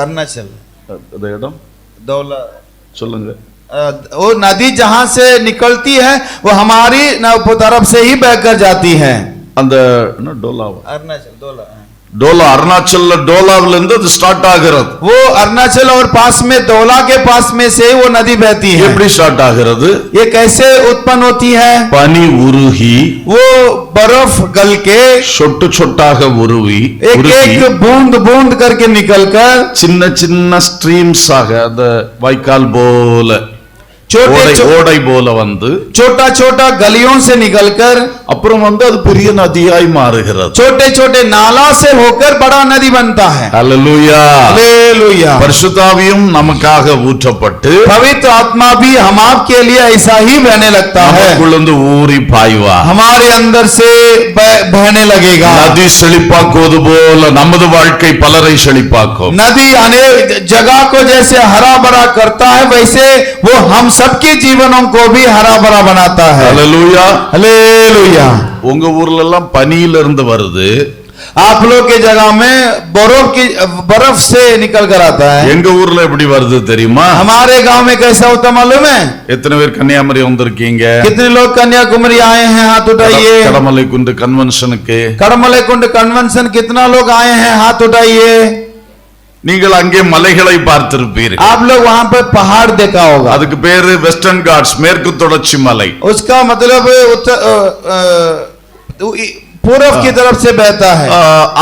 Speaker 2: अरुणाचल
Speaker 1: அது இடம்
Speaker 2: दौला
Speaker 1: சொல்லுங்க.
Speaker 2: वो नदी जहां से निकलती है वो हमारी तरफ से ही बहकर जाती है.
Speaker 1: அந்த என்ன டோலாவா?
Speaker 2: अरुणाचल दौला.
Speaker 1: டோலா அருணாச்சல்ல டோலாவில இருந்து அது ஸ்டார்ட் ஆகிறது.
Speaker 2: वो अरुणाचल और पास में दौला के पास में से वो नदी बहती है.
Speaker 1: எப்படி ஸ்டார்ட் ஆகிறது?
Speaker 2: ये कैसे उत्पन्न होती है?
Speaker 1: பனி உருகி
Speaker 2: वो बर्फ गल के
Speaker 1: சொட்டு சொட்டாக உருவி
Speaker 2: एक एक बूंद बूंद करके निकलकर
Speaker 1: சின்ன சின்ன ஸ்ட்ரீம்ஸ் ஆக அந்த வாய்க்கால் போல
Speaker 2: छोटे
Speaker 1: ஓடை போல வந்து
Speaker 2: छोटा छोटा गलियों से निकलकर
Speaker 1: அப்புறம் வந்து அது பெரிய நதியாய் மாறுகிறது.
Speaker 2: छोटे छोटे नाला से होकर बड़ा नदी बनता है.
Speaker 1: அல்லேலூயா.
Speaker 2: हालेलुया.
Speaker 1: பரிசுத்தாவியும் நமக்காக ஊற்றப்பட்டு
Speaker 2: पवित्र आत्मा भी हम आपके लिए ऐसा ही बहने लगता है.
Speaker 1: நமக்குள்ளிருந்து ஊறி பாய்வா.
Speaker 2: हमारे अंदर से बहने लगेगा.
Speaker 1: நதி செழிப்பாக்குவது போல நமது வாழ்க்கை பலரை செழிப்பாக்கும்.
Speaker 2: नदी अनेक जगह को जैसे हरा भरा करता है वैसे वो हम सबके जीवनों को भी हरा भरा बनाता है.
Speaker 1: அல்லேலூயா.
Speaker 2: हालेलुया.
Speaker 1: உங்க ஊர்ல எல்லாம் பனியில இருந்து வருது.
Speaker 2: आप लोग के जगह में बर्फ से निकल कर आता है.
Speaker 1: எங்க ஊர்ல எப்படி வருது தெரியுமா?
Speaker 2: हमारे गांव में कैसा होता मालूम है?
Speaker 1: எத்தனை பேர் கன்னியாகுமரி வந்திருக்கீங்க?
Speaker 2: कितने लोग कन्याकुमारी आए हैं? हाथ उठाइए.
Speaker 1: கடமலை குண்டு கன்வென்ஷனுக்கு
Speaker 2: कड़मले कुंड कन्वेंशन कितना लोग आए हैं? हाथ उठाइए.
Speaker 1: நீங்கள் அங்கே மலைகளை பார்த்திருப்பீர்கள்.
Speaker 2: आप लोग वहां पर पहाड़ देखा होगा.
Speaker 1: அதுக்கு பேரு வெஸ்டர்ன் காட்ஸ், மேற்கு தொடர்ச்சி மலை.
Speaker 2: उसका मतलब पूर्व की तरफ से बहता है.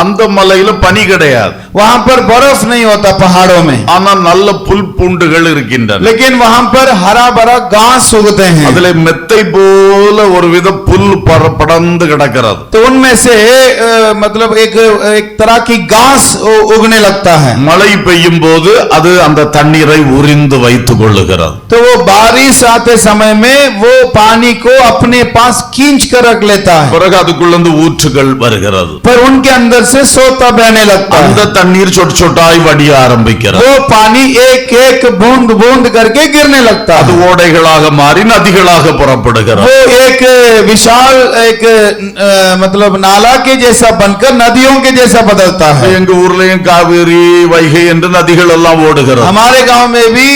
Speaker 1: அந்த மலையில பனி கிடையாது.
Speaker 2: वहां पर बर्फ नहीं होता पहाड़ों में.
Speaker 1: ஆனா நல்ல புல் பூண்டுகள் இருக்கின்றன.
Speaker 2: लेकिन वहां पर हरा भरा घास उगते हैं.
Speaker 1: அதுல மெத்தை போல ஒரு வித புல் படர்ந்து கிடக்கிறது.
Speaker 2: तो उनमें से मतलब एक तरह की घास उगने लगता है.
Speaker 1: மழை பெய்யும் போது அது அந்த தண்ணீரை உறிந்து வைத்துக் கொள்ளுகிறது.
Speaker 2: तो वो बारिश आते समय में वो पानी को अपने पास खींच कर रख लेता है.
Speaker 1: பிறகு அதுக்குள்ள இருந்து ஊற்றுகள் வருகிறது.
Speaker 2: पर उनके अंदर से सोता बहने लगता है.
Speaker 1: அந்த தண்ணீர் சொட்டு சொட்டாய் வடிய ஆரம்பிக்கிறது.
Speaker 2: वो पानी एक एक बूंद बूंद करके गिरने लगता
Speaker 1: அது
Speaker 2: है.
Speaker 1: ஓடைகளாக மாறி நதிகளாக புறப்படுகிறது.
Speaker 2: वो एक विशाल एक मतलब नाला के जैसा बनकर नदियों के जैसा बदलता है.
Speaker 1: எங்க ஊர்லயும் காவேரி வைகை என்று நதிகள் எல்லாம் ஓடுகிறது.
Speaker 2: हमारे गांव में भी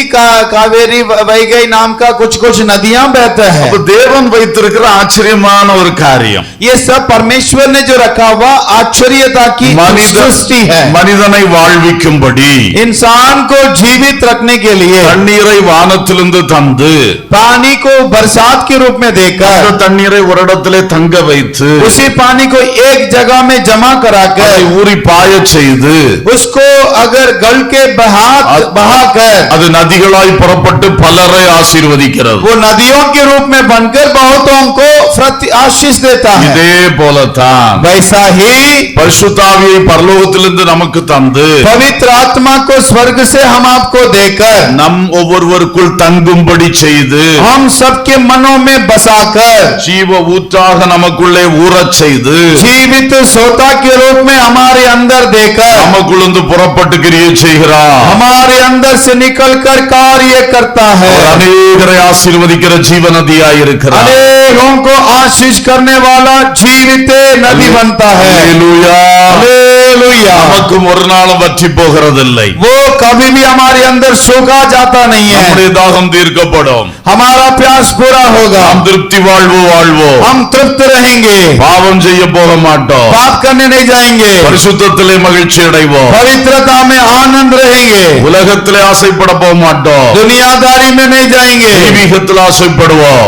Speaker 2: कावेरी वैगई नाम का कुछ कुछ नदियां बहते हैं.
Speaker 1: அப்ப தேவன் வைத்திருக்கிற ஆச்சரியமான ஒரு காரியம்.
Speaker 2: ये सब परमेश्वर परमेश्वर ने जो रखा हुआ आश्चर्यता की सृष्टि है,
Speaker 1: மனிதனை வாழ்விக்கும்படி
Speaker 2: इंसान को जीवित रखने के लिए
Speaker 1: தண்ணீரை வானத்திலிருந்து தந்து
Speaker 2: पानी को बरसात के रूप में
Speaker 1: அந்த
Speaker 2: देकर
Speaker 1: தண்ணீரை ஒரு இடத்திலே தங்க வைத்து
Speaker 2: उसी पानी को एक जगह में जमा
Speaker 1: அதை
Speaker 2: कराकर
Speaker 1: ஊறி பாயச் செய்து
Speaker 2: उसको अगर गल के बहाकर
Speaker 1: அது நதிகளாய் புறப்பட்டு பலரை ஆசீர்வதிக்கிறது.
Speaker 2: वो नदियों के रूप में बनकर बहुतों को आशीष देता है।
Speaker 1: இதே போலத்தான்
Speaker 2: वैसा ही
Speaker 1: பரிசுத்த ஆவியை பரலோகத்திலிருந்து நமக்கு தந்து
Speaker 2: पवित्र आत्मा को स्वर्ग से हम आपको देकर
Speaker 1: நம் ஒவ்வொருவருக்குள் தங்கும்படி செய்து
Speaker 2: हम सबके मनों में बसाकर
Speaker 1: ஜீவ ஊற்றாக நமக்குள்ளே ஊறச் செய்து
Speaker 2: जीवित सोता के रूप में हमारे अंदर देकर
Speaker 1: நமக்குள்ளிருந்து புறப்பட்டு கிரியை செய்கிறார்.
Speaker 2: हमारे अंदर से निकलकर कार्य करता है।
Speaker 1: அவர் அநேகரை ஆசீர்வதிக்கிற ஜீவநதியாய் இருக்கிறார்.
Speaker 2: अनेकों को आशीष करने वाला जीवित नदी बनता है।
Speaker 1: அல்லேலூயா.
Speaker 2: हालेलुया।
Speaker 1: நமக்கும் ஒரு நாளும் வற்றி போகிறதில்லை.
Speaker 2: वो कभी भी हमारे अंदर सूखा जाता नहीं है।
Speaker 1: நம்முடைய தாகம் தீர்க்கப்படும்.
Speaker 2: हमारा प्यास पूरा होगा।
Speaker 1: நாம் திருப்தி வாழ்வு வாழ்வோம்.
Speaker 2: हम तृप्त रहेंगे।
Speaker 1: பாவம் செய்ய போக மாட்டோம்.
Speaker 2: पाप करने नहीं जाएंगे।
Speaker 1: பரிசுத்தத்திலே மகிழ்ச்சி அடைவோம்.
Speaker 2: पवित्रता में आनंद रहेंगे।
Speaker 1: உலகத்திலே ஆசைப்பட போக மாட்டோம்.
Speaker 2: दुनियादारी में नहीं जाएंगे।
Speaker 1: தெய்வீகத்தில் ஆசைப்படுவோம்.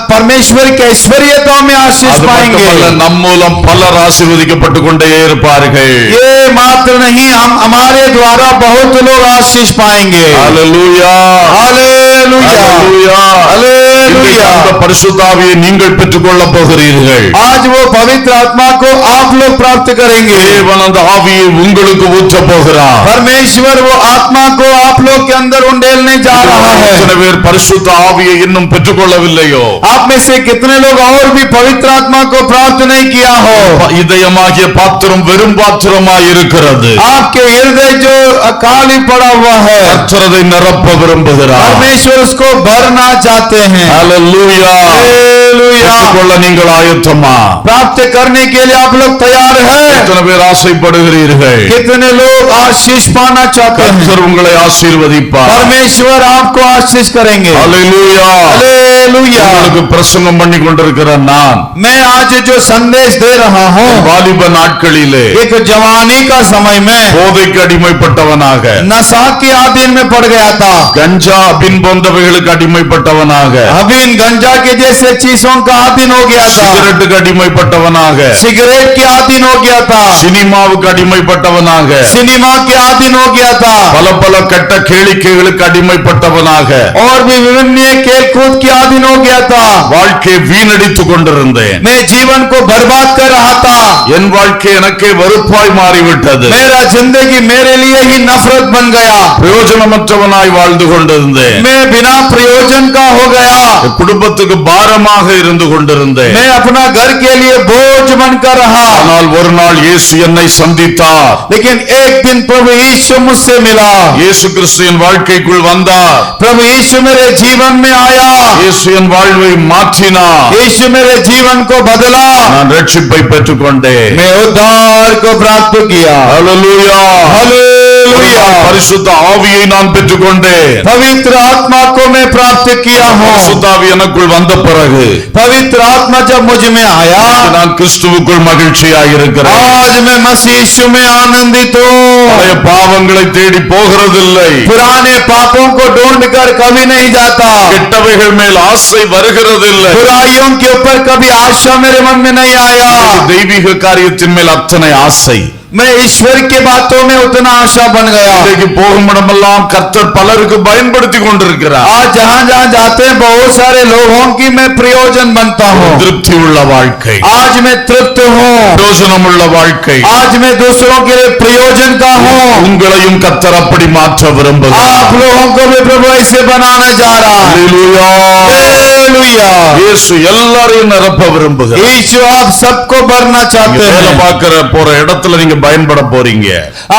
Speaker 2: परमेश्वर के ऐश्वर्यता में आशीष
Speaker 1: அது
Speaker 2: पाएंगे।
Speaker 1: மட்டுமல்ல, நம் மூலம் பலர் ஆசீர்வதிக்கப்பட்டு கொண்டே இருப்பார்கள்.
Speaker 2: ये मात्र नहीं, हम हमारे द्वारा बहुत लोग आशीष पाएंगे।
Speaker 1: அல்லேலூயா.
Speaker 2: हालेलुया।
Speaker 1: அல்லேலூயா.
Speaker 2: हालेलुया।
Speaker 1: அந்த பரிசுத்த ஆவியை நீங்கள் பெற்றுக்கொள்ள போகிறீர்கள்.
Speaker 2: आज वो पवित्र आत्मा को आप लोग प्राप्त करेंगे।
Speaker 1: தேவன் அந்த ஆவியை உங்களுக்கு ஊற்ற போகிறார்.
Speaker 2: परमेश्वर वो आत्मा को आप लोग के अंदर उंडेलने जा रहा है।
Speaker 1: எத்தனை பேர் பரிசுத்த ஆவியை இன்னும் பெற்றுக்கொள்ளவில்லையோ?
Speaker 2: आप में से कितने लोग और भी पवित्र आत्मा को प्राप्त नहीं किया हो?
Speaker 1: இதயமாகிய பாத்திரம் வெறும் பாத்திரமாய் இருக்கிறது.
Speaker 2: आपके हृदय जो खाली पड़ा हुआ है,
Speaker 1: கர்த்தர் அதை நிரப்ப விரும்புகிறார்.
Speaker 2: परमेश्वर उसको भरना चाहते हैं।
Speaker 1: அல்லேலூயா.
Speaker 2: हालेलुया।
Speaker 1: பெற்றுக்கொள்ள நீங்கள் ஆயத்தமா?
Speaker 2: प्राप्त करने के लिए आप लोग तैयार हैं?
Speaker 1: எத்தனை பேர் ஆசைப்படுகிறீர்கள்?
Speaker 2: कितने लोग आशीष पाना चाहते हैं?
Speaker 1: கர்த்தர் உங்களை ஆசீர்வதிப்பார்.
Speaker 2: परमेश्वर आपको आशीष करेंगे।
Speaker 1: அல்லேலூயா.
Speaker 2: हालेलुया।
Speaker 1: உங்களுக்கு பிரசங்கம் பண்ணி கொண்டிருக்கிற நான்
Speaker 2: मैं आज जो संदेश दे रहा हूँ,
Speaker 1: வாலிப நாட்களிலே
Speaker 2: एक जवानी का समय में
Speaker 1: போதைக்கு அடிமைப்பட்டவனாக,
Speaker 2: नशा के आधीन में पड़ गया था।
Speaker 1: கஞ்சா அபின் போன்றவைகளுக்கு அடிமைப்பட்டவனாக,
Speaker 2: अभी गंजा के जैसे चीजों का आधीन हो गया था।
Speaker 1: சிகரெட்டுக்கு அடிமைப்பட்டவனாக,
Speaker 2: सिगरेट के आधीन हो गया था।
Speaker 1: சினிமாவுக்கு அடிமைப்பட்டவனாக,
Speaker 2: सिनेमा के आधीन हो गया था।
Speaker 1: பல பல கெட்ட கேளிக்கைகளுக்கு அடிமைப்பட்டவனாக
Speaker 2: और भी विभिन्न खेल कूद के आधीन हो गया था।
Speaker 1: வாழ்க்கையை வீணடித்துக் கொண்டிருந்தேன்.
Speaker 2: मैं जीवन को बर्बाद कर रहा था।
Speaker 1: என் வாழ்க்கை எனக்கே வெறுப்பாய் மாறிவிட்டது.
Speaker 2: मेरा जिंदगी मेरे लिए ही नफरत बन गया।
Speaker 1: பிரயோஜனமற்றவனாய் வாழ்ந்து கொண்டிருந்தேன்.
Speaker 2: मैं बिना प्रयोजन का हो गया।
Speaker 1: குடும்பத்துக்கு பாரமாக இருந்து கொண்டிருந்தேன்.
Speaker 2: मैं अपना घर के लिए बोझ बनकर रहा।
Speaker 1: ஆனால் ஒரு நாள் இயேசு என்னை சந்தித்தார்.
Speaker 2: लेकिन एक दिन प्रभु यीशु मुझसे मिला।
Speaker 1: இயேசு கிறிஸ்து என் வாழ்க்கைக்குள் வந்தார்.
Speaker 2: प्रभु यीशु मेरे जीवन में आया।
Speaker 1: இயேசு என் வாழ்வை மாற்றினார்.
Speaker 2: यीशु मेरे जीवन को बदला।
Speaker 1: நான் ரட்சிப்பை பெற்றுக்கொண்டேன்.
Speaker 2: मैं उद्धार को प्राप्त किया।
Speaker 1: அல்லேலூயா.
Speaker 2: हालेलुया।
Speaker 1: பரிசுத்த ஆவியை நான் பெற்றுக்கொண்டேன்.
Speaker 2: पवित्र आत्मा को मैं प्राप्त किया हूँ।
Speaker 1: பரிசுத்த ஆவி எனக்குள் வந்த பிறகு
Speaker 2: पवित्र आत्मा जब मुझ में आया,
Speaker 1: நான் கிறிஸ்துவுக்குள் மகிழ்ச்சியாக இருக்கிறேன்.
Speaker 2: आज मैं मसीह यीशु में आनंदित हूँ।
Speaker 1: பழைய பாவங்களை தேடி போகிறதில்லை.
Speaker 2: पुराने पापों को ढूंढ कर कभी नहीं जाता।
Speaker 1: கெட்டவைகள் மேல் ஆசை வருகிறதில்லை.
Speaker 2: बुराइयों के ऊपर कभी आशा मेरे मन में नहीं आया।
Speaker 1: தெய்வீக காரியத்தின் மேல் அத்தனை ஆசை.
Speaker 2: मैं ईश्वर के बातों में उतना आशा बन गया।
Speaker 1: இன்றைக்கு போகும் இடமெல்லாம் கர்த்தர் பலருக்கு பயன்படுத்தி கொண்டிருக்கிறார்.
Speaker 2: आज जहाँ जहाँ जाते हैं बहुत सारे लोगों की मैं प्रयोजन बनता हूँ।
Speaker 1: திருப்தி உள்ள வாழ்க்கை,
Speaker 2: आज मैं तृप्त हूँ।
Speaker 1: பிரயோஜனம் உள்ள வாழ்க்கை.
Speaker 2: आज मैं दूसरों के लिए प्रयोजन का हूँ।
Speaker 1: உங்களையும் கர்த்தர் அப்படி மாற்ற விரும்புகிறார்.
Speaker 2: आप लोगों को भी प्रभु ऐसे बनाने जा रहा है।
Speaker 1: அல்லேலூயா.
Speaker 2: हालेलुया।
Speaker 1: இயேசு எல்லாரையும் நிரப்ப விரும்புகிறார்.
Speaker 2: यीशु आप सबको भरना चाहते
Speaker 1: வேலை
Speaker 2: हैं।
Speaker 1: பார்க்கிற போற இடத்துல நீங்க பயன்பட போறீங்க,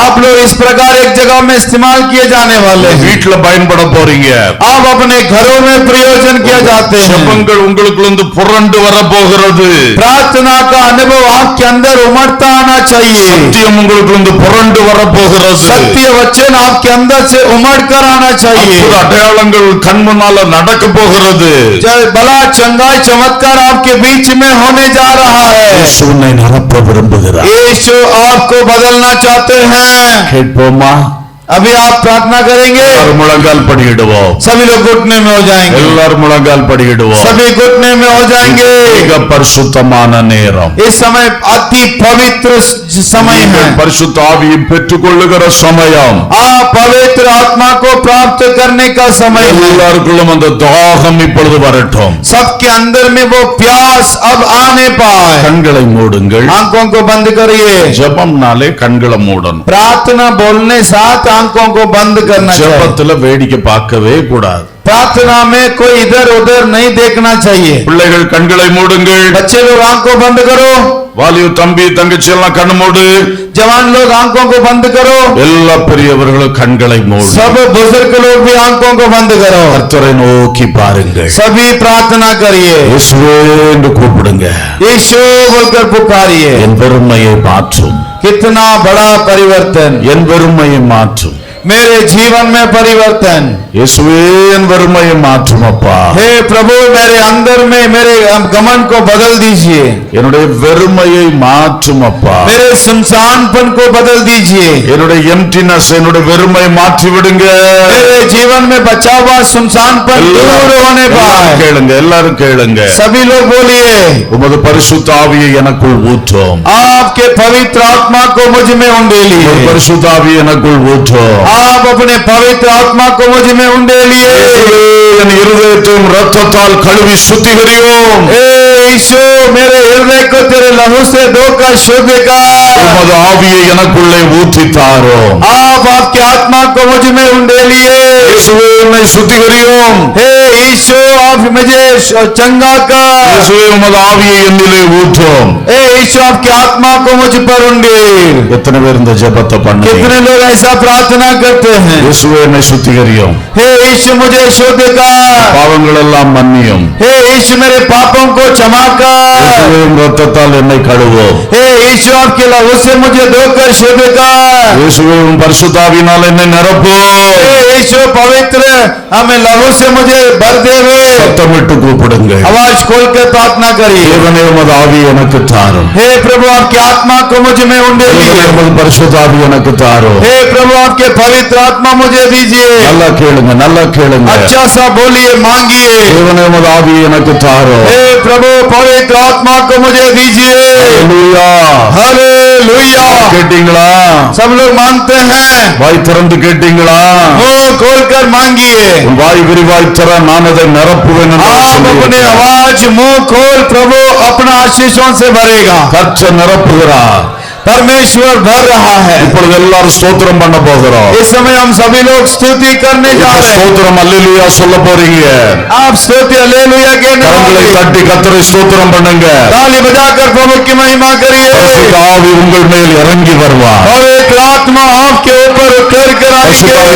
Speaker 2: आप लोग इस प्रकार एक जगह में इस्तेमाल किए जाने वाले हैं,
Speaker 1: வீட்டுல பயன்பட போறீங்க,
Speaker 2: आप अपने घरों में प्रयोजन किए जाते हैं।
Speaker 1: ஜெபங்கள் உங்களுக்குள்ள புரண்டு வர போகிறது,
Speaker 2: प्रार्थना का अनुभव आपके अंदर उमड़ता आना चाहिए,
Speaker 1: சத்தியம் உங்களுக்குள்ள புரண்டு வர போகிறது,
Speaker 2: सत्य वचन आपके अंदर से उमड़ कर आना चाहिए,
Speaker 1: அற்புத அடையாளங்கள் கண் முன்னால நடக்க போகிறது,
Speaker 2: भला चंगाई चमत्कार आपके बीच में होने जा रहा है।
Speaker 1: இயேசு உன்னை நிரப்ப விரும்புகிறார்.
Speaker 2: यीशु आपको बदलना चाहते हैं।
Speaker 1: கேட்போமா?
Speaker 2: अभी आप प्रार्थना करेंगे,
Speaker 1: எல்லாரும் முழங்கால் படியிடுவோம்,
Speaker 2: सभी लोग घुटने में हो जाएंगे,
Speaker 1: எல்லாரும் முழங்கால் படியிடுவோம்.
Speaker 2: सभी घुटने में हो जाएंगे।
Speaker 1: மிக பரிசுத்தமான நேரம்,
Speaker 2: इस समय अति पवित्र समय है,
Speaker 1: பரிசுத்த ஆவியை பெற்றுக் கொள்ளுகிற சமயம்,
Speaker 2: आप पवित्र आत्मा को प्राप्त करने का समय है।
Speaker 1: எல்லாருக்குள்ளும் அந்த தாகம் இப்பொழுது வரட்டும்.
Speaker 2: सबके अंदर में वो प्यास अब आने पाए।
Speaker 1: கண்களை மூடுங்கள்.
Speaker 2: आंखों को बंद करिए।
Speaker 1: ஜெபம்னாலே கண்களை மூடணும்.
Speaker 2: प्रार्थना बोलने साथ आंखों को बंद करना चाहिए।
Speaker 1: ஜெபத்துல வேடிக்கை பார்க்கவே கூடாது.
Speaker 2: प्रार्थना में कोई इधर उधर नहीं देखना चाहिए।
Speaker 1: பிள்ளைகள் கண்களை மூடுங்கள்.
Speaker 2: बच्चे लोग आंखों बंद करो,
Speaker 1: வாலிய தம்பி தங்கச்சி எல்லாம் கண்ணு மூடு.
Speaker 2: जवान लोग आंखों को बंद करो,
Speaker 1: எல்லா பெரியவர்களும் கண்களை மூடு.
Speaker 2: सब बुजुर्ग लोग भी आंखों को बंद करो।
Speaker 1: கர்த்தரை நோக்கி பாருங்கள்.
Speaker 2: सभी प्रार्थना करिए,
Speaker 1: இயேசுவே என்று கூப்பிடுங்க.
Speaker 2: यीशु बोलकर पुकारिए।
Speaker 1: என் பெருமையை மாற்றும்,
Speaker 2: कितना बड़ा परिवर्तन,
Speaker 1: என் பெருமையை மாற்றும்,
Speaker 2: मेरे जीवन में परिवर्तन।
Speaker 1: இயேசுவே என் பெருமையை மாற்றும் அப்பா.
Speaker 2: हे प्रभु, मेरे अंदर में मेरे गमन को बदल दीजिए,
Speaker 1: என்னுடைய வெறுமையை மாற்றும் அப்பா.
Speaker 2: मेरे सुनसानपन को बदल दीजिए,
Speaker 1: என்னுடைய எம்டினஸ், என்னுடைய வெறுமை மாற்றி விடுங்க.
Speaker 2: मेरे जीवन में बचा हुआ सुनसानपन दूर होने
Speaker 1: எல்லாரும்
Speaker 2: पाए।
Speaker 1: கேளுங்க, எல்லாரும் கேளுங்க.
Speaker 2: सभी लोग बोलिए,
Speaker 1: உமது பரிசுத்த ஆவியை எனக்குள் ஊற்றும்,
Speaker 2: आपके पवित्र आत्मा को मुझ में
Speaker 1: உமது
Speaker 2: उंडेलिए,
Speaker 1: பரிசுத்த ஆவியை எனக்குள் ஊற்றும்.
Speaker 2: आप अपने पवित्र आत्मा को मुझ में उंडेलिए।
Speaker 1: இயேசுவே, என் இருதயத்தையும் இரத்தத்தால் கழுவி சுத்திகரியும்.
Speaker 2: हे यीशु, मेरे हृदय को तेरे लहू से धोकर शुद्ध कर।
Speaker 1: உமது ஆவியை எனக்குள்ளே ஊற்றி தாரும்.
Speaker 2: आप आपके आत्मा को मुझ में उंडेलिए।
Speaker 1: இயேசுவே, என்னை சுத்திகரியும்.
Speaker 2: हे यीशु, आप मुझे चंगा कर।
Speaker 1: இயேசுவே, உமது ஆவியை என்னிலே ஊற்றும்.
Speaker 2: हे यीशु, आपके आत्मा को मुझ पर उंडेल।
Speaker 1: எத்தனை பேர் இந்த ஜெபத்தை பண்ணுங்க?
Speaker 2: कितने लोग ऐसा प्रार्थना करते हैं?
Speaker 1: இயேசுவே, என்னை சுத்திகரியும்,
Speaker 2: हे यीशु, मुझे शुद्ध कर।
Speaker 1: பாவங்கள் எல்லாம் மன்னியும்.
Speaker 2: हे यीशु, मेरे पापों को क्षमा कर।
Speaker 1: இயேசுவே, உம் இரத்தத்தால் என்னை கழுவும்.
Speaker 2: हे यीशु, आपके लहू से मुझे धोकर शुद्ध कर।
Speaker 1: இயேசுவே, உம் பரிசுத்த ஆவியினால் என்னை நிரப்பும்.
Speaker 2: हे यीशु, पवित्र हमें लहू से मुझे भर देवे।
Speaker 1: சத்தமிட்டு கூப்பிடுங்கள்.
Speaker 2: आवाज खोलकर प्रार्थना करिए।
Speaker 1: தேவனே, உமது ஆவியை எனக்கு தாரும்.
Speaker 2: हे प्रभु, आपकी आत्मा को मुझ में
Speaker 1: தேவனே,
Speaker 2: उंडेलिए।
Speaker 1: உமது பரிசுத்த ஆவி எனக்கு தாரும்.
Speaker 2: हे प्रभु, आपके पवित्र आत्मा मुझे दीजिए।
Speaker 1: நல்லா கேளுங்க, நல்லா கேளுங்க.
Speaker 2: अच्छा सा बोलिए, मांगिए।
Speaker 1: தேவனே, உமது ஆவியை எனக்கு தாரும்.
Speaker 2: हे प्रभु, पवित्र आत्मा को मुझे दीजिए।
Speaker 1: ஹல்லேலூயா.
Speaker 2: हालेलुया।
Speaker 1: கேட்டீங்களா?
Speaker 2: सब लोग मांगते हैं,
Speaker 1: வாய் திறந்து கேட்டீங்களா?
Speaker 2: मुंह खोलकर मांगिए।
Speaker 1: உன் வாய் விரிவாய் திற, நான் அதை நிரப்புவேன் என்று அவர்
Speaker 2: आप अपने
Speaker 1: சொல்லியிருக்கிறார்.
Speaker 2: आवाज मुंह खोल, प्रभु अपना आशीषों से भरेगा।
Speaker 1: கர்த்தர் நிரப்புகிறார்.
Speaker 2: परमेश्वर भर रहा है।
Speaker 1: இப்பொழுது எல்லாரும் ஸ்தோத்திரம் பண்ண போகிறோம்.
Speaker 2: इस समय हम सभी लोग स्तुति करने जा रहे हैं।
Speaker 1: ஸ்தோத்திரம் அல்லேலூயா சொல்ல போறீங்க.
Speaker 2: आप स्तुति हालेलुया कहने
Speaker 1: கரங்களை
Speaker 2: वाले,
Speaker 1: தட்டி கர்த்தரை ஸ்தோத்திரம் பண்ணுங்க.
Speaker 2: ताली बजाकर प्रभु की महिमा करिए।
Speaker 1: பரிசுத்த ஆவி உங்கள் மேல் இறங்கி வருவார்.
Speaker 2: और एक आत्मा आपके ऊपर उतर कर
Speaker 1: பரிசுத்த
Speaker 2: आएगी।
Speaker 1: ஆவி